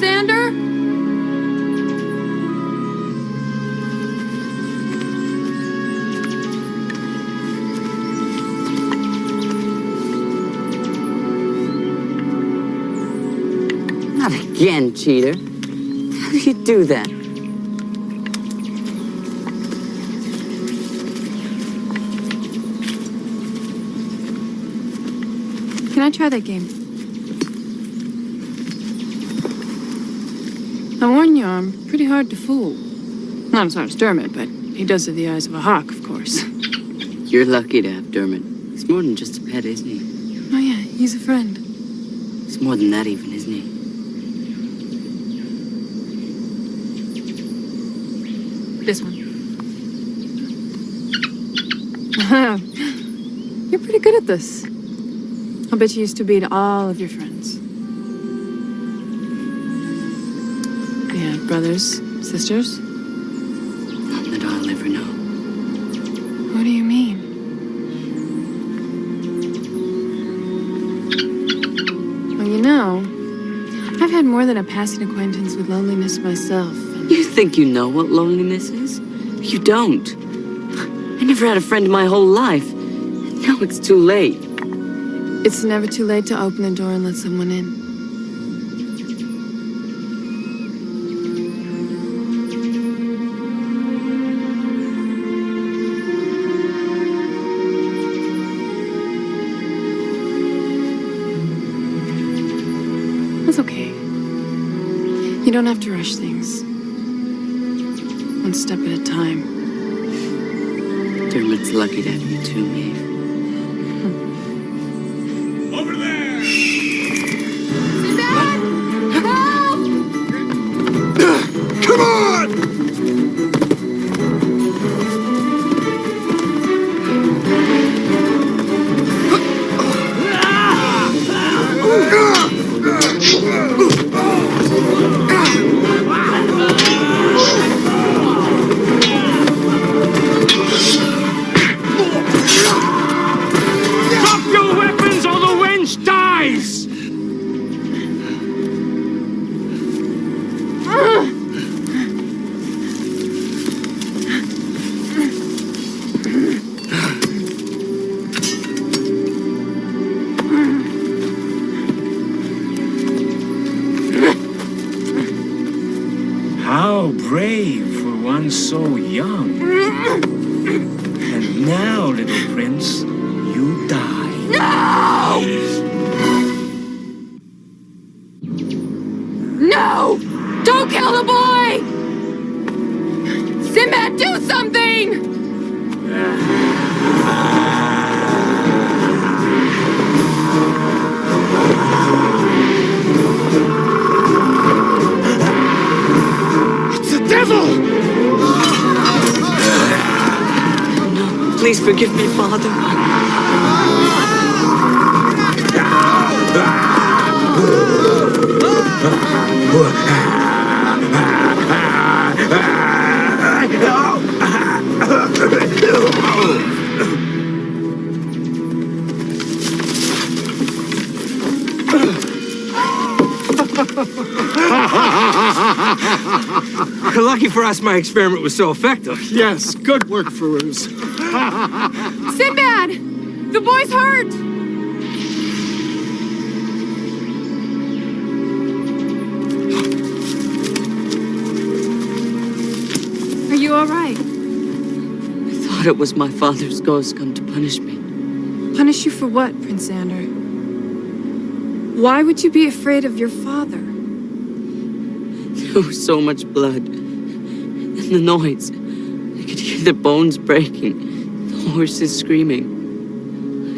Xander? Not again, cheater. How do you do that? Can I try that game? I warn you, I'm pretty hard to fool. Not as hard as Dermot, but he does have the eyes of a hawk, of course. You're lucky to have Dermot. He's more than just a pet, isn't he? Oh yeah, he's a friend. He's more than that even, isn't he? This one. You're pretty good at this. I'll bet you used to beat all of your friends. Yeah, brothers, sisters? None that I'll ever know. What do you mean? Well, you know, I've had more than a passing acquaintance with loneliness myself. You think you know what loneliness is? You don't. I never had a friend in my whole life. Now it's too late. It's never too late to open the door and let someone in. That's okay. You don't have to rush things. One step at a time. Dermot's lucky to have you too, Maeve. Over there! Sinbad! Help! Come on! Drop your weapons or the wench dies! How brave for one so young. And now, little prince, you die. No! No! Don't kill the boy! Sinbad, do something! It's the devil! No, please forgive me, Father. Lucky for us, my experiment was so effective. Yes, good work, Farouz. Sinbad! The boy's hurt! Are you all right? I thought it was my father's ghost come to punish me. Punish you for what, Prince Xander? Why would you be afraid of your father? There was so much blood. And the noise. I could hear the bones breaking. The horses screaming.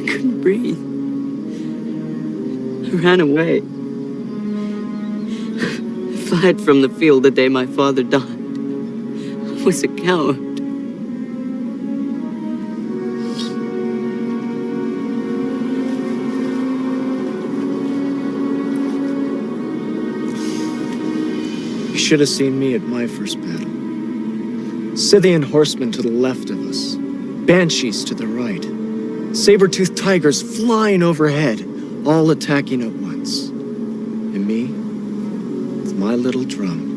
I couldn't breathe. I ran away. I fled from the field the day my father died. I was a coward. You should have seen me at my first battle. Scythian horsemen to the left of us. Banshees to the right. Saber-toothed tigers flying overhead, all attacking at once. And me? With my my little drum.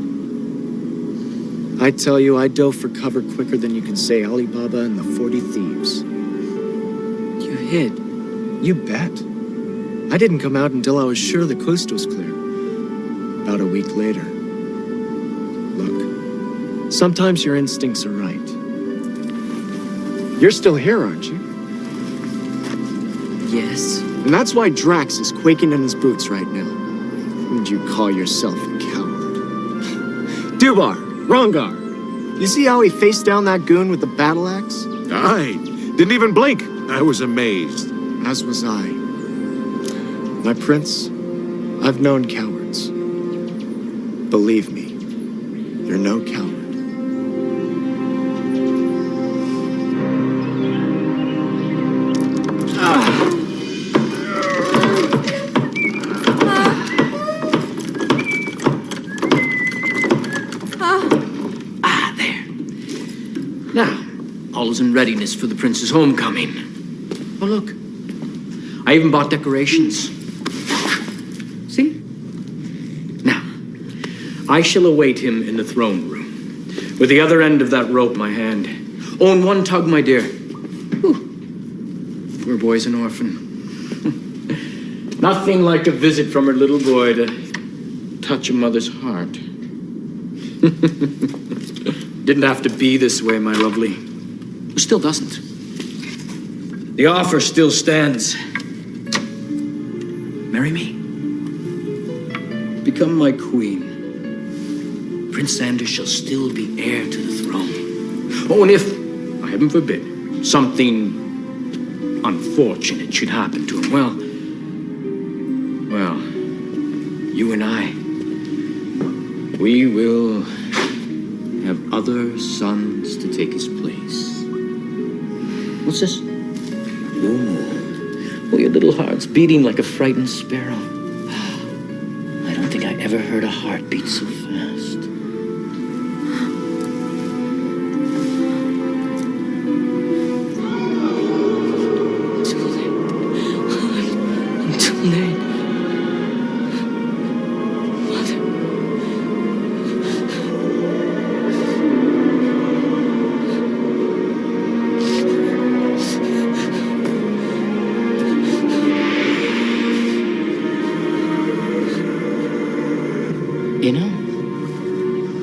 I tell you, I dove for cover quicker than you can say Alibaba and the 40 Thieves. You hid? You bet. I didn't come out until I was sure the coast was clear. About a week later. Look, sometimes your instincts are right. You're still here, aren't you? Yes. And that's why Drax is quaking in his boots right now. And you call yourself a coward. Dubar, Rongar, you see how he faced down that goon with the battle axe? I didn't even blink. I was amazed. As was I. My prince, I've known cowards. Believe me, you're no coward. Now, all is in readiness for the prince's homecoming. Oh, look. I even bought decorations. See? Now, I shall await him in the throne room, with the other end of that rope in my hand. Oh, and one tug, my dear. Whew. Poor boy's an orphan. Nothing like a visit from her little boy to touch a mother's heart. Didn't have to be this way, my lovely. Still doesn't. The offer still stands. Marry me. Become my queen. Prince Sanders shall still be heir to the throne. Oh, and if, heaven forbid, something unfortunate should happen to him, well, you and I, we will have other sons to take his place. What's this? Oh, your little heart's beating like a frightened sparrow. I don't think I ever heard a heart beat so fast. Too late. I'm too late.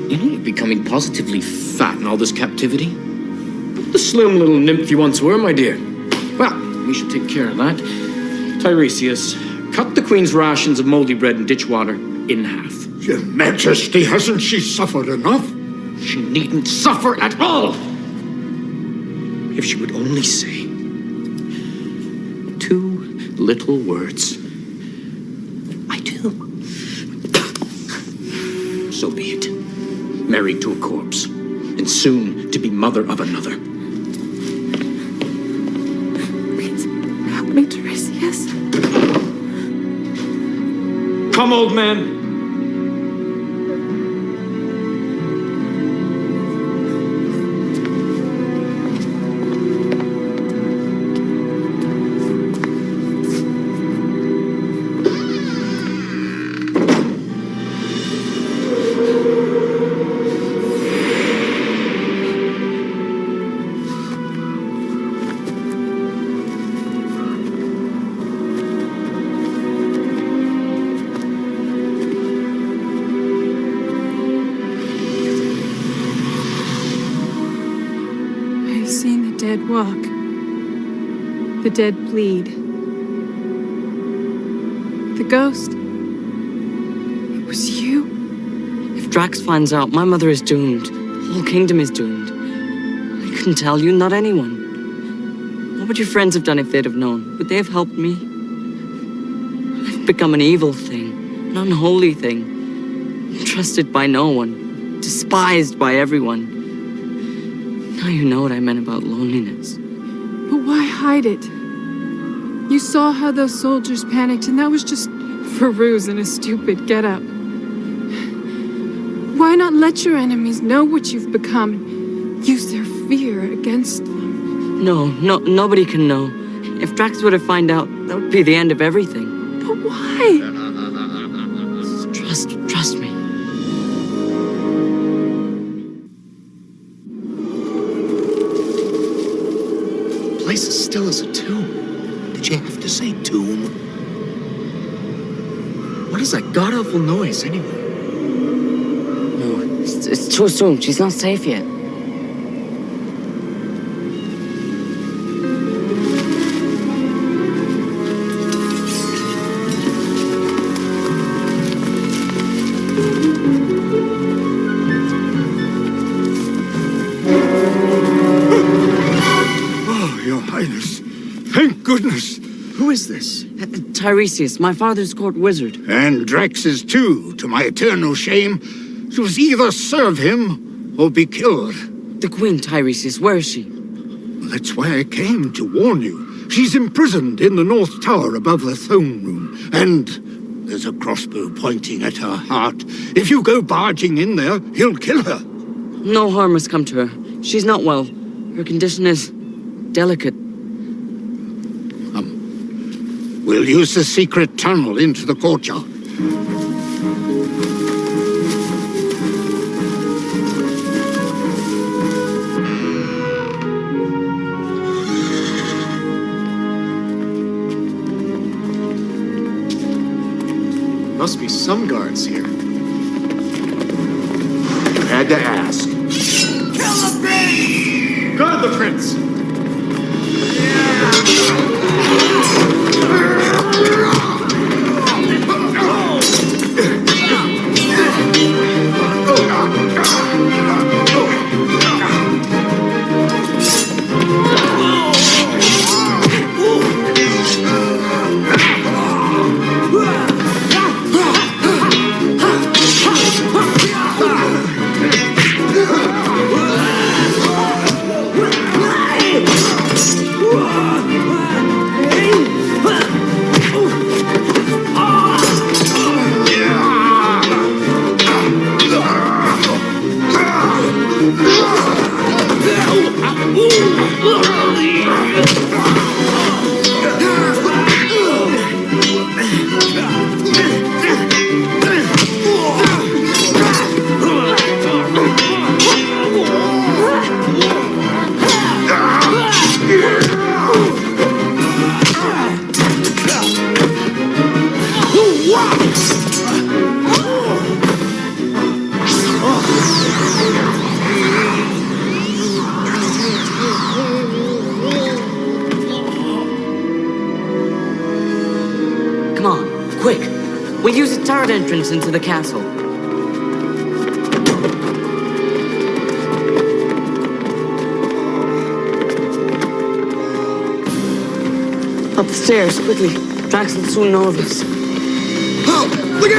You're becoming positively fat in all this captivity. The slim little nymph you once were, my dear. Well, we should take care of that. Tiresias, cut the queen's rations of moldy bread and ditch water in half. Your Majesty, hasn't she suffered enough? She needn't suffer at all! If she would only say 2 little words. I do. So be it. Married to a corpse, and soon to be mother of another. Please, help me, Tiresias. Come, old man. Walk. The dead bleed. The ghost. It was you? If Drax finds out, my mother is doomed. The whole kingdom is doomed. I couldn't tell you, not anyone. What would your friends have done if they'd have known? Would they have helped me? I've become an evil thing, an unholy thing. Trusted by no one, despised by everyone. Now you know what I meant about loneliness. But why hide it? You saw how those soldiers panicked, and that was just for ruse and a stupid get-up. Why not let your enemies know what you've become and use their fear against them? No, nobody can know. If Drax were to find out, that would be the end of everything. But why? Trust me. still as a tomb. Did you have to say tomb? What is that god-awful noise, anyway? No, it's too soon. She's not safe yet. Oh, Your Highness. Thank goodness. Who is this? Tiresias, my father's court wizard. And Drax's too, to my eternal shame. It was either serve him or be killed. The Queen, Tiresias, where is she? That's why I came, to warn you. She's imprisoned in the North Tower above the throne room. And there's a crossbow pointing at her heart. If you go barging in there, he'll kill her. No harm has come to her. She's not well. Her condition is delicate. We'll use the secret tunnel into the courtyard. Must be some guards here. You had to ask. Kill the prince! Guard the prince! Come on, quick. We'll use a turret entrance into the castle. Up the stairs, quickly. Drax will soon know of this. Oh, look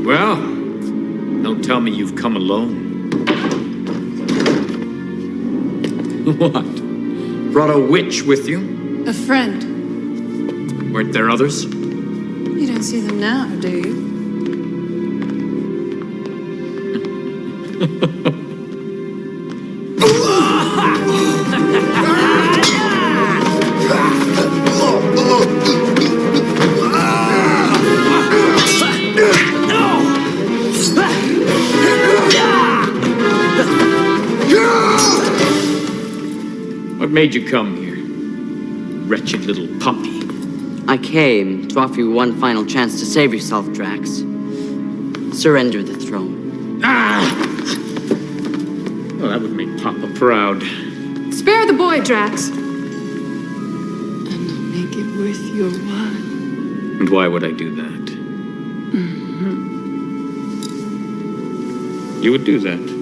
Well, don't tell me you've come alone. What? Brought a witch with you? A friend. Weren't there others? You don't see them now, do you? What made you come here? Wretched little puppy. I came to offer you one final chance to save yourself, Drax. Surrender the throne. Well, that would make Papa proud. Spare the boy, Drax. And make it worth your while. And why would I do that? You would do that.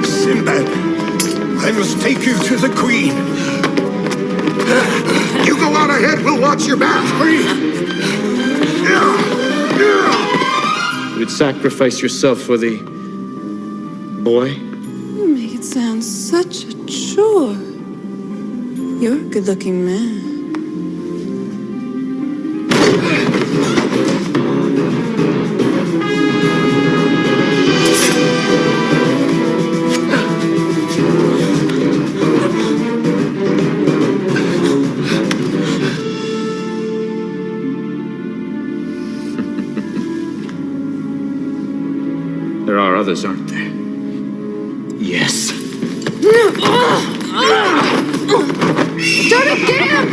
Sinbad, I must take you to the Queen. You go on ahead, we'll watch your back. You would sacrifice yourself for the boy? You make it sound such a chore. You're a good-looking man. There are others, aren't there? Yes. Don't get him!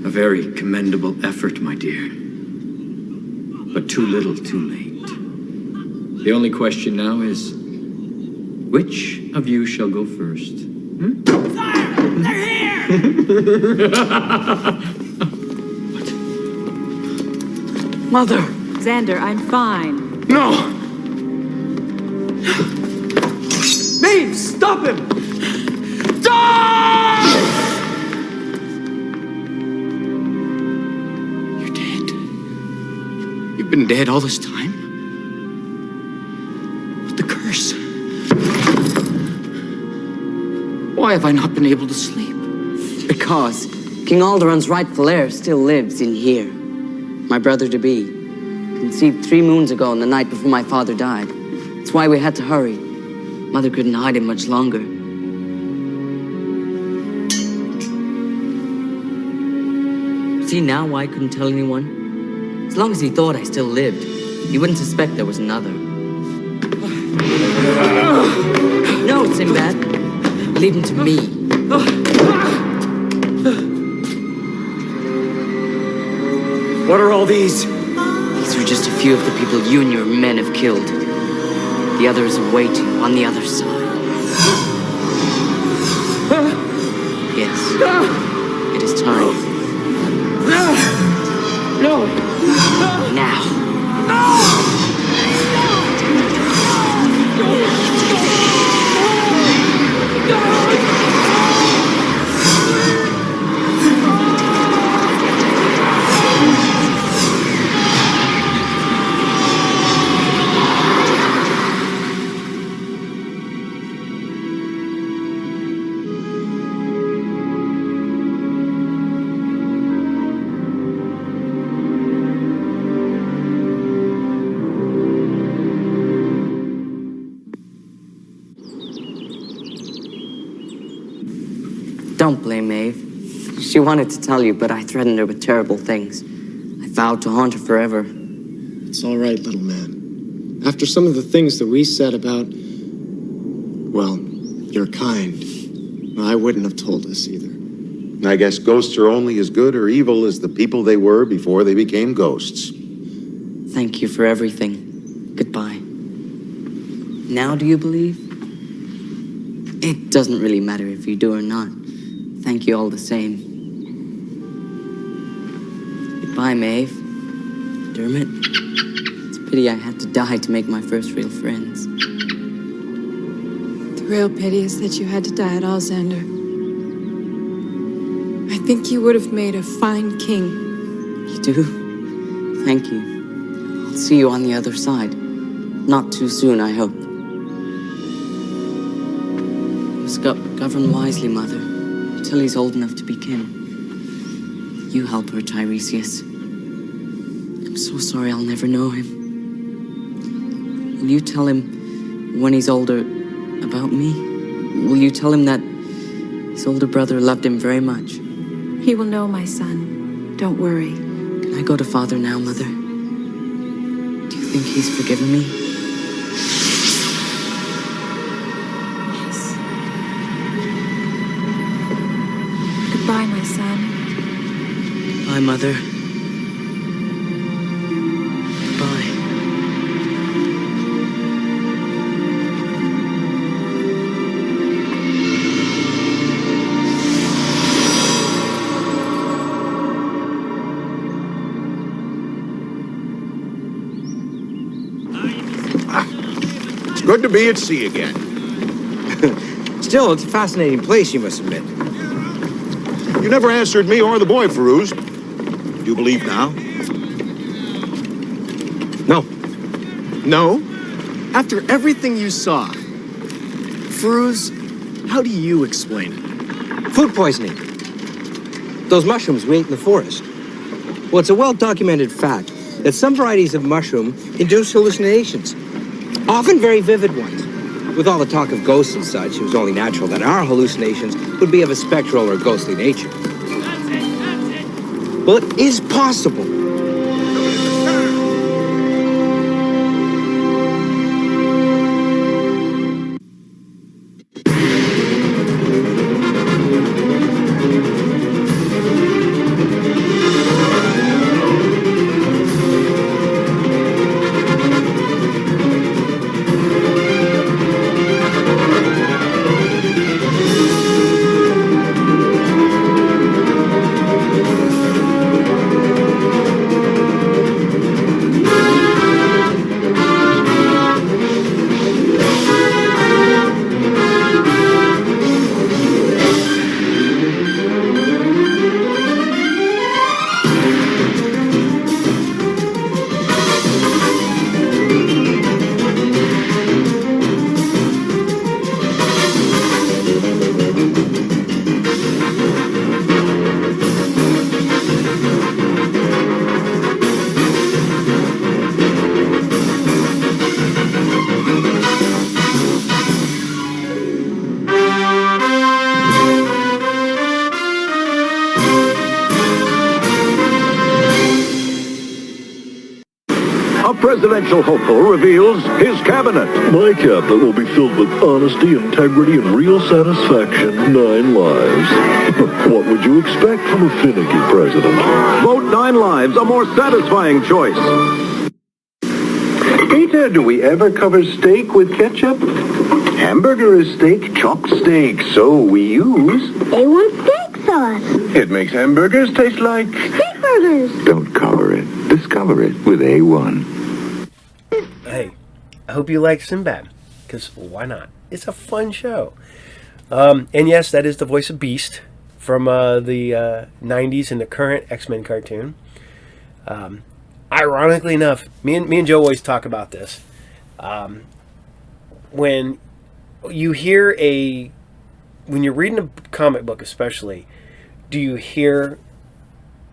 A very commendable effort, my dear. But too little, too late. The only question now is, which of you shall go first? Sire! They're here! Mother! Xander, I'm fine. No! Maeve, stop him! You've been dead all this time? But the curse. Why have I not been able to sleep? Because King Alderun's rightful heir still lives in here. My brother-to-be. Conceived 3 moons ago on the night before my father died. That's why we had to hurry. Mother couldn't hide him much longer. See now why I couldn't tell anyone? As long as he thought I still lived, he wouldn't suspect there was another. No, Sinbad. Leave him to me. What are all these? These are just a few of the people you and your men have killed. The others await you on the other side. Yes. It is time. No! Now. She wanted to tell you, but I threatened her with terrible things. I vowed to haunt her forever. It's all right, little man. After some of the things that we said about, well, your kind, I wouldn't have told us either. I guess ghosts are only as good or evil as the people they were before they became ghosts. Thank you for everything. Goodbye. Now do you believe? It doesn't really matter if you do or not. Thank you all the same. Goodbye, Maeve. Dermot. It's a pity I had to die to make my first real friends. The real pity is that you had to die at all, Xander. I think you would have made a fine king. You do? Thank you. I'll see you on the other side. Not too soon, I hope. You must govern wisely, Mother, until he's old enough to be king. You help her, Tiresias. I'm so sorry I'll never know him. Will you tell him when he's older about me? Will you tell him that his older brother loved him very much? He will know, my son. Don't worry. Can I go to Father now, Mother? Do you think he's forgiven me? Yes. Goodbye, my son. Bye, Mother. Goodbye. Good to be at sea again. Still, it's a fascinating place, you must admit. You never answered me or the boy, Feroz. Do you believe now? No. No? After everything you saw, Feroz, how do you explain it? Food poisoning. Those mushrooms we ate in the forest. Well, it's a well-documented fact that some varieties of mushroom induce hallucinations. Often very vivid ones. With all the talk of ghosts and such, it was only natural that our hallucinations would be of a spectral or ghostly nature. Well, it is possible. Presidential hopeful reveals his cabinet. My cabinet will be filled with honesty, integrity, and real satisfaction. 9 lives. What would you expect from a finicky president? Vote 9 lives, a more satisfying choice. Peter, do we ever cover steak with ketchup? Hamburger is steak, chopped steak, so we use A1 steak sauce. It makes hamburgers taste like Steak burgers. Don't cover it. Discover it with A1. Hey, I hope you like Sinbad, because why not? It's a fun show. And yes, that is the voice of Beast from the 90s and the current X-Men cartoon. Ironically enough, me and Joe always talk about this. When you hear when you're reading a comic book especially, do you hear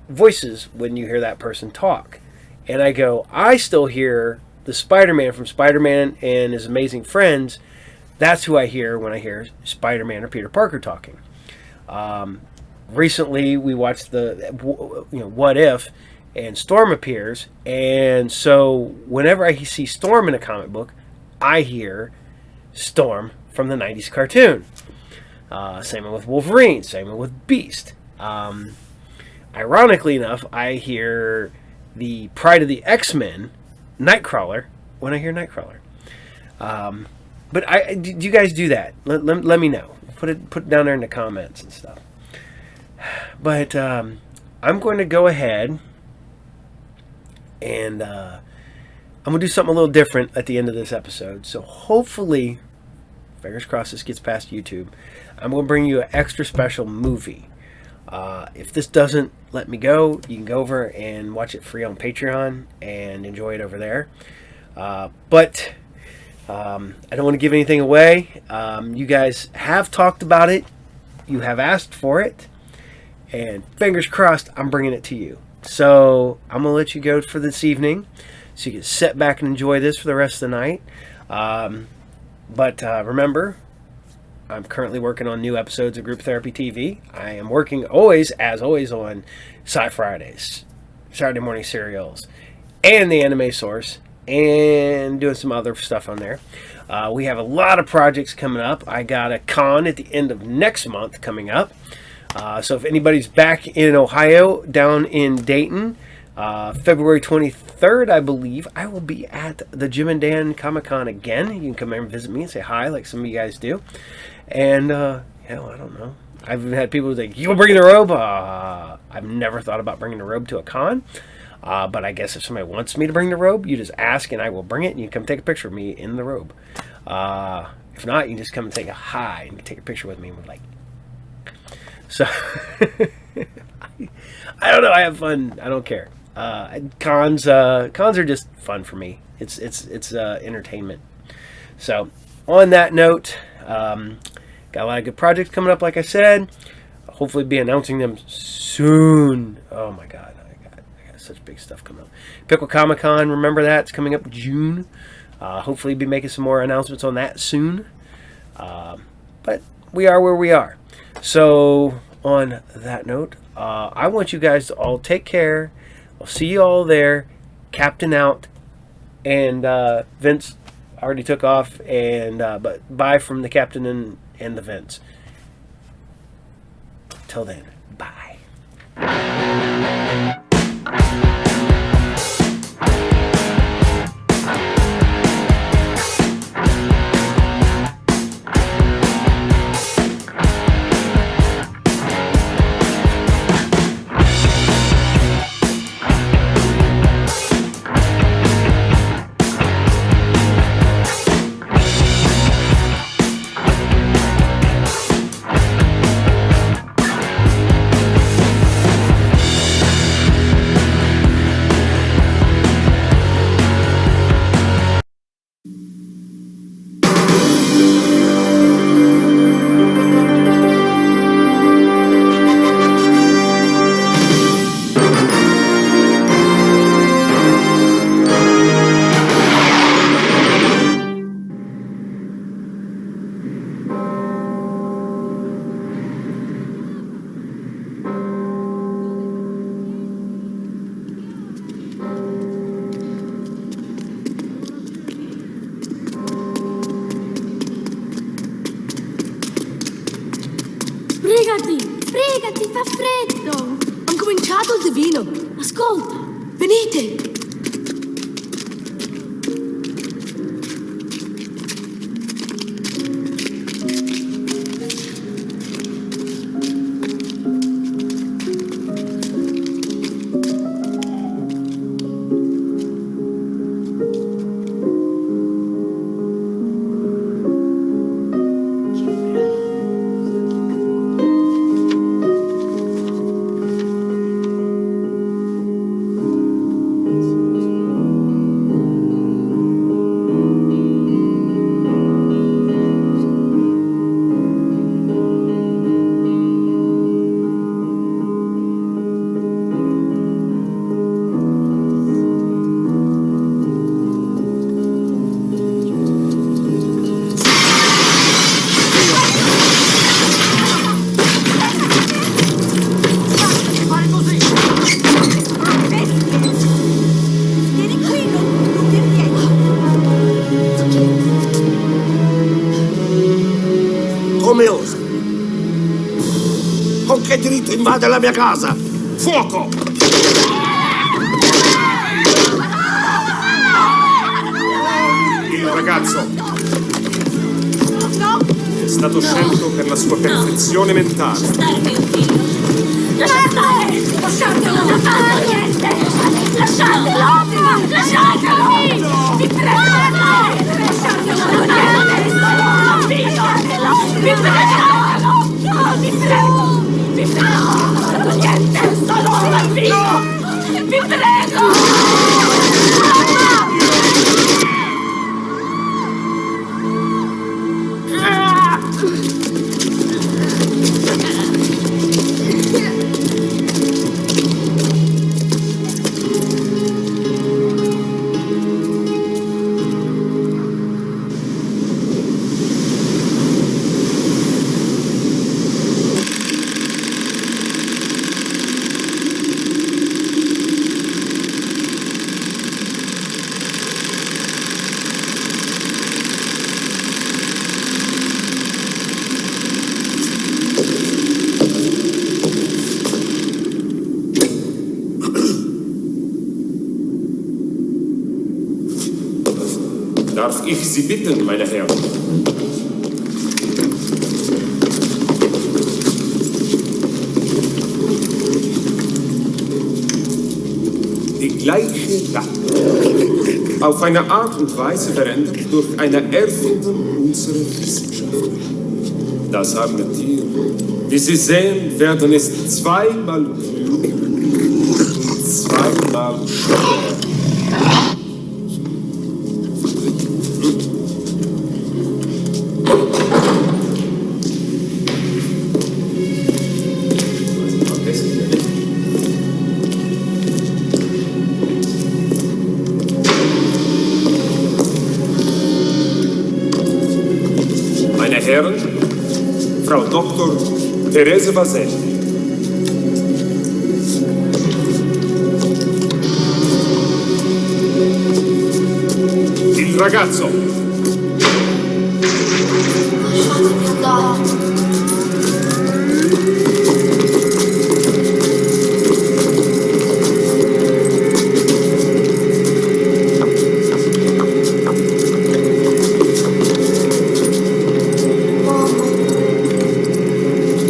voices when you hear that person talk? And I go, I still hear the Spider-Man from Spider-Man and His Amazing Friends. That's who I hear when I hear Spider-Man or Peter Parker talking. recently we watched the What If, and Storm appears, and so whenever I see Storm in a comic book, I hear Storm from the 90s cartoon. Same with Wolverine, same with Beast. Ironically enough, I hear the Pride of the X-Men, Nightcrawler, when I hear Nightcrawler. But do you guys do that? Let me know. Put it down there in the comments and stuff. But I'm going to go ahead and I'm going to do something a little different at the end of this episode. So hopefully, fingers crossed, this gets past YouTube. I'm going to bring you an extra special movie. If this doesn't let me go, you can go over and watch it free on Patreon and enjoy it over there. But I don't want to give anything away. You guys have talked about it. You have asked for it. And fingers crossed, I'm bringing it to you. So I'm going to let you go for this evening so you can sit back and enjoy this for the rest of the night. But remember, I'm currently working on new episodes of Group Therapy TV. I am working as always, on Sci Fridays, Saturday morning serials, and the Anime Source, and doing some other stuff on there. We have a lot of projects coming up. I got a con at the end of next month coming up. So if anybody's back in Ohio, down in Dayton, February 23rd, I believe, I will be at the Jim and Dan Comic-Con again. You can come in and visit me and say hi like some of you guys do. And, I don't know. I've had people say, you'll bring the robe? I've never thought about bringing the robe to a con. But I guess if somebody wants me to bring the robe, you just ask and I will bring it. And you can come take a picture of me in the robe. If not, you can just come and take a hi and take a picture with me. And we're like... So, I don't know. I have fun. I don't care. Cons are just fun for me. It's entertainment. So, on that note, got a lot of good projects coming up. Like I said, hopefully be announcing them soon. Oh my God, I got such big stuff coming up. Pickle Comic Con, remember that? It's coming up June. Hopefully, be making some more announcements on that soon. But we are where we are. So, on that note, I want you guys to all take care. I'll see you all there. Captain out. And Vince already took off. And but bye from the Captain and the Vince. Till then, bye. Sbrigati, fa freddo! Ho cominciato il divino. Ascolta, venite! che diritto invade la mia casa? Fuoco! Il ragazzo è stato scelto per la sua perfezione mentale. Lasciatelo! Lasciatelo! Non fate niente! Lasciatelo! Lasciatelo! Vi prego! Lasciatelo! Lasciatelo! Vi prego! Vi prego! Vi prego! Niente! Sono un bambino! Vi prego! Darf ich Sie bitten, meine Herren? Die gleiche Sache. Auf eine Art und Weise verändert durch eine Erfindung unserer Wissenschaft. Das arme Tier, wie Sie sehen, werden es zweimal klug, zweimal schwer. Herren, Frau Dr. Therese Vaselli. Il ragazzo. Lasciatemi andare.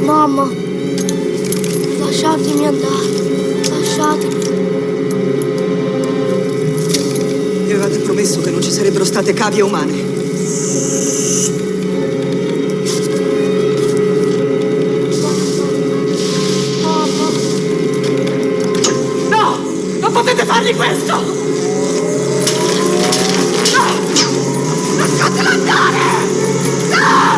Mamma, lasciatemi andare, lasciatemi. Mi avevate promesso che non ci sarebbero state cavie umane. Mamma. No! Non potete fargli questo! No! Lasciatela andare! No!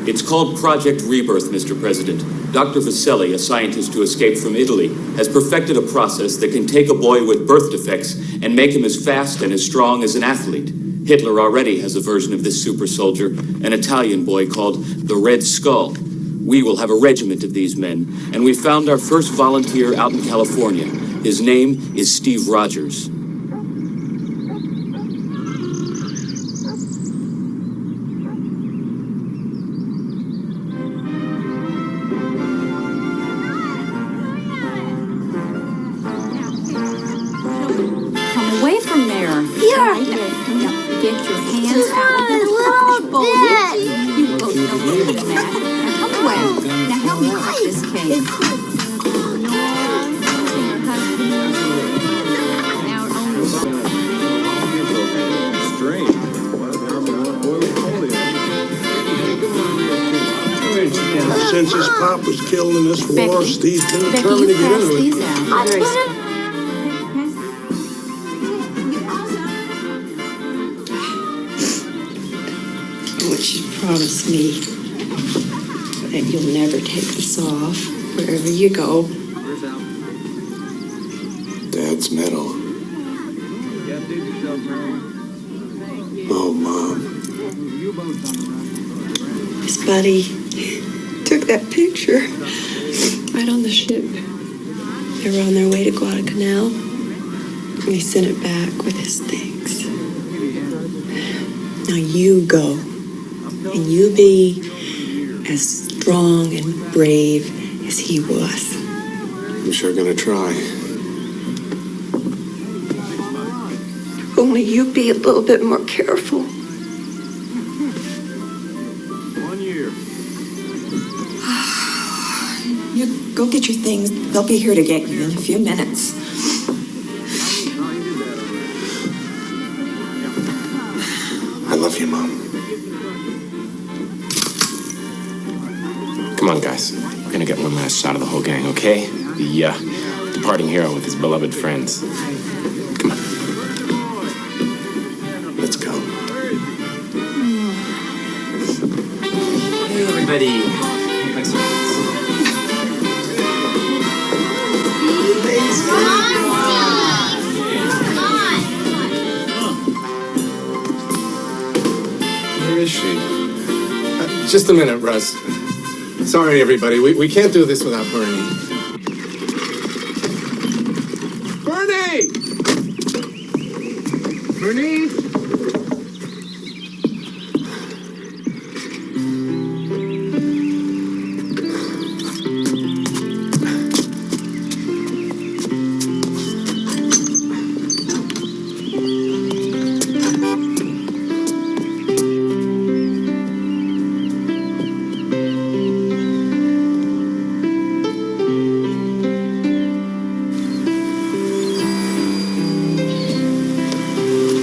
It's called Project Rebirth, Mr. President. Dr. Vaselli, a scientist who escaped from Italy, has perfected a process that can take a boy with birth defects and make him as fast and as strong as an athlete. Hitler already has a version of this super soldier, an Italian boy called the Red Skull. We will have a regiment of these men, and we found our first volunteer out in California. His name is Steve Rogers. Get your hands out of the fishbowl. You both know what to do now. Now come away. Now help me cut this cake. Strange. Since his pop was killed in this war, Steve's been determined to get into it. want you to promise me that you'll never take this off wherever you go. Dad's metal. Oh, Mom. His buddy took that picture right on the ship. They were on their way to Guadalcanal, and he sent it back with his thanks. Now you go, and you be as strong and brave as he was. I'm sure gonna try. Only you be a little bit more careful. 1 year. You go get your things. They'll be here to get you in a few minutes. I love you, Mom. Come on, guys. We're gonna get one last shot of the whole gang, okay? The departing hero with his beloved friends. Come on. Let's go. Hey, everybody. Where is she? Just a minute, Russ. Sorry, everybody. We can't do this without Bernie. Bernie! Bernie!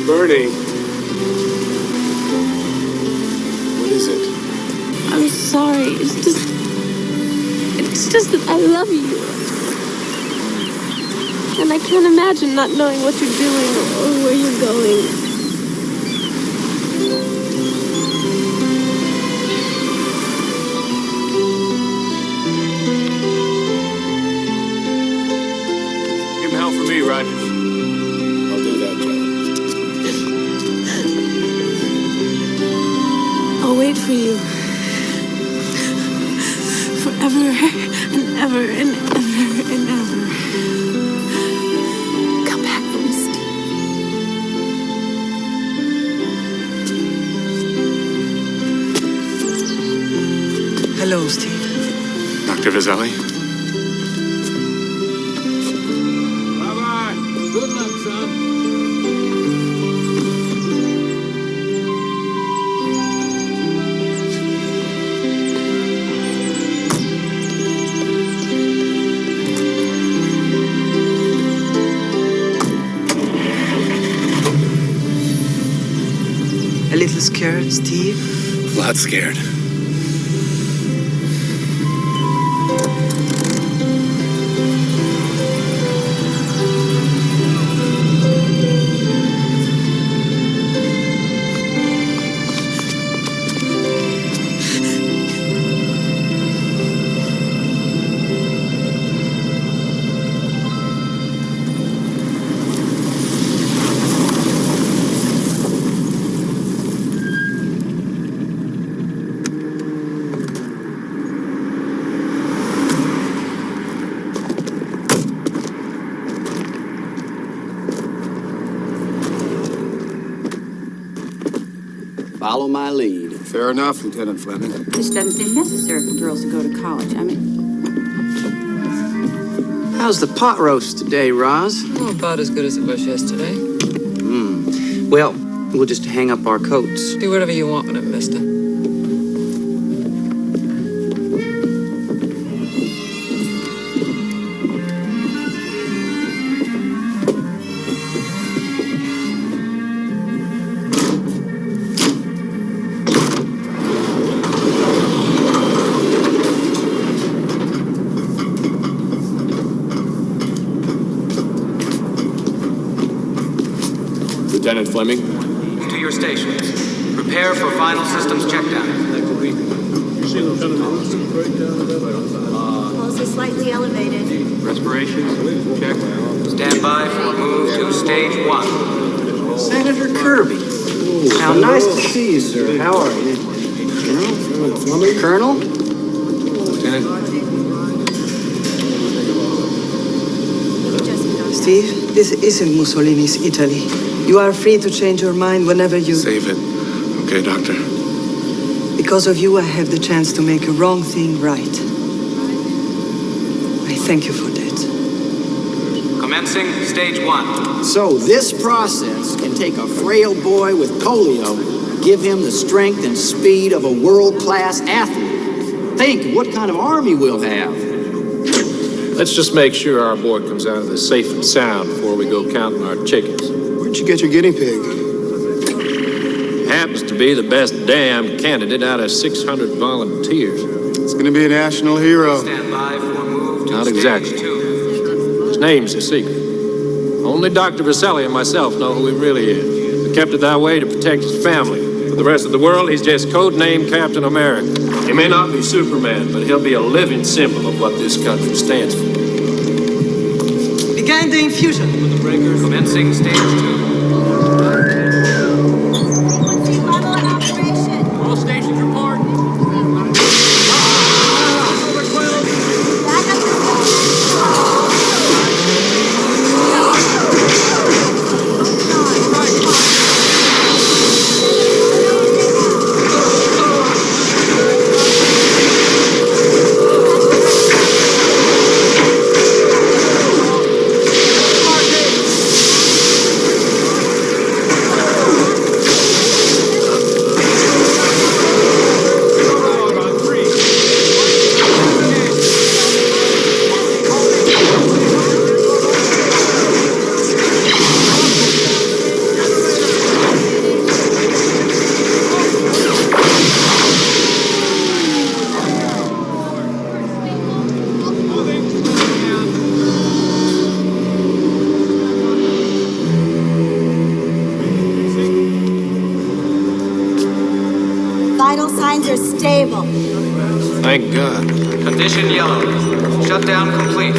Bernie. What is it? I'm sorry. It's just that I love you. And I can't imagine not knowing what you're doing or where you're going. Give him hell for me, Rogers. I'll do that, John. I'll wait for you. Forever and ever and ever and ever. Come back for me, Steve. Hello, Steve. Dr. Vizelli? Bye-bye. Good luck, son. A little scared, Steve? A lot scared. Follow my lead. Fair enough, Lieutenant Fleming. This doesn't seem necessary for girls to go to college. I mean, How's the pot roast today, Roz? Oh, about as good as it was yesterday. Well, we'll just hang up our coats. Do whatever you want with it, mister. Lieutenant Fleming? To your stations. Prepare for final systems checkdown. Pulse is slightly elevated. Respirations, check. Stand by for move to stage 1. Senator Kirby. How nice to see you, sir. How are you? Colonel? Steve, this isn't Mussolini's Italy. You are free to change your mind whenever you... Save it. Okay, Doctor. Because of you, I have the chance to make a wrong thing right. I thank you for that. Commencing stage 1. So this process can take a frail boy with polio, give him the strength and speed of a world-class athlete. Think what kind of army we'll have. Let's just make sure our boy comes out of this safe and sound before we go counting our chickens. Where'd you get your guinea pig? Happens to be the best damn candidate out of 600 volunteers. It's gonna be a national hero. Stand by for move to Not stage exactly. 2. His name's a secret. Only Dr. Vaselli and myself know who he really is. We kept it that way to protect his family. For the rest of the world, he's just codenamed Captain America. He may not be Superman, but he'll be a living symbol of what this country stands for. Begin the infusion. Commencing stage 2. All stations report. Vital signs are stable. Thank God. Condition yellow. Shutdown complete.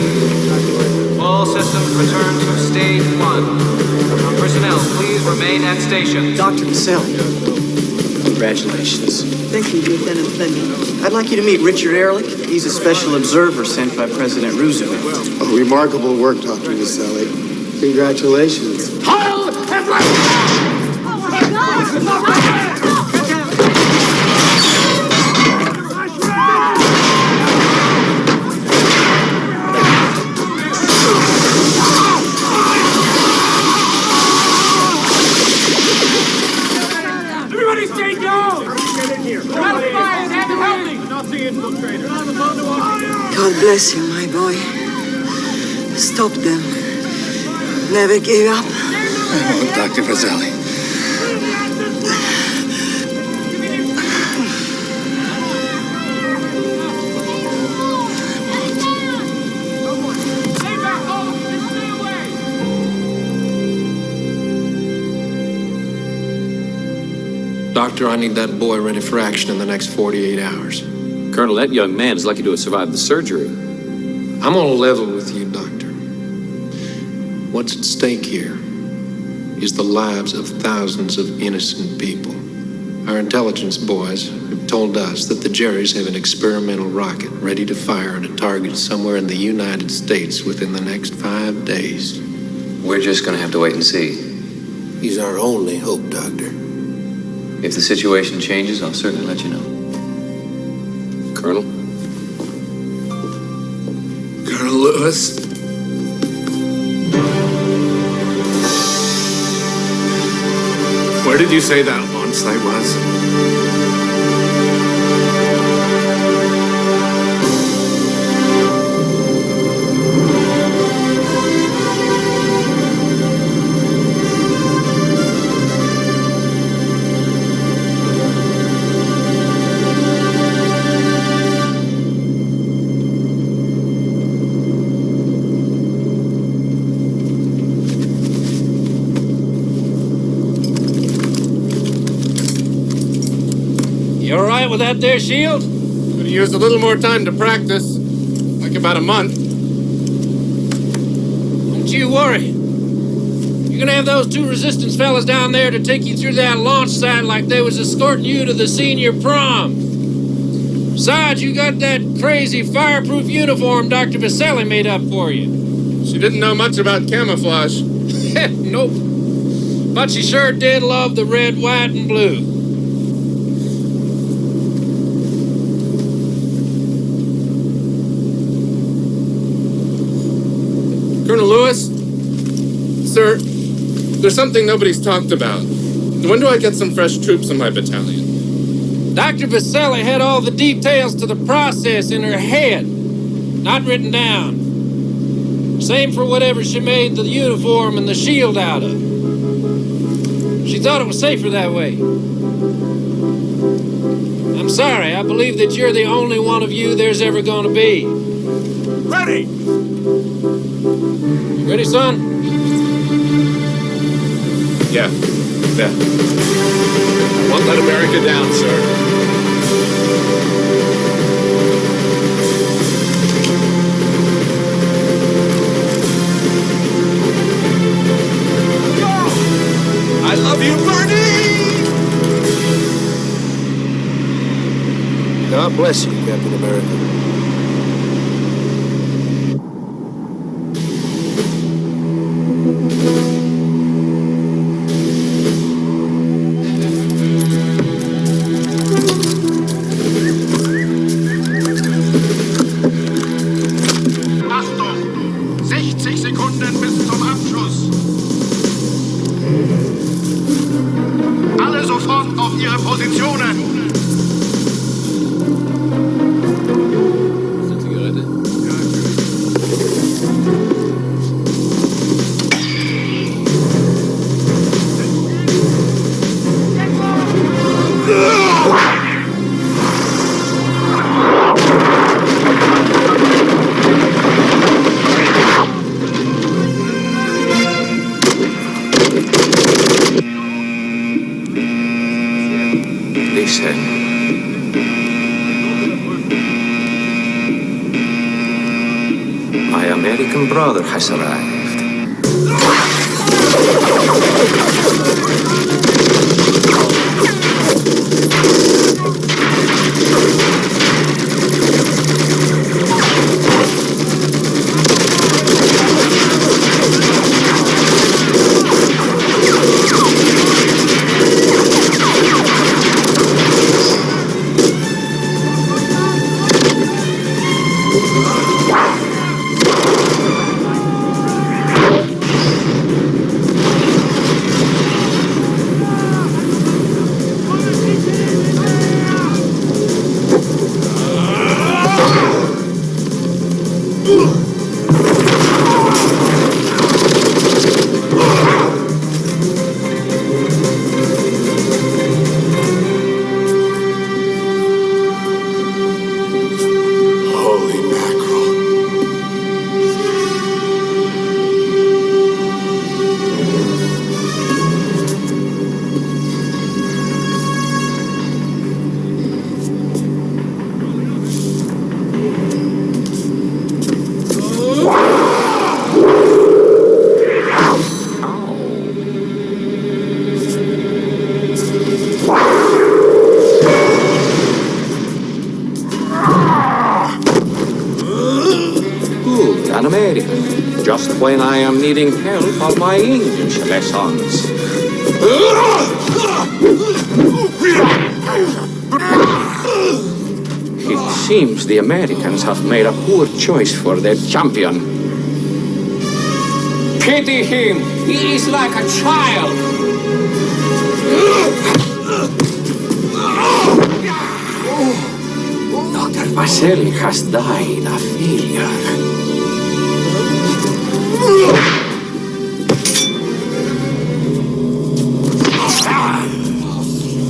All systems return to stage 1. Personnel, please remain at station. Dr. Vaselli. Congratulations. Thank you, Lieutenant Fleming. I'd like you to meet Richard Ehrlich. He's a special observer sent by President Roosevelt. Oh, remarkable work, Dr. Vaselli. Congratulations. Everybody stay down! Get in here! Not the infiltrator. God bless you, my boy. Stop them. Never give up. Oh, Dr. Vaselli. Doctor, I need that boy ready for action in the next 48 hours. Colonel, that young man is lucky to have survived the surgery. I'm on a level with you, Doctor. What's at stake here is the lives of thousands of innocent people. Our intelligence boys have told us that the Jerrys have an experimental rocket ready to fire at a target somewhere in the United States within the next 5 days. We're just gonna have to wait and see. He's our only hope, Doctor. If the situation changes, I'll certainly let you know. Colonel? Colonel Lewis. Where did you say that launch site was? You all right with that there shield? Could have used a little more time to practice. Like about a month. Don't you worry. You're gonna have those two resistance fellas down there to take you through that launch site like they was escorting you to the senior prom. Besides, you got that crazy fireproof uniform Dr. Vaselli made up for you. She didn't know much about camouflage. Nope. But she sure did love the red, white, and blue. Colonel Lewis? Sir, there's something nobody's talked about. When do I get some fresh troops in my battalion? Dr. Vaselli had all the details to the process in her head, not written down. Same for whatever she made the uniform and the shield out of. She thought it was safer that way. I'm sorry, I believe that you're the only one of you there's ever going to be. Ready! You ready, son? Yeah. Won't let America down, sir. I love you, Bernie! God bless you, Captain America. Achtung! 60 Sekunden bis zum Abschluss. Alle sofort auf ihre Positionen. My American brother has arrived. An American, just when I am needing help of my English lessons. It seems the Americans have made a poor choice for their champion. Pity him! He is like a child! Dr. Vaselli has died a failure.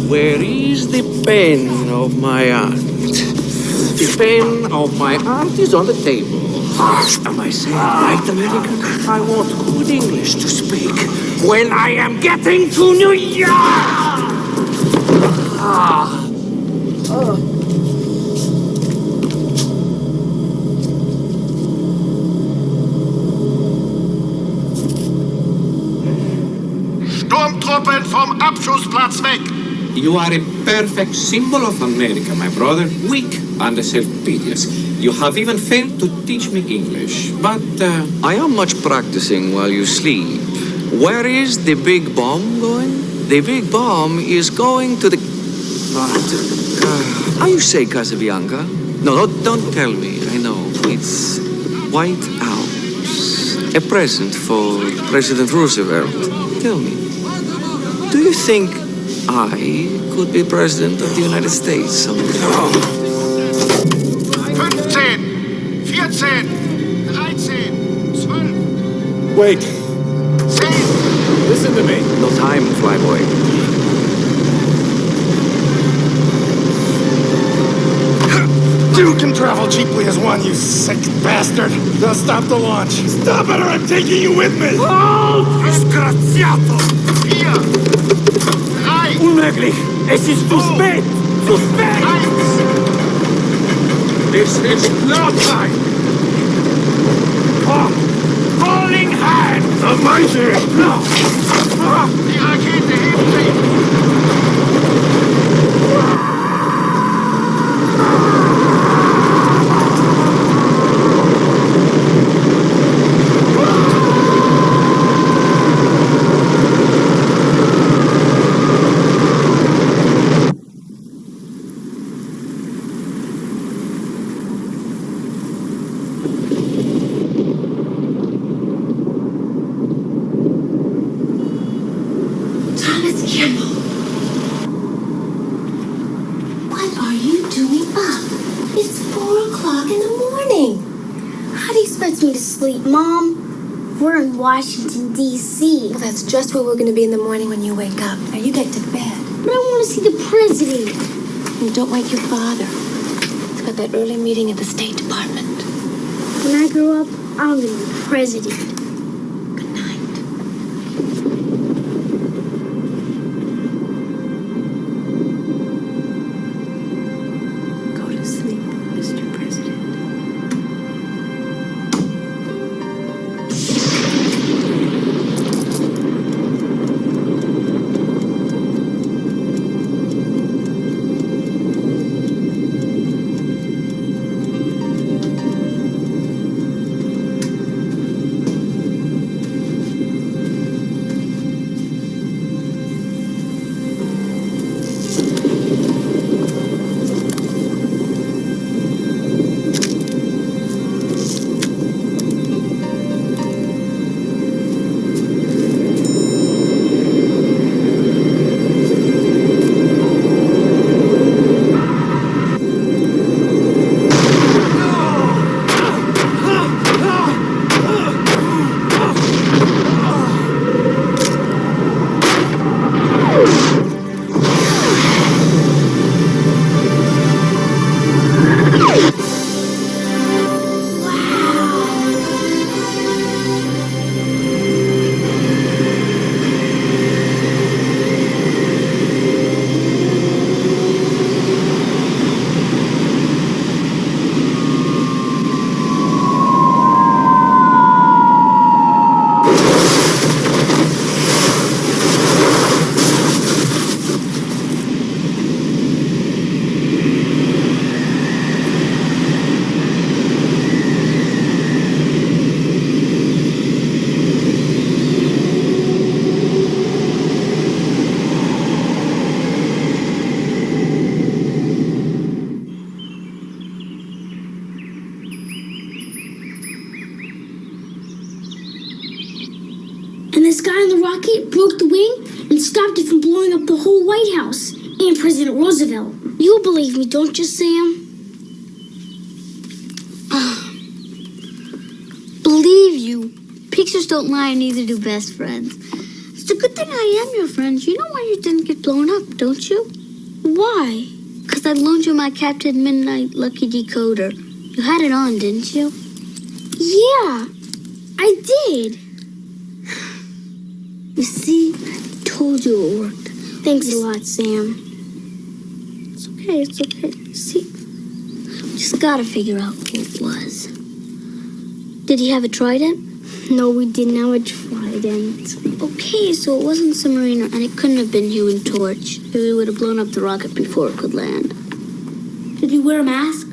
Where is the pen of my aunt? The pen of my aunt is on the table. Am I saying right, American? I want good English to speak when I am getting to New York! Schussplatz weg! You are a perfect symbol of America, my brother. Weak and self-piteous. You have even failed to teach me English. But I am much practicing while you sleep. Where is the big bomb going? The big bomb is going to the... How you say Casabianca? No, don't tell me. I know. It's White House. A present for President Roosevelt. Tell me, do you think I could be President of the United States someday? 15, 14, 13, 12. Wait. 10. Listen to me. No time, flyboy. You can travel cheaply as one, you sick bastard. Now stop the launch. Stop it or I'm taking you with me. Halt! Disgraziato! 4, 3. Unmöglich! Es ist zu spät! Zu spät! 1. This is no time! Falling hand! The mighty! Die Rakete hebt sich! What are you doing up? It's 4 o'clock in the morning. How do you expect me to sleep, Mom? We're in Washington, D.C. Well, that's just where we're going to be in the morning when you wake up. Now you get to bed. But I want to see the president. And don't wake your father. He's got that early meeting at the State Department. When I grow up, I'm going to be president. Go to sleep, Mr. President. And this guy on the rocket broke the wing and stopped it from blowing up the whole White House and President Roosevelt. You'll believe me, don't you, Sam? Believe you. Pictures don't lie and neither do best friends. It's a good thing I am your friend. You know why you didn't get blown up, don't you? Why? Because I loaned you my Captain Midnight Lucky Decoder. You had it on, didn't you? Yeah, I did. You see, I told you it worked. Thanks a lot, Sam. It's okay. See, we just gotta figure out who it was. Did he have a trident? No, we didn't. Now I try again. Okay, so it wasn't submarine, and it couldn't have been Human Torch. We would have blown up the rocket before it could land. Did you wear a mask?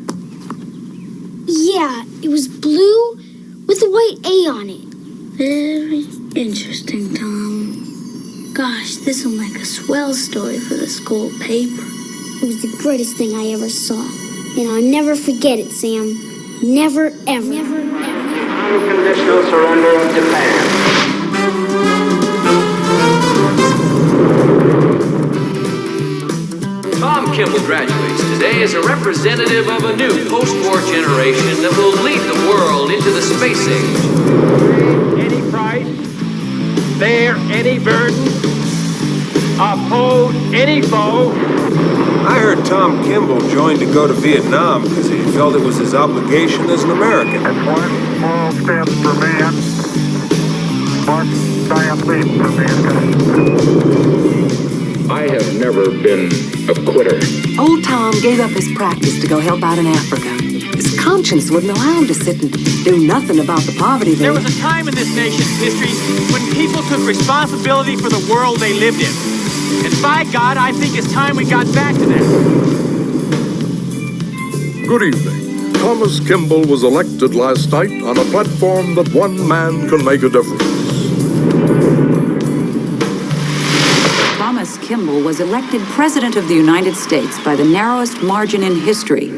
Yeah, it was blue with a white A on it. Very interesting, Tom. Gosh, this will make a swell story for the school paper. It was the greatest thing I ever saw. And I'll never forget it, Sam. Never, ever. Never, ever. Unconditional surrender of Japan. Tom Kimball graduates today as a representative of a new post-war generation that will lead the world into the space age. Any price, bear any burden, oppose any foe. I heard Tom Kimball joined to go to Vietnam because he felt it was his obligation as an American. That's one small step for man, one giant leap for mankind. I have never been a quitter. Old Tom gave up his practice to go help out in Africa. His conscience wouldn't allow him to sit and do nothing about the poverty there. There was a time in this nation's history when people took responsibility for the world they lived in. And by God, I think it's time we got back to that. Good evening. Thomas Kimball was elected last night on a platform that one man can make a difference. Thomas Kimball was elected President of the United States by the narrowest margin in history.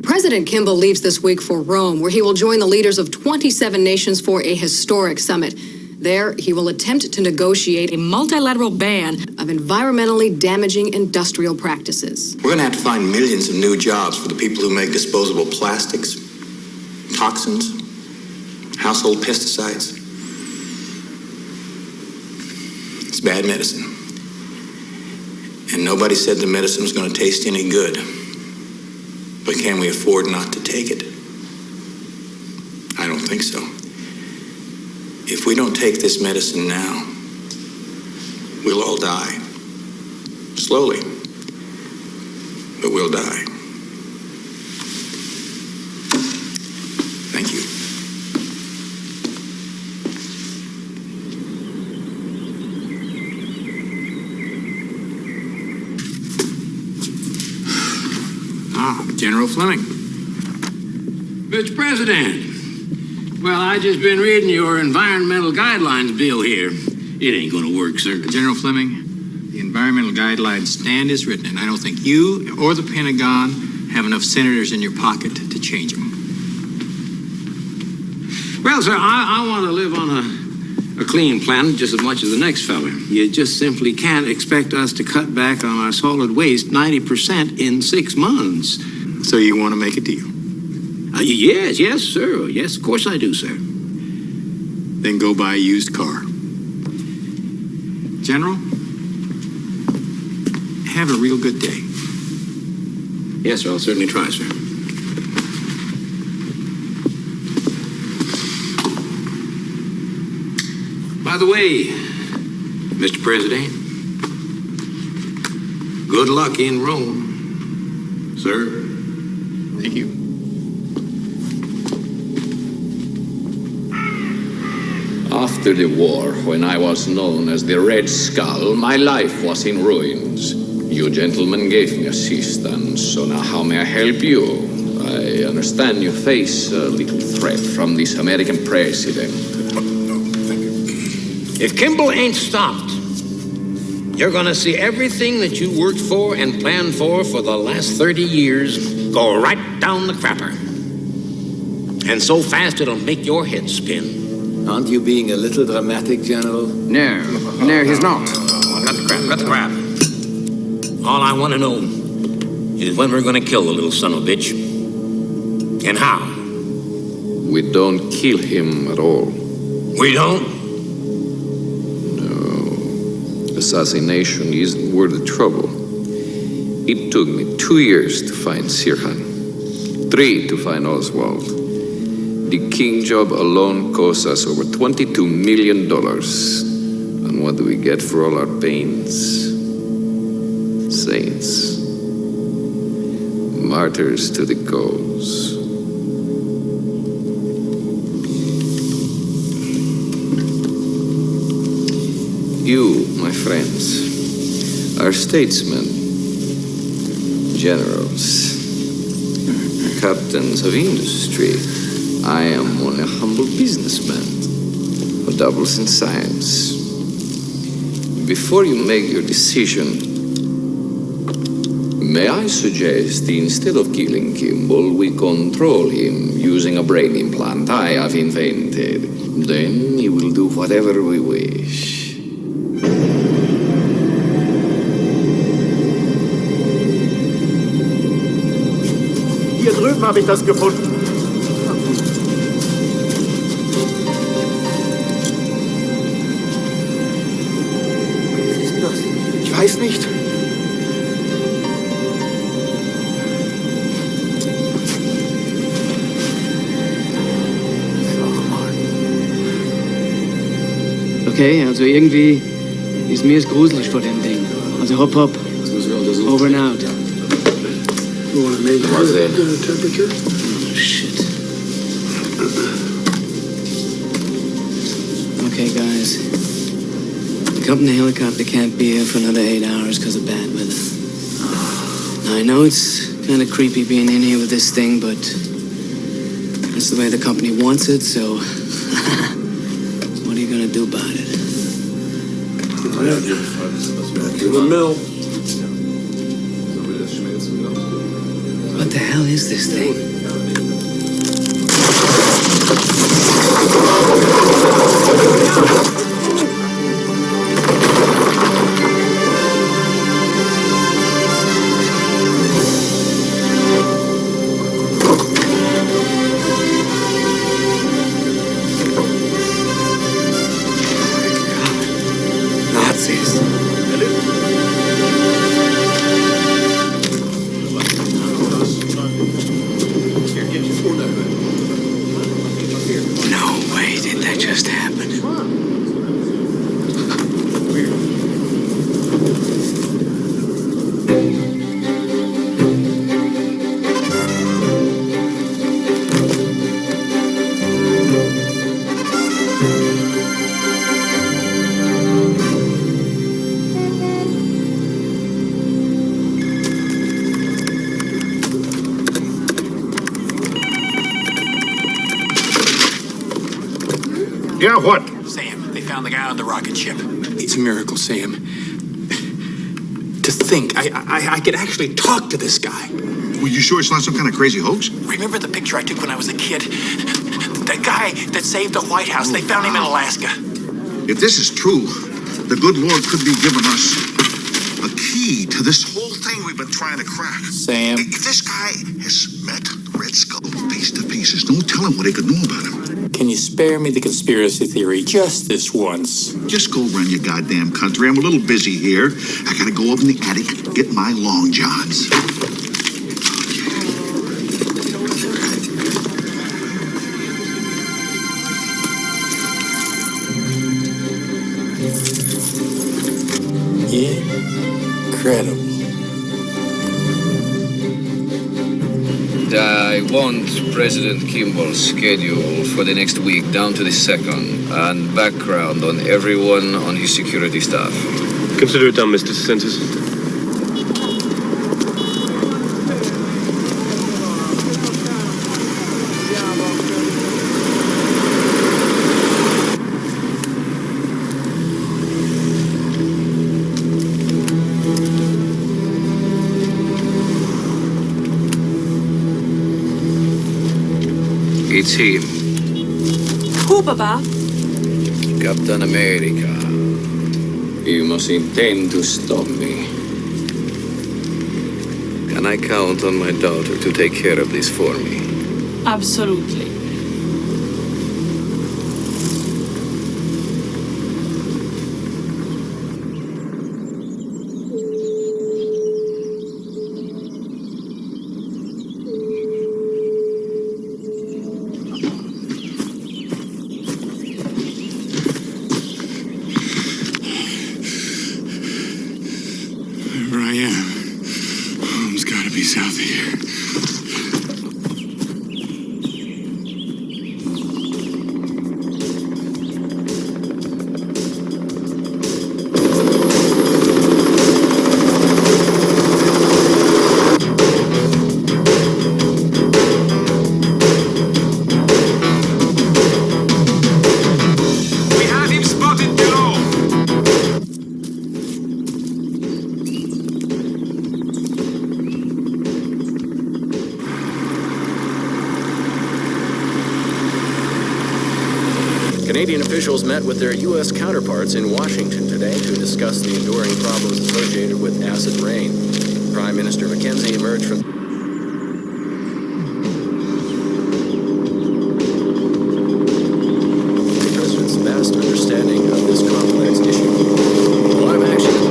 President Kimball leaves this week for Rome, where he will join the leaders of 27 nations for a historic summit. There, he will attempt to negotiate a multilateral ban of environmentally damaging industrial practices. We're going to have to find millions of new jobs for the people who make disposable plastics, toxins, household pesticides. It's bad medicine. And nobody said the medicine was going to taste any good. But can we afford not to take it? I don't think so. If we don't take this medicine now, we'll all die. Slowly, but we'll die. Thank you. General Fleming. Mr. President, well, I just been reading your environmental guidelines bill here. It ain't gonna work, sir. General Fleming, the environmental guidelines stand as written, and I don't think you or the Pentagon have enough senators in your pocket to change them. Well, sir, I want to live on a clean planet just as much as the next fella. You just simply can't expect us to cut back on our solid waste 90% in 6 months. So you want to make a deal? Yes, sir. Yes, of course I do, sir. Then go buy a used car. General, have a real good day. Yes, sir, I'll certainly try, sir. By the way, Mr. President, good luck in Rome, sir. Thank you. After the war, when I was known as the Red Skull, my life was in ruins. You gentlemen gave me assistance, so now how may I help you? I understand you face a little threat from this American president. If Kimball ain't stopped, you're gonna see everything that you worked for and planned for the last 30 years go right down the crapper. And so fast it'll make your head spin. Aren't you being a little dramatic, General? No, he's not. Cut the crap. All I want to know is when we're going to kill the little son of a bitch. And how. We don't kill him at all. We don't? No. Assassination isn't worth the trouble. It took me 2 years to find Sirhan, 3 to find Oswald. The King job alone cost us over $22 million. And what do we get for all our pains? Saints. Martyrs to the cause. friends are statesmen, generals, captains of industry. I am only a humble businessman who dabbles in science. Before you make your decision, may I suggest instead of killing Kimball, we control him using a brain implant I have invented. Then he will do whatever we wish. Hier drüben habe ich das gefunden. Was ist das? Ich weiß nicht. Okay, also irgendwie ist mir es gruselig vor dem Ding. Also hopp, hopp. Over and out. You want to make the temperature? Oh, shit. Okay, guys. The company helicopter can't be here for another 8 hours because of bad weather. Now, I know it's kind of creepy being in here with this thing, but that's the way the company wants it, so what are you gonna do about it? Back to the mill. What the hell is this thing? Nazis. No way did that just happen. Yeah, what? Sam, they found the guy on the rocket ship. It's a miracle, Sam. To think, I could actually talk to this guy. Well, you sure it's not some kind of crazy hoax? Remember the picture I took when I was a kid? The guy that saved the White House, they found him in Alaska. If this is true, the good Lord could be giving us a key to this whole thing we've been trying to crack. Sam. If this guy has met Red Skull face to face, there's no telling what he could know about him. Can you spare me the conspiracy theory just this once? Just go run your goddamn country. I'm a little busy here. I gotta go up in the attic, get my long johns. Incredible. I want President Kimball's schedule for the next week down to the second, and background on everyone on his security staff. Consider it done, Mr. DeSantis. It's him, Who, Papa? Captain America. You must intend to stop me. Can I count on my daughter to take care of this for me? Absolutely. Wherever I am, home's gotta be south of here. Canadian officials met with their U.S. counterparts in Washington today to discuss the enduring problems associated with acid rain. Prime Minister Mackenzie emerged from... the President's vast understanding of this complex issue. A lot of action.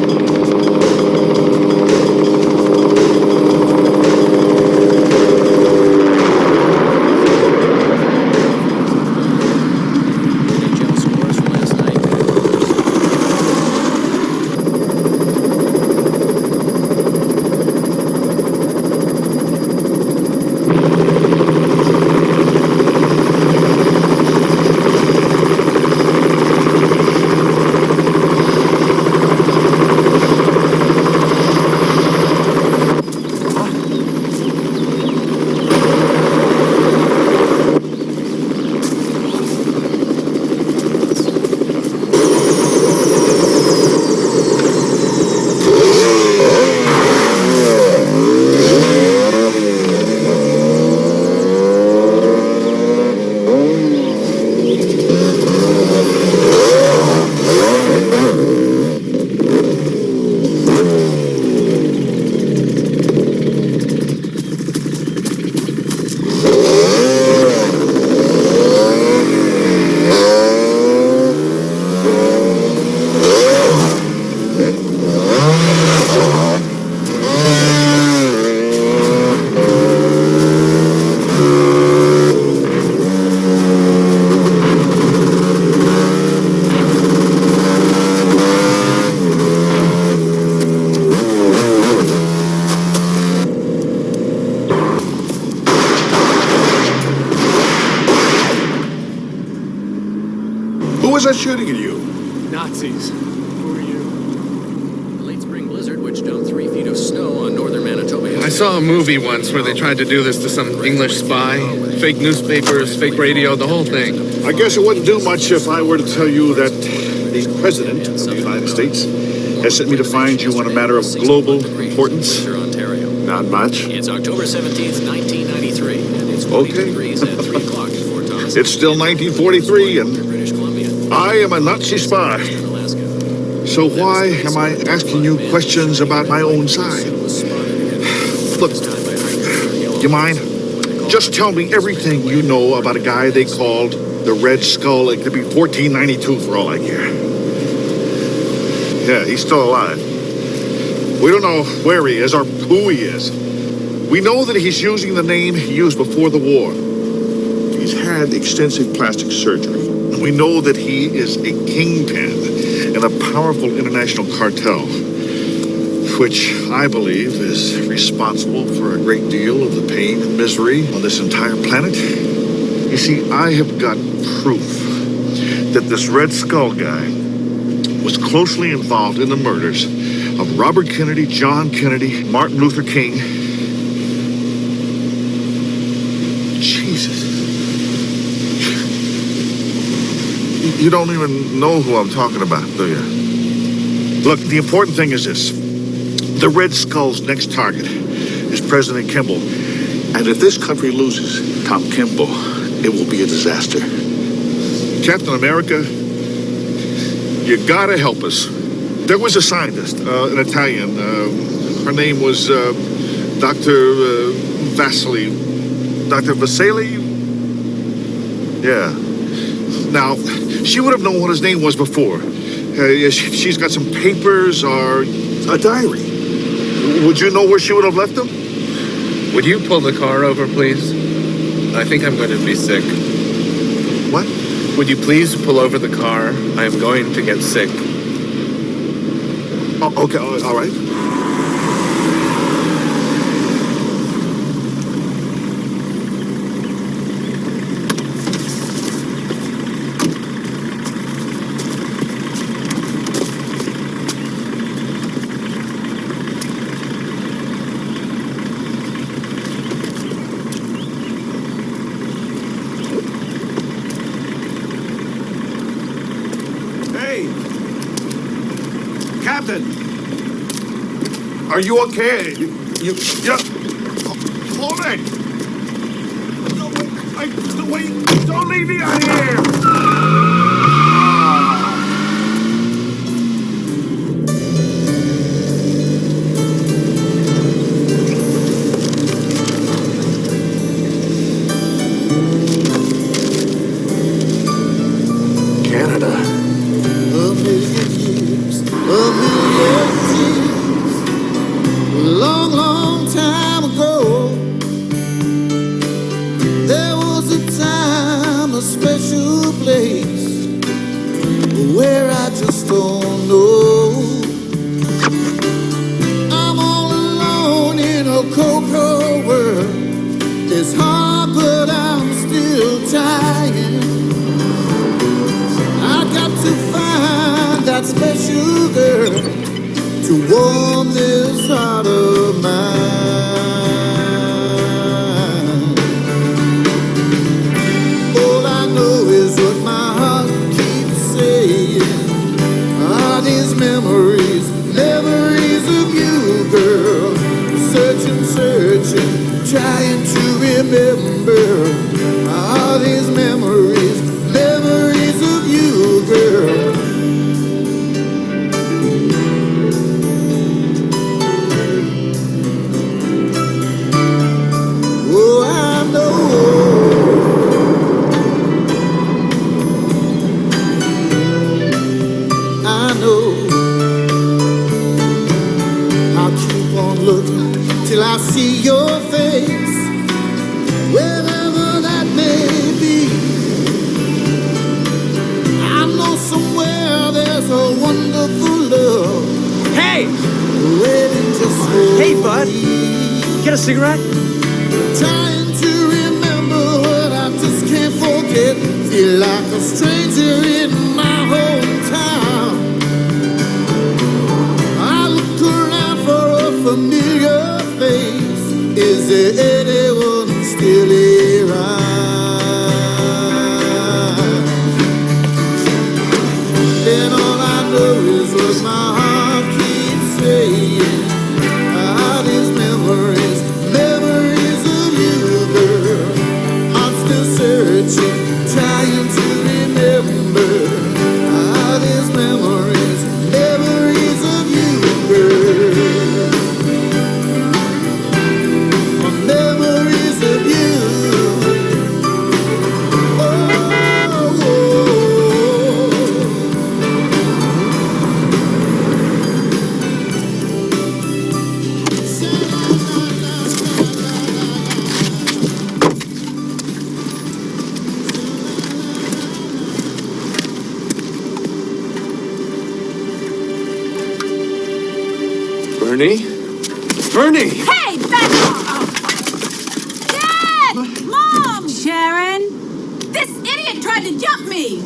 Who was that shooting at you? Nazis. Who are you? A late spring blizzard which dumped 3 feet of snow on northern Manitoba. I saw a movie once where they tried to do this to some English spy. Fake newspapers, fake radio, the whole thing. I guess it wouldn't do much if I were to tell you that the President of the United States has sent me to find you on a matter of global importance. Not much. It's October 17th, 1993, and it's 22 degrees at 3 o'clock in Fort Thomas. It's still 1943, and I am a Nazi spy. So why am I asking you questions about my own side? Look, you mind? Just tell me everything you know about a guy they called the Red Skull. It could be 1492 for all I care. Yeah, he's still alive. We don't know where he is or who he is. We know that he's using the name he used before the war. He's had extensive plastic surgery. We know that he is a kingpin in a powerful international cartel, which I believe is responsible for a great deal of the pain and misery on this entire planet. You see, I have got proof that this Red Skull guy was closely involved in the murders of Robert Kennedy, John Kennedy, Martin Luther King. Jesus. You don't even know who I'm talking about, do you? Look, the important thing is this. The Red Skull's next target is President Kimball. And if this country loses Tom Kimball, it will be a disaster. Captain America, you gotta help us. There was a scientist, an Italian. Her name was Dr. Vasily. Dr. Vasily? Yeah. Now, she would have known what his name was before. She's got some papers or a diary. Would you know where she would have left them? Would you pull the car over, please? I think I'm going to be sick. What? Would you please pull over the car? I am going to get sick. Oh, okay, all right. Captain, are you okay? You hold it. No, wait, don't leave me out here. to warm this heart of mine. All I know is what my heart keeps saying. Are these memories, memories of you, girl? Searching, searching, trying to remember. Are these memories, memories of you, girl? Oh, I know. I know. I'll keep on looking till I see your face, wherever that may be. I know somewhere there's a wonderful love. Hey! Waiting just for Hey, bud. Get a cigarette? Trying to remember what I just can't forget. Feel like a stranger in my hometown. I look around for a familiar face. Is there anyone still around? Then all I know is what my heart keeps saying. Are these memories, memories of you, girl? I'm still searching, trying to remember. Are these memories, memories of you, girl? Memories of you. Oh, oh, oh. Bernie? Bernie! Hey, back off! Dad! Mom! Sharon! This idiot tried to jump me!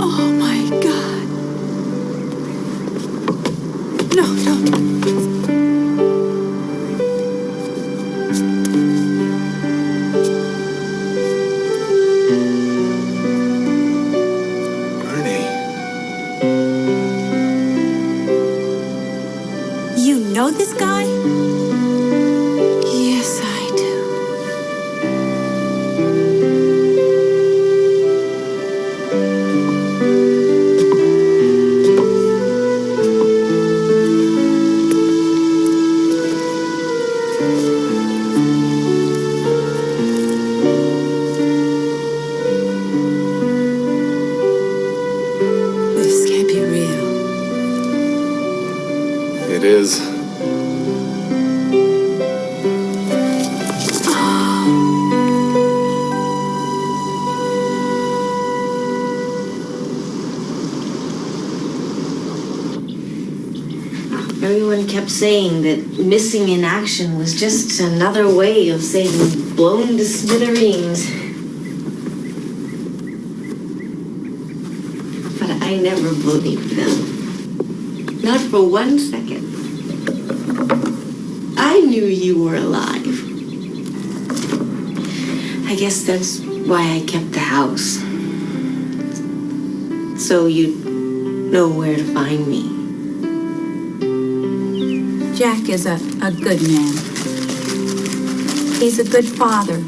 Oh my God. No, no. You know this guy? Yes, I do. This can't be real. It is. Everyone kept saying that missing in action was just another way of saying blown to smithereens. But I never believed them. Not for 1 second. I knew you were alive. I guess that's why I kept the house. So you'd know where to find me. Jack is a good man. He's a good father.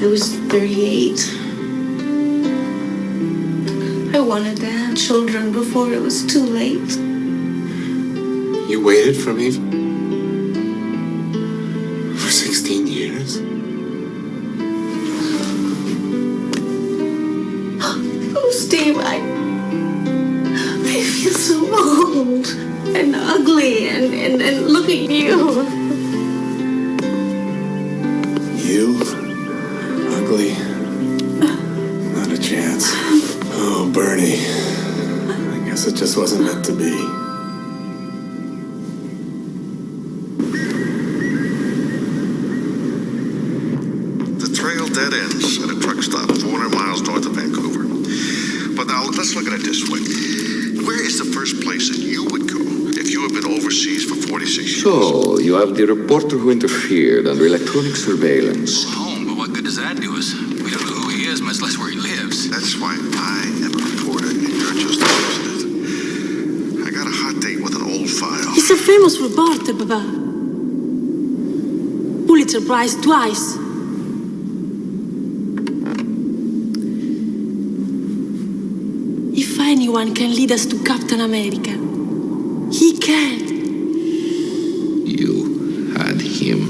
I was 38. I wanted to have children before it was too late. You waited for me for 16 years? Oh, Steve, I feel so old and ugly and look at you. You? Ugly? Not a chance. Oh, Bernie. I guess Perhaps it just wasn't meant to be. The trail dead ends at a truck stop 400 miles north of Vancouver. But now let's look at it this way. Where is the first place that you would go if you had been overseas for 46 years? So, you have the reporter who interfered under electronic surveillance. Home, but what good does that do us? We don't know who he is, much less where he lives. That's why I am a reporter and you're just a president. I got a hot date with an old file. He's a famous reporter, Papa. Pulitzer Prize twice. If anyone can lead us to Captain America, he can. You had him.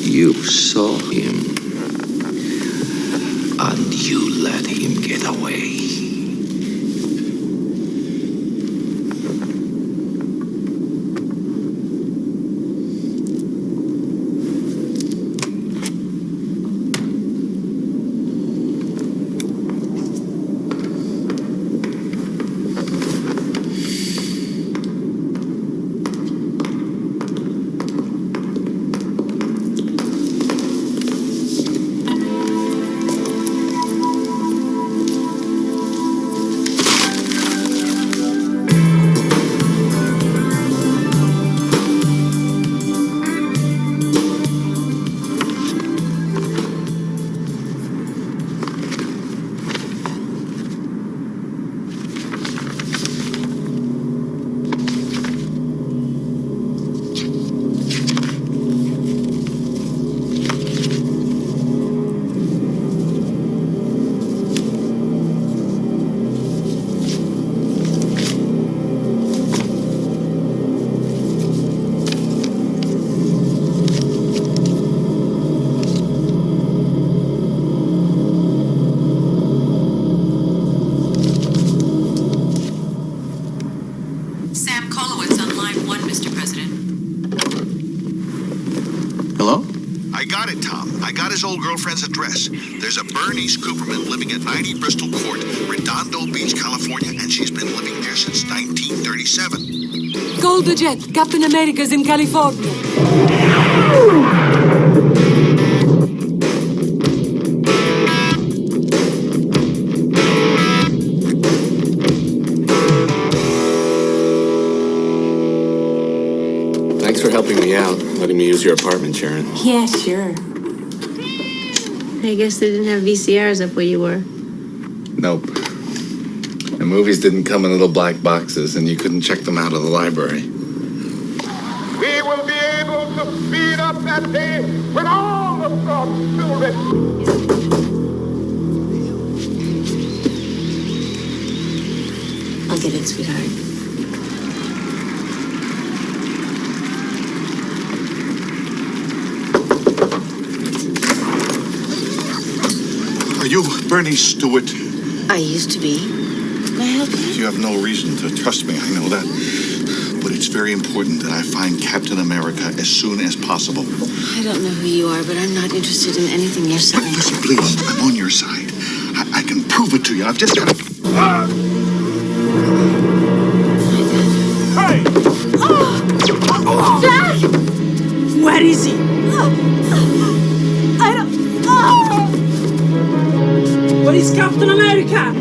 You saw him. And you let him get away. His old girlfriend's address. There's a Bernice Cooperman living at 90 Bristol Court, Redondo Beach, California, and she's been living there since 1937. Call the jet. Captain America's in California. Thanks for helping me out, letting me use your apartment, Sharon. Yeah, sure. I guess they didn't have VCRs up where you were. Nope. The movies didn't come in little black boxes, and you couldn't check them out of the library. We will be able to speed up that day when all the thoughts still rest. I'll get it, sweetheart. Are you Bernice Stewart? I used to be. Can I help you? You have no reason to trust me, I know that. But it's very important that I find Captain America as soon as possible. I don't know who you are, but I'm not interested in anything you're saying. But listen, please, I'm on your side. I can prove it to you. I've just got to... Hey! Jack! Where is he? I don't... Where is Captain America?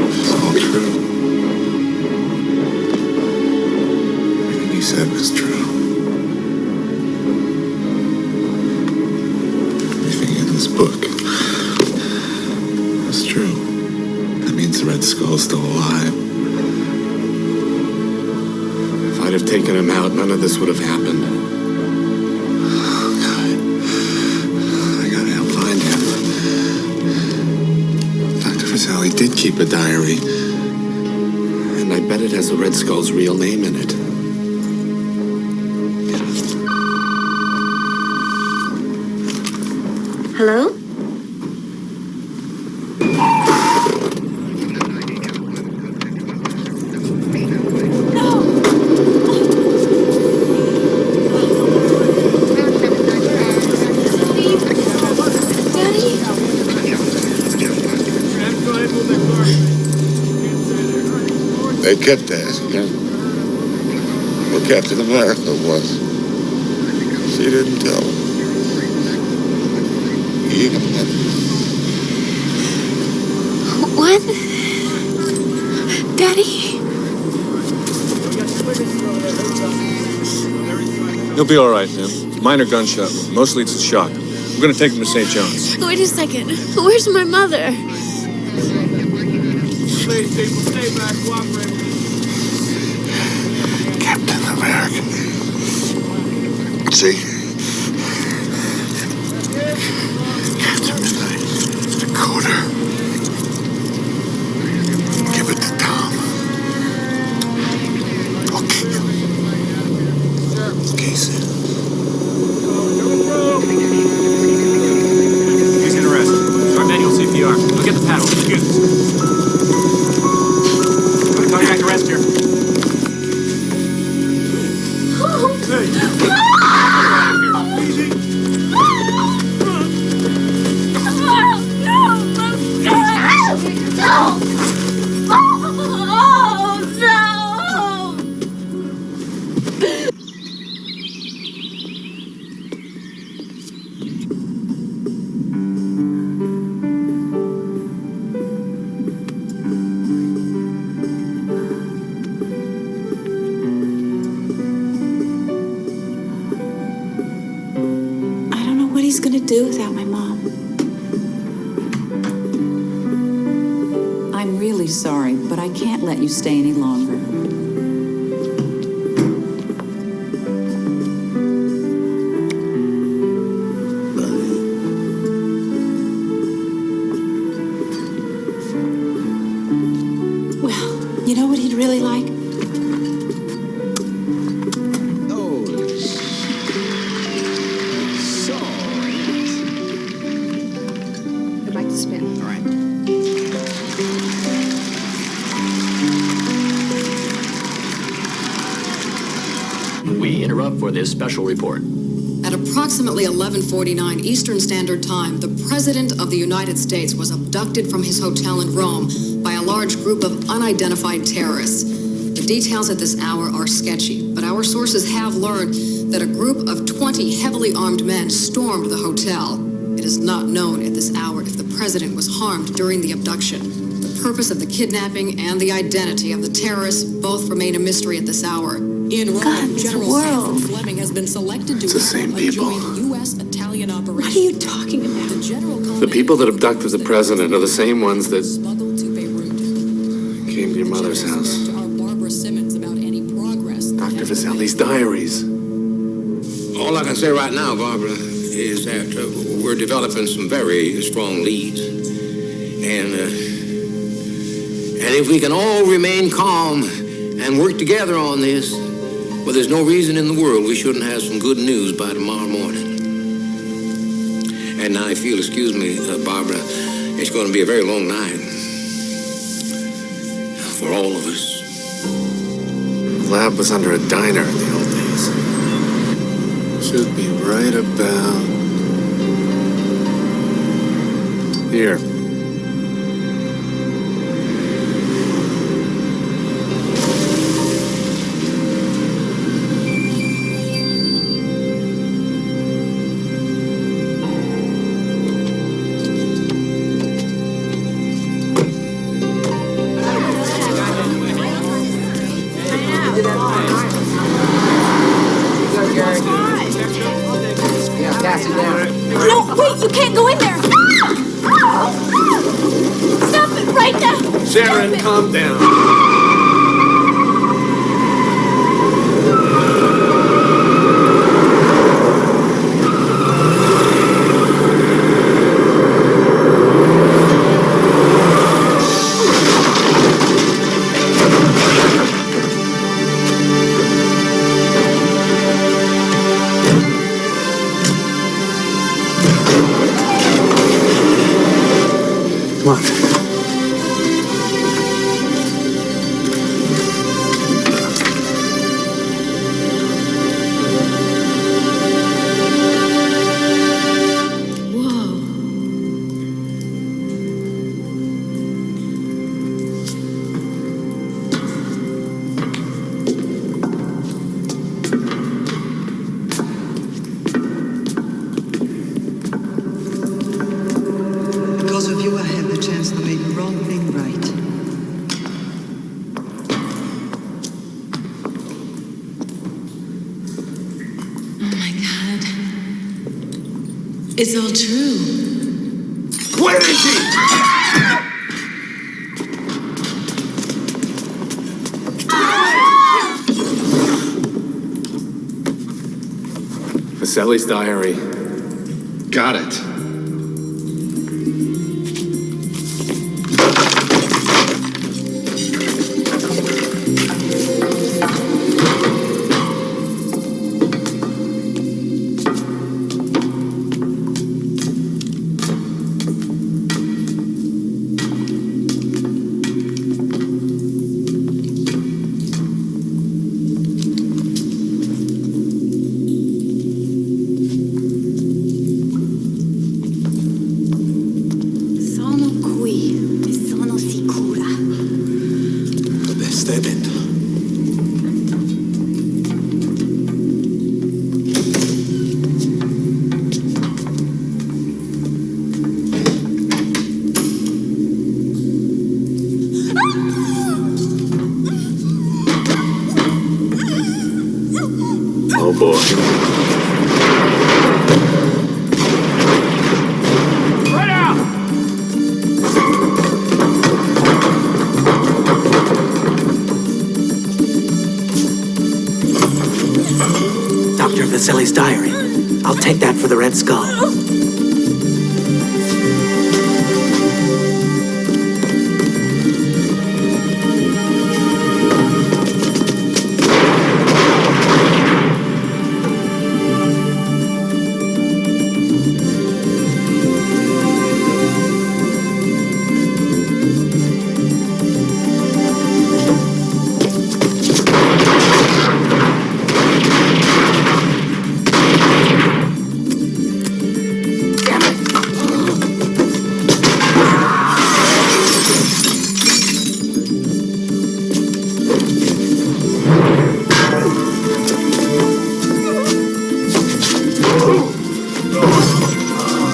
It's all true. Everything you said was true. Everything in this book was true. That means the Red Skull's still alive. If I'd have taken him out, none of this would have happened. He did keep a diary, and I bet it has the Red Skull's real name in it. Hello? Daddy? They kept asking him where Captain America was. She didn't tell him. He even left. What? Daddy? He'll be all right, man. Minor gunshot wound. Mostly it's a shock. We're gonna take him to St. John's. Wait a second. Where's my mother? Stay back, cooperate. Captain America. See? Captain Midnight. Decoder. Give it to Tom. Okay. Okay, sir. He's gonna rest. Start manual CPR. Go get the paddle. Shoot. Cardiac arrest here. What he's gonna do without my mom. I'm really sorry, but I can't let you stay any longer. Well, you know what he'd really like? We interrupt for this special report. At approximately 11:49 Eastern Standard Time, the President of the United States was abducted from his hotel in Rome by a large group of unidentified terrorists. The details at this hour are sketchy, but our sources have learned that a group of 20 heavily armed men stormed the hotel. It is not known at this hour if the President was harmed during the abduction. The purpose of the kidnapping and the identity of the terrorists both remain a mystery at this hour. In Rome, General Sanford Fleming has been selected to join U.S.-Italian operation. What are you talking about? The people that abducted the president are the same ones that came to your mother's house. Dr. Vaselli's diaries. All I can say right now, Barbara, is that we're developing some very strong leads. And if we can all remain calm and work together on this, well, there's no reason in the world we shouldn't have some good news by tomorrow morning. And now, if you'll excuse me, Barbara, it's going to be a very long night for all of us. The lab was under a diner in the old days. Should be right about here. No, wait, you can't go in there. Stop it right now. Sharon, calm down. Come on. It's all true. Where is he? Vasili's diary. Got it. Oh boy. Right out! Dr. Vasili's diary. I'll take that for the Red Skull.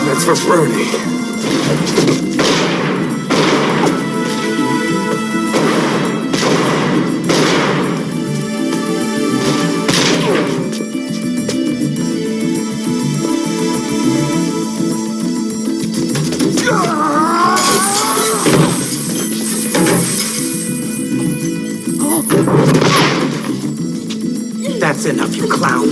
That's for Brody. That's enough, you clown.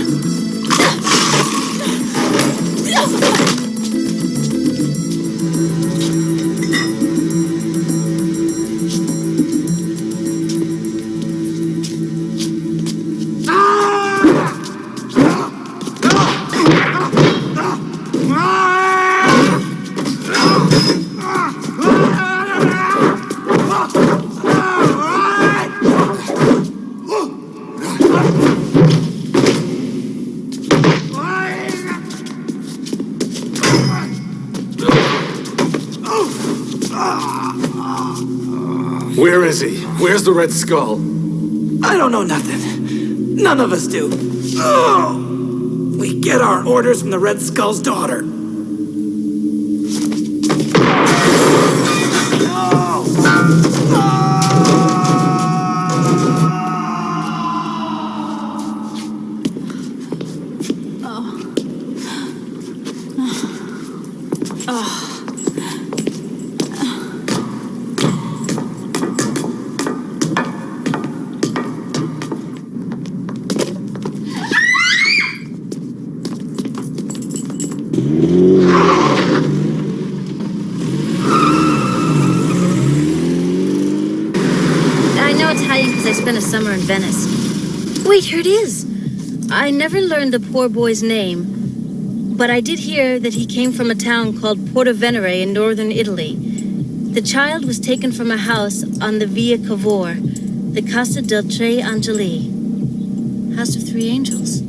Where is he? Where's the Red Skull? I don't know nothing. None of us do. Oh! We get our orders from the Red Skull's daughter. I know Italian because I spent a summer in Venice. Wait, here it is. I never learned the poor boy's name, but I did hear that he came from a town called Porto Venere in northern Italy. The child was taken from a house on the Via Cavour, the Casa del Tre Angeli, House of Three Angels.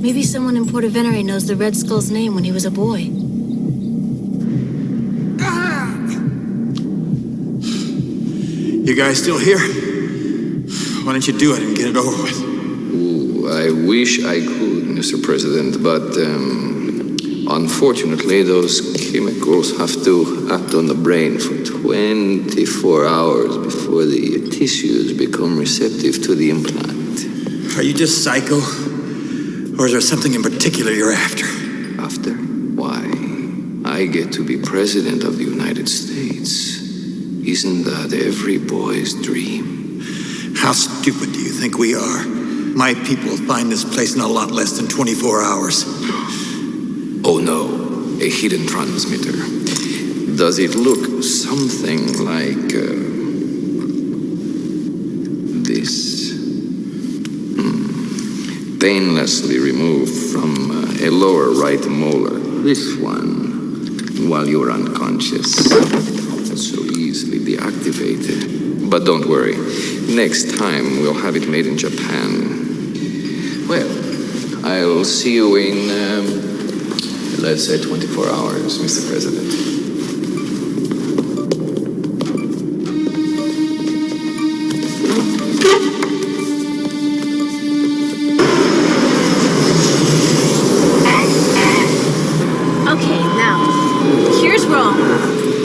Maybe someone in Porto Venere knows the Red Skull's name when he was a boy. You guys still here? Why don't you do it and get it over with? Ooh, I wish I could, Mr. President, but unfortunately those chemicals have to act on the brain for 24 hours before the tissues become receptive to the implant. Are you just psycho? Or is there something in particular you're after? after? Why, I get to be president of the United States. Isn't that every boy's dream? How stupid do you think we are? My people will find this place in a lot less than 24 hours. Oh no, a hidden transmitter. Does it look something like this? Painlessly removed from a lower right molar. This one, while you're unconscious. So easily deactivated. But don't worry, next time we'll have it made in Japan. Well, I'll see you in, let's say 24 hours, Mr. President. Okay, now, here's Rome,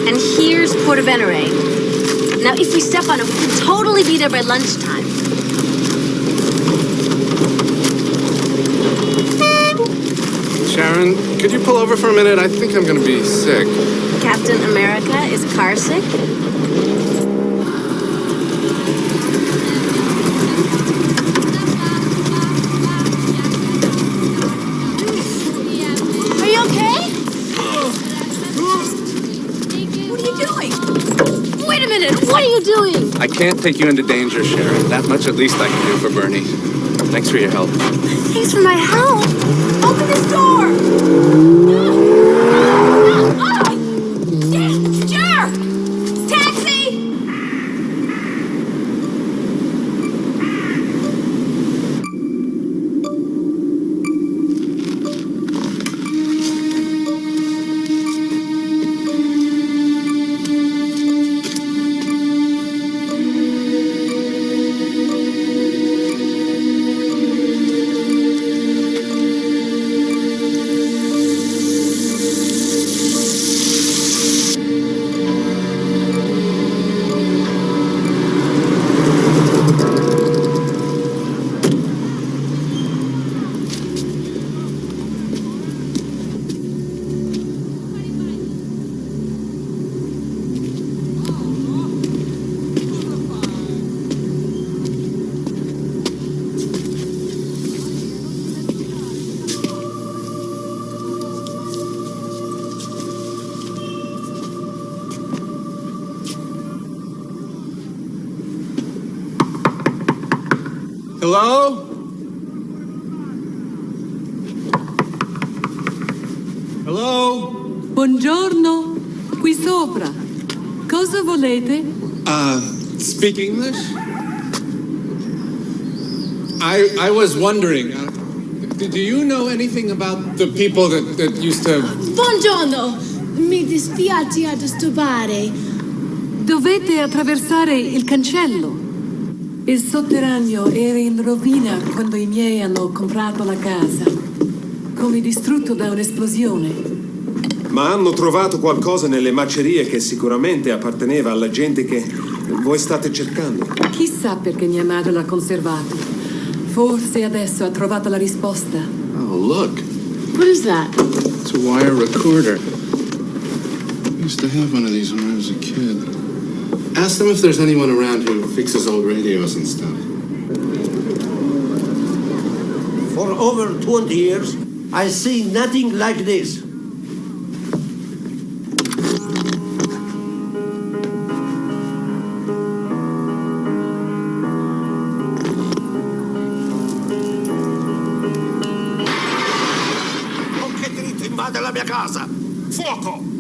and here's Porto Venere. Now, if we step on it, we can totally be there by lunchtime. Sharon, could you pull over for a minute? I think I'm gonna be sick. Captain America is car sick? Are you okay? What are you doing? Wait a minute, what are you doing? I can't take you into danger, Sharon. That much at least I can do for Bernie. Thanks for your help. Thanks for my help. Open this door. Jerk! Taxi! Hello? Hello? Buongiorno, qui sopra. Cosa volete? Speak English? I was wondering, do you know anything about the people that used to... Buongiorno, mi dispiace a disturbare. Dovete attraversare il cancello. Il sotterraneo era in rovina quando i miei hanno comprato la casa, come distrutto da un'esplosione. Ma hanno trovato qualcosa nelle macerie che sicuramente apparteneva alla gente che voi state cercando. Chissà perché mia madre l'ha conservato. Forse adesso ha trovato la risposta. Oh, look. What is that? It's a wire recorder. I used to have one of these when I was a kid. Ask them if there's anyone around who fixes old radios and stuff. For over 20 years, I see nothing like this. Con che diritto invade la mia casa? Fuoco!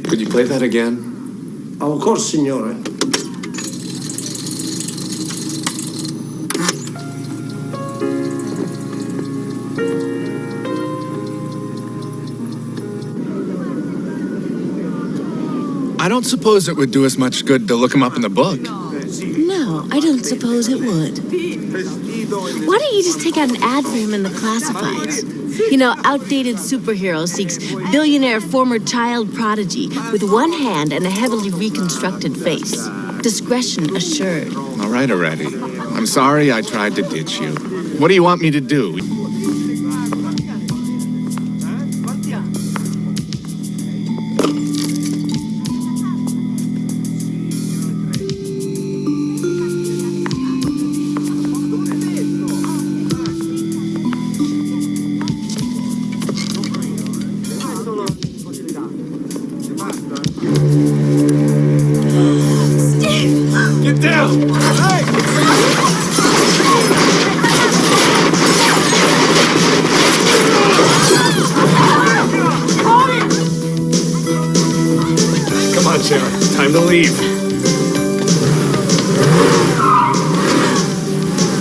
Could you play that again? Of course, signore. I don't suppose it would do us much good to look him up in the book. No, I don't suppose it would. Why don't you just take out an ad for him in the classifieds? You know, outdated superhero seeks billionaire former child prodigy with one hand and a heavily reconstructed face. Discretion assured. All right already. I'm sorry I tried to ditch you. What do you want me to do? Get down! Hey! Come on, Sarah. Time to leave.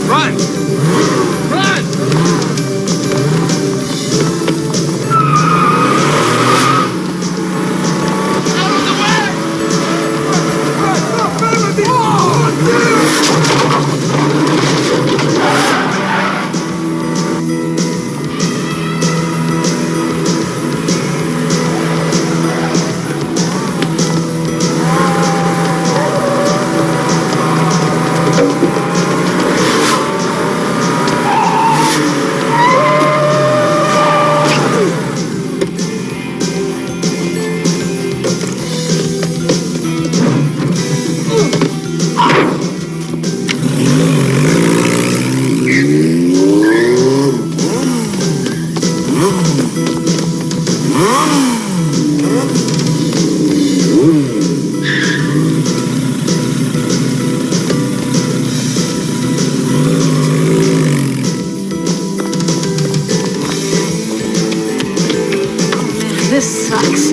Run! Run! This sucks.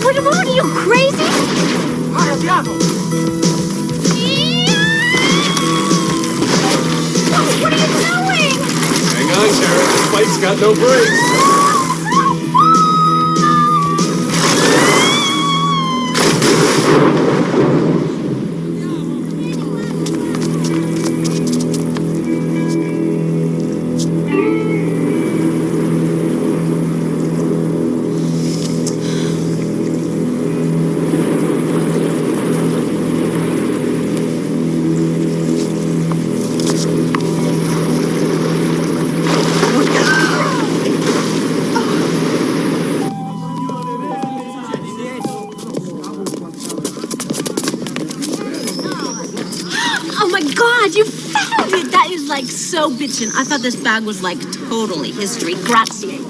What are you, crazy? What are you doing? Hang on, Sarah. This bike's got no brakes. Oh my God, you found it! That is like so bitchin'. I thought this bag was like totally history. Grazie.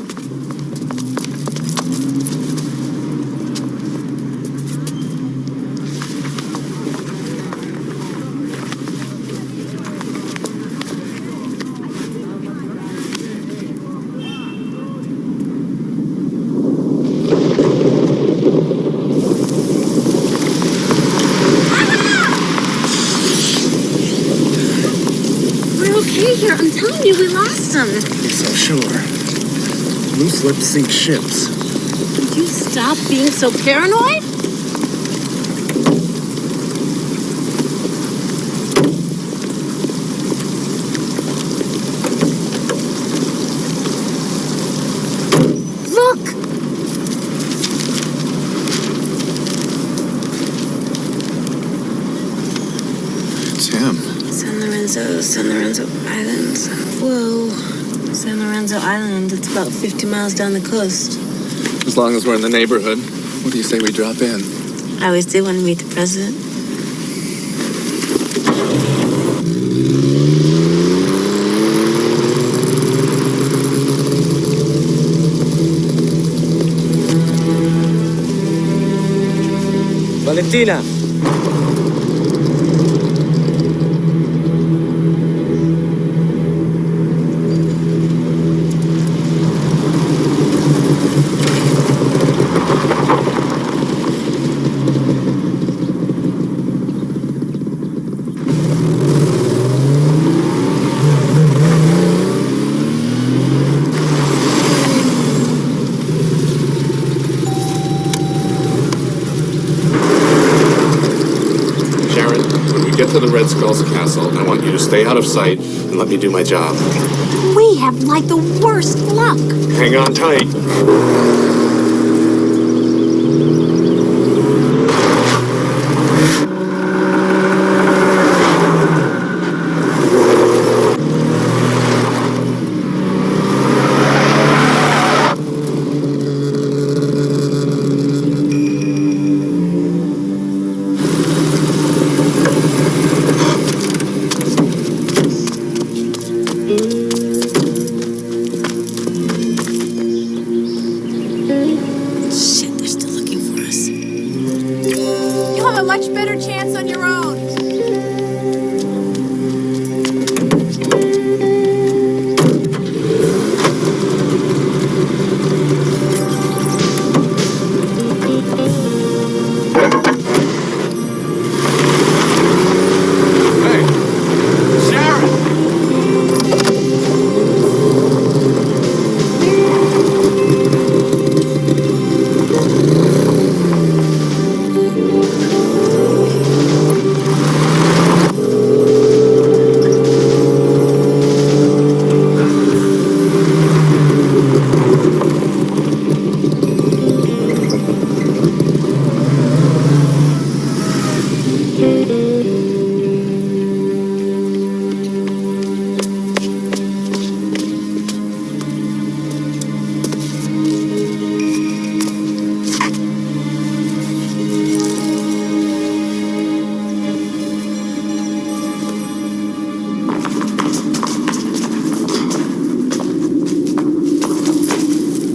Okay, here, I'm telling you, we lost him. So sure. Loose lips sink ships. Would you stop being so paranoid? Look! It's him. San Lorenzo Islands. Whoa. San Lorenzo Island, it's about 50 miles down the coast. As long as we're in the neighborhood, what do you say we drop in? I always did want to meet the president. Valentina! to the Red Skull's castle, and I want you to stay out of sight and let me do my job. We have like the worst luck. Hang on tight.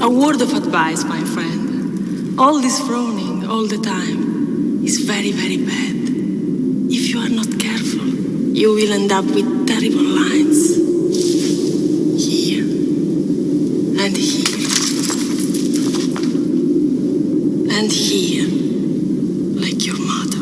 A word of advice, my friend. All this frowning all the time is very, very bad. If you are not careful, you will end up with terrible lines. Here. And here. And here. Like your mother.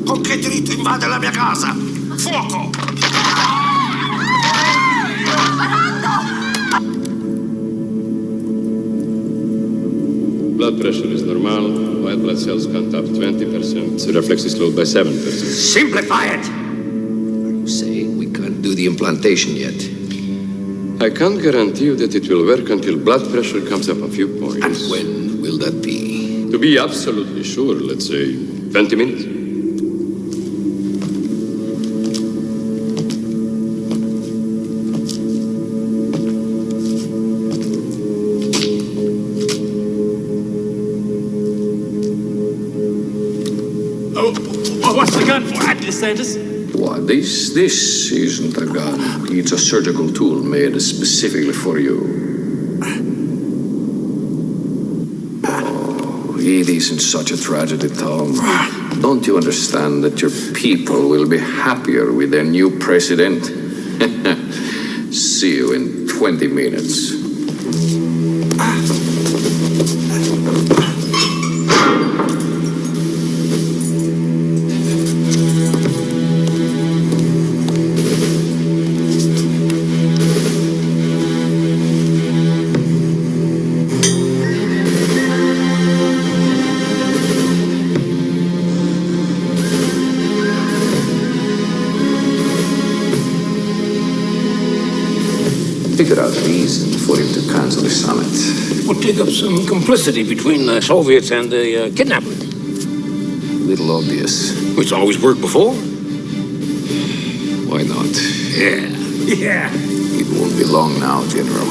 Con che diritto invade la mia casa? Fuoco! Blood pressure is normal. White blood cells count up 20%. The reflex is slowed by 7%. Simplify it! You say we can't do the implantation yet. I can't guarantee you that it will work until blood pressure comes up a few points. And when will that be? To be absolutely sure, let's say 20 minutes. What's the gun for, DeSantis? Why, this isn't a gun. It's a surgical tool made specifically for you. Oh, it isn't such a tragedy, Tom. Don't you understand that your people will be happier with their new president? See you in 20 minutes. Figure out a reason for him to cancel the summit. We'll dig up some complicity between the Soviets and the kidnapper. Little obvious. It's always worked before. Why not? Yeah. It won't be long now, General.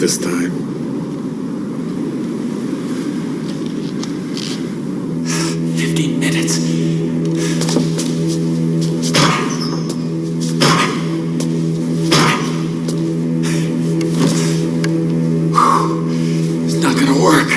this time. Minutes. It's not gonna work.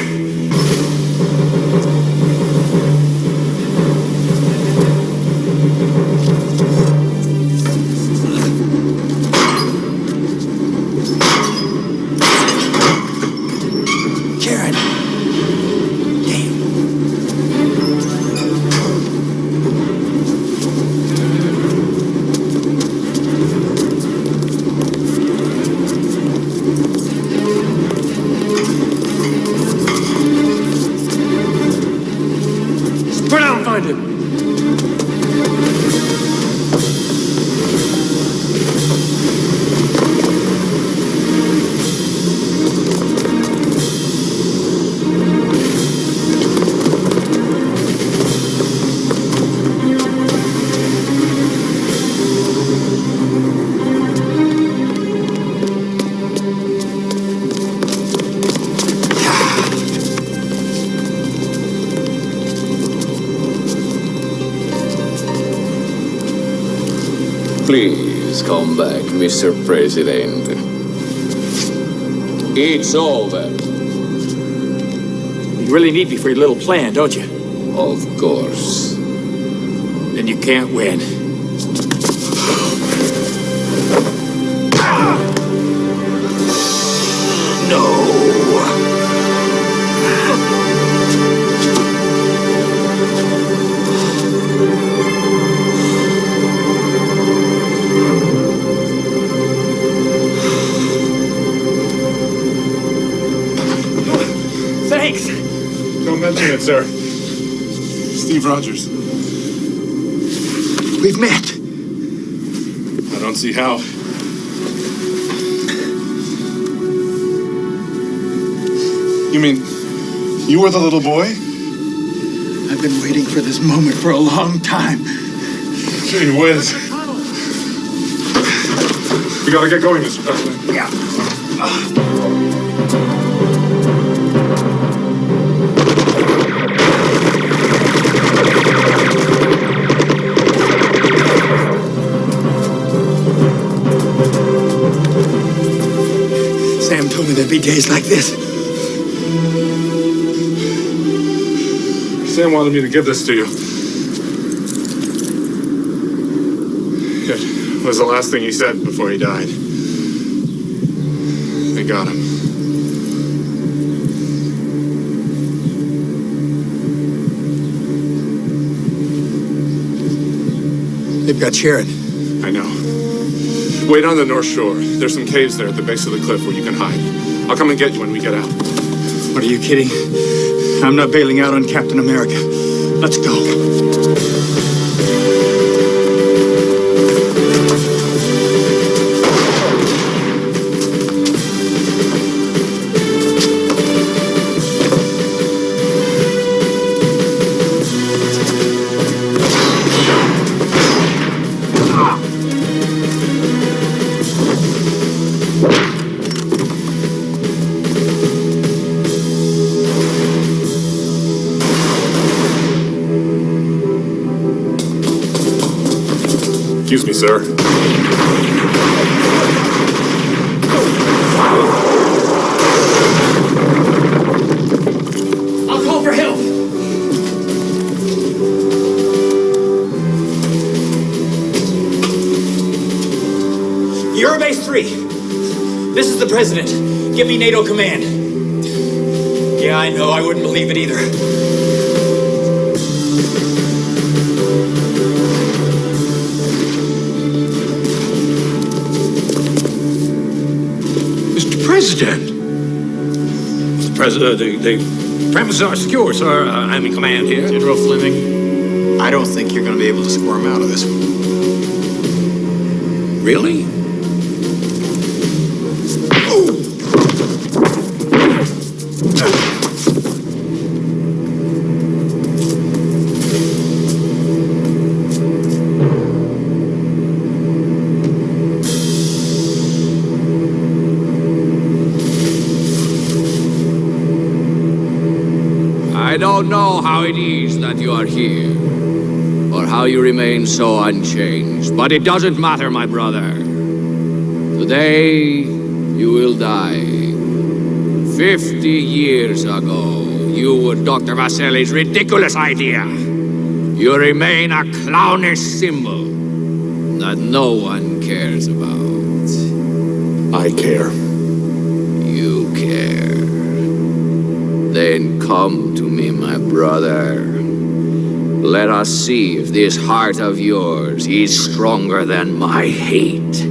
Please come back, Mr. President. It's over. You really need me for your little plan, don't you? Of course. Then you can't win. Thanks! Don't mention it, sir. Steve Rogers. We've met. I don't see how. You mean, you were the little boy? I've been waiting for this moment for a long time. Gee whiz. We gotta get going, Mr. President. Yeah. Sam told me there'd be days like this. Sam wanted me to give this to you. It was the last thing he said before he died. They got him. They've got Sharon. I know. Wait on the North Shore. There's some caves there at the base of the cliff where you can hide. I'll come and get you when we get out. What, are you kidding? I'm not bailing out on Captain America. Let's go. Excuse me, sir. I'll call for help. You're base 3. This is the president. Give me NATO command. Yeah, I know. I wouldn't believe it either. President. The premises are secure, sir. I'm in command here. General Fleming, I don't think you're going to be able to squirm out of this one. Really? I don't know how it is that you are here, or how you remain so unchanged, but it doesn't matter, my brother. Today, you will die. 50 years ago, you were Dr. Vasili's ridiculous idea. You remain a clownish symbol that no one cares about. I care. You care. Then come to me, my brother. Let us see if this heart of yours is stronger than my hate.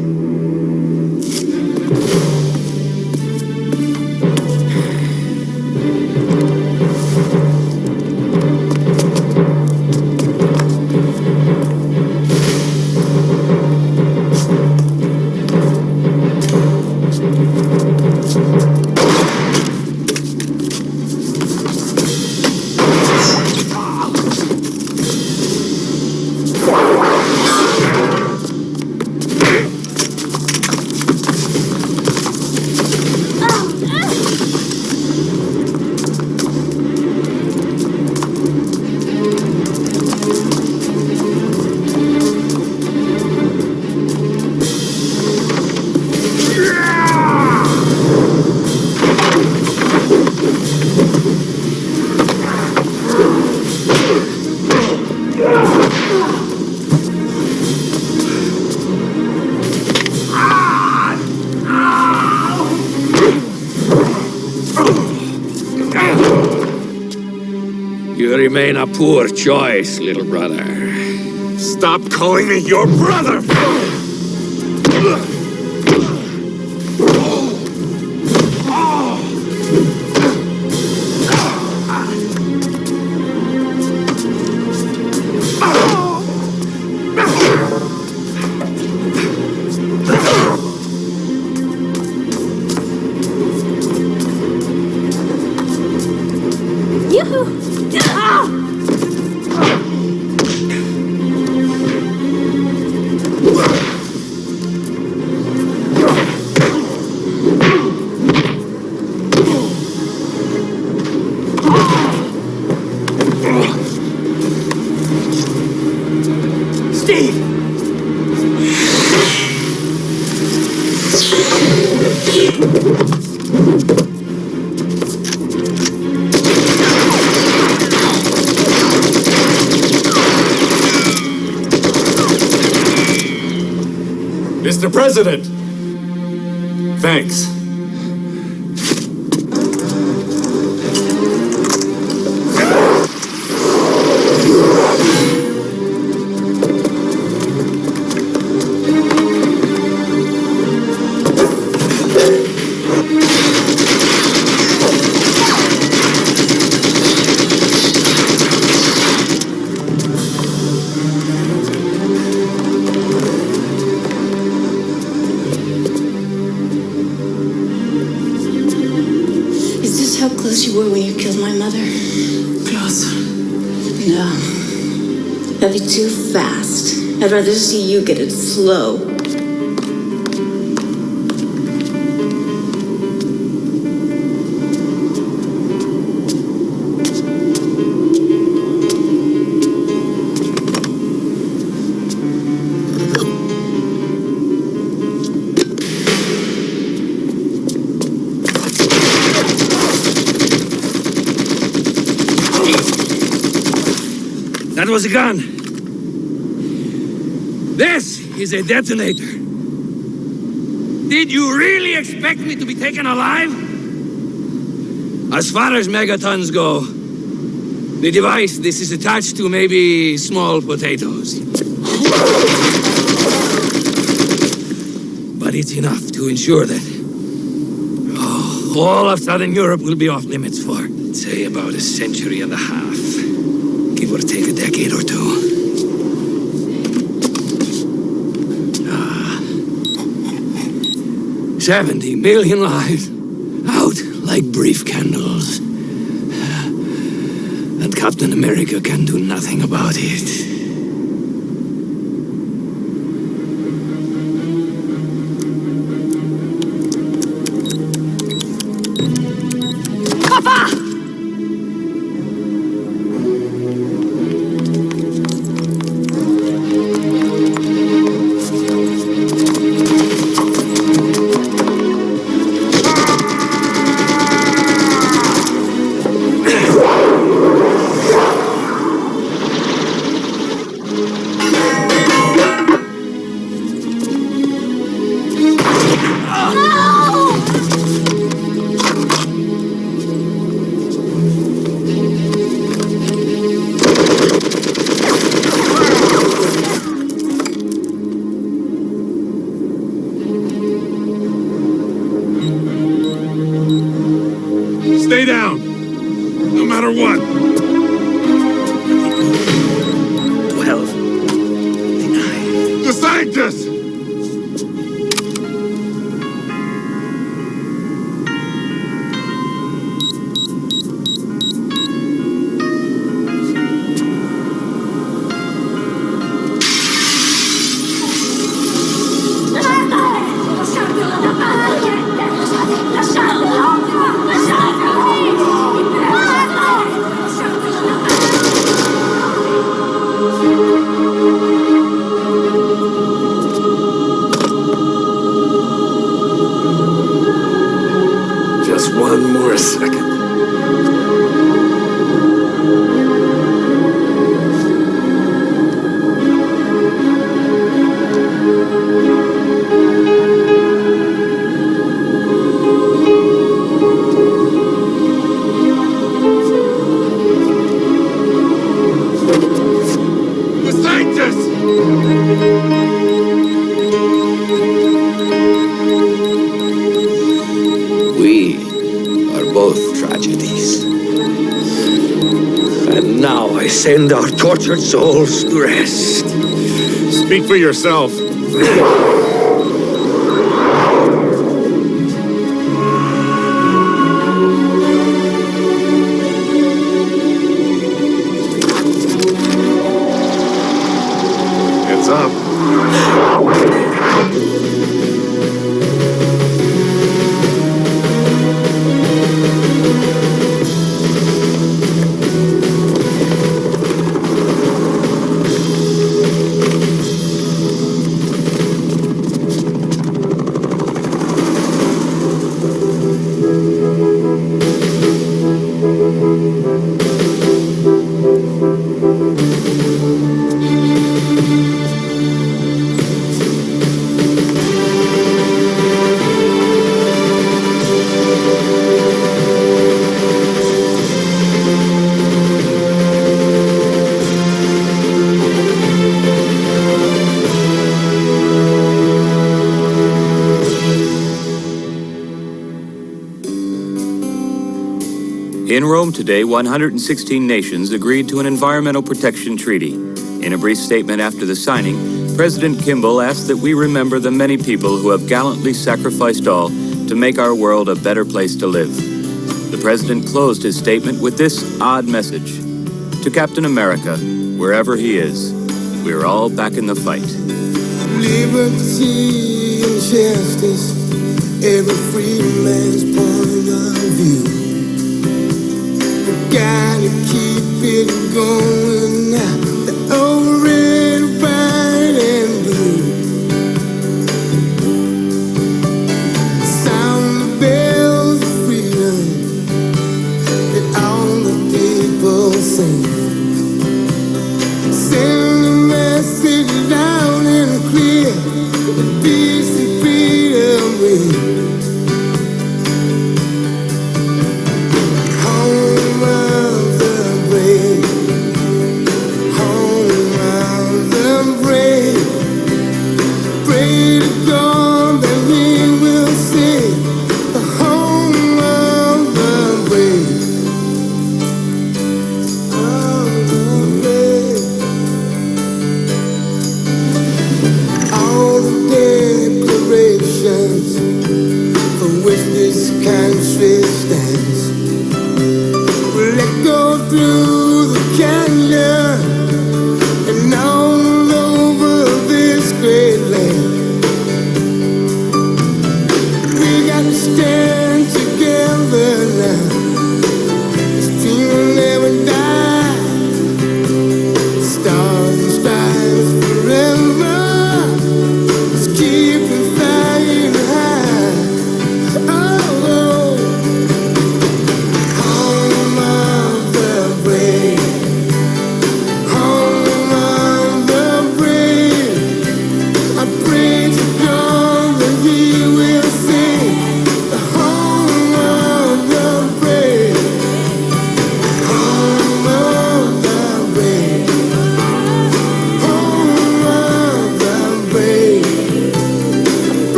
You remain a poor choice, little brother. Stop calling me your brother! Mr. President! Thanks. You were when you killed my mother? Close. No. That'd be too fast. I'd rather see you get it slow. That was a gun. This is a detonator. Did you really expect me to be taken alive? As far as megatons go, the device this is attached to may be small potatoes. But it's enough to ensure that all of Southern Europe will be off limits for, say, about a century and a half. Give or take a decade or two. 70 million lives out like brief candles. And Captain America can do nothing about it. scientists! Just one more second. The scientists! We are both tragedies. And now I send our tortured souls to rest. Speak for yourself. Heads up. In Rome today, 116 nations agreed to an environmental protection treaty. In a brief statement after the signing, President Kimball asked that we remember the many people who have gallantly sacrificed all to make our world a better place to live. The president closed his statement with this odd message. To Captain America, wherever he is, we're all back in the fight. Liberty and justice, every free man's point of view. Gotta keep it going.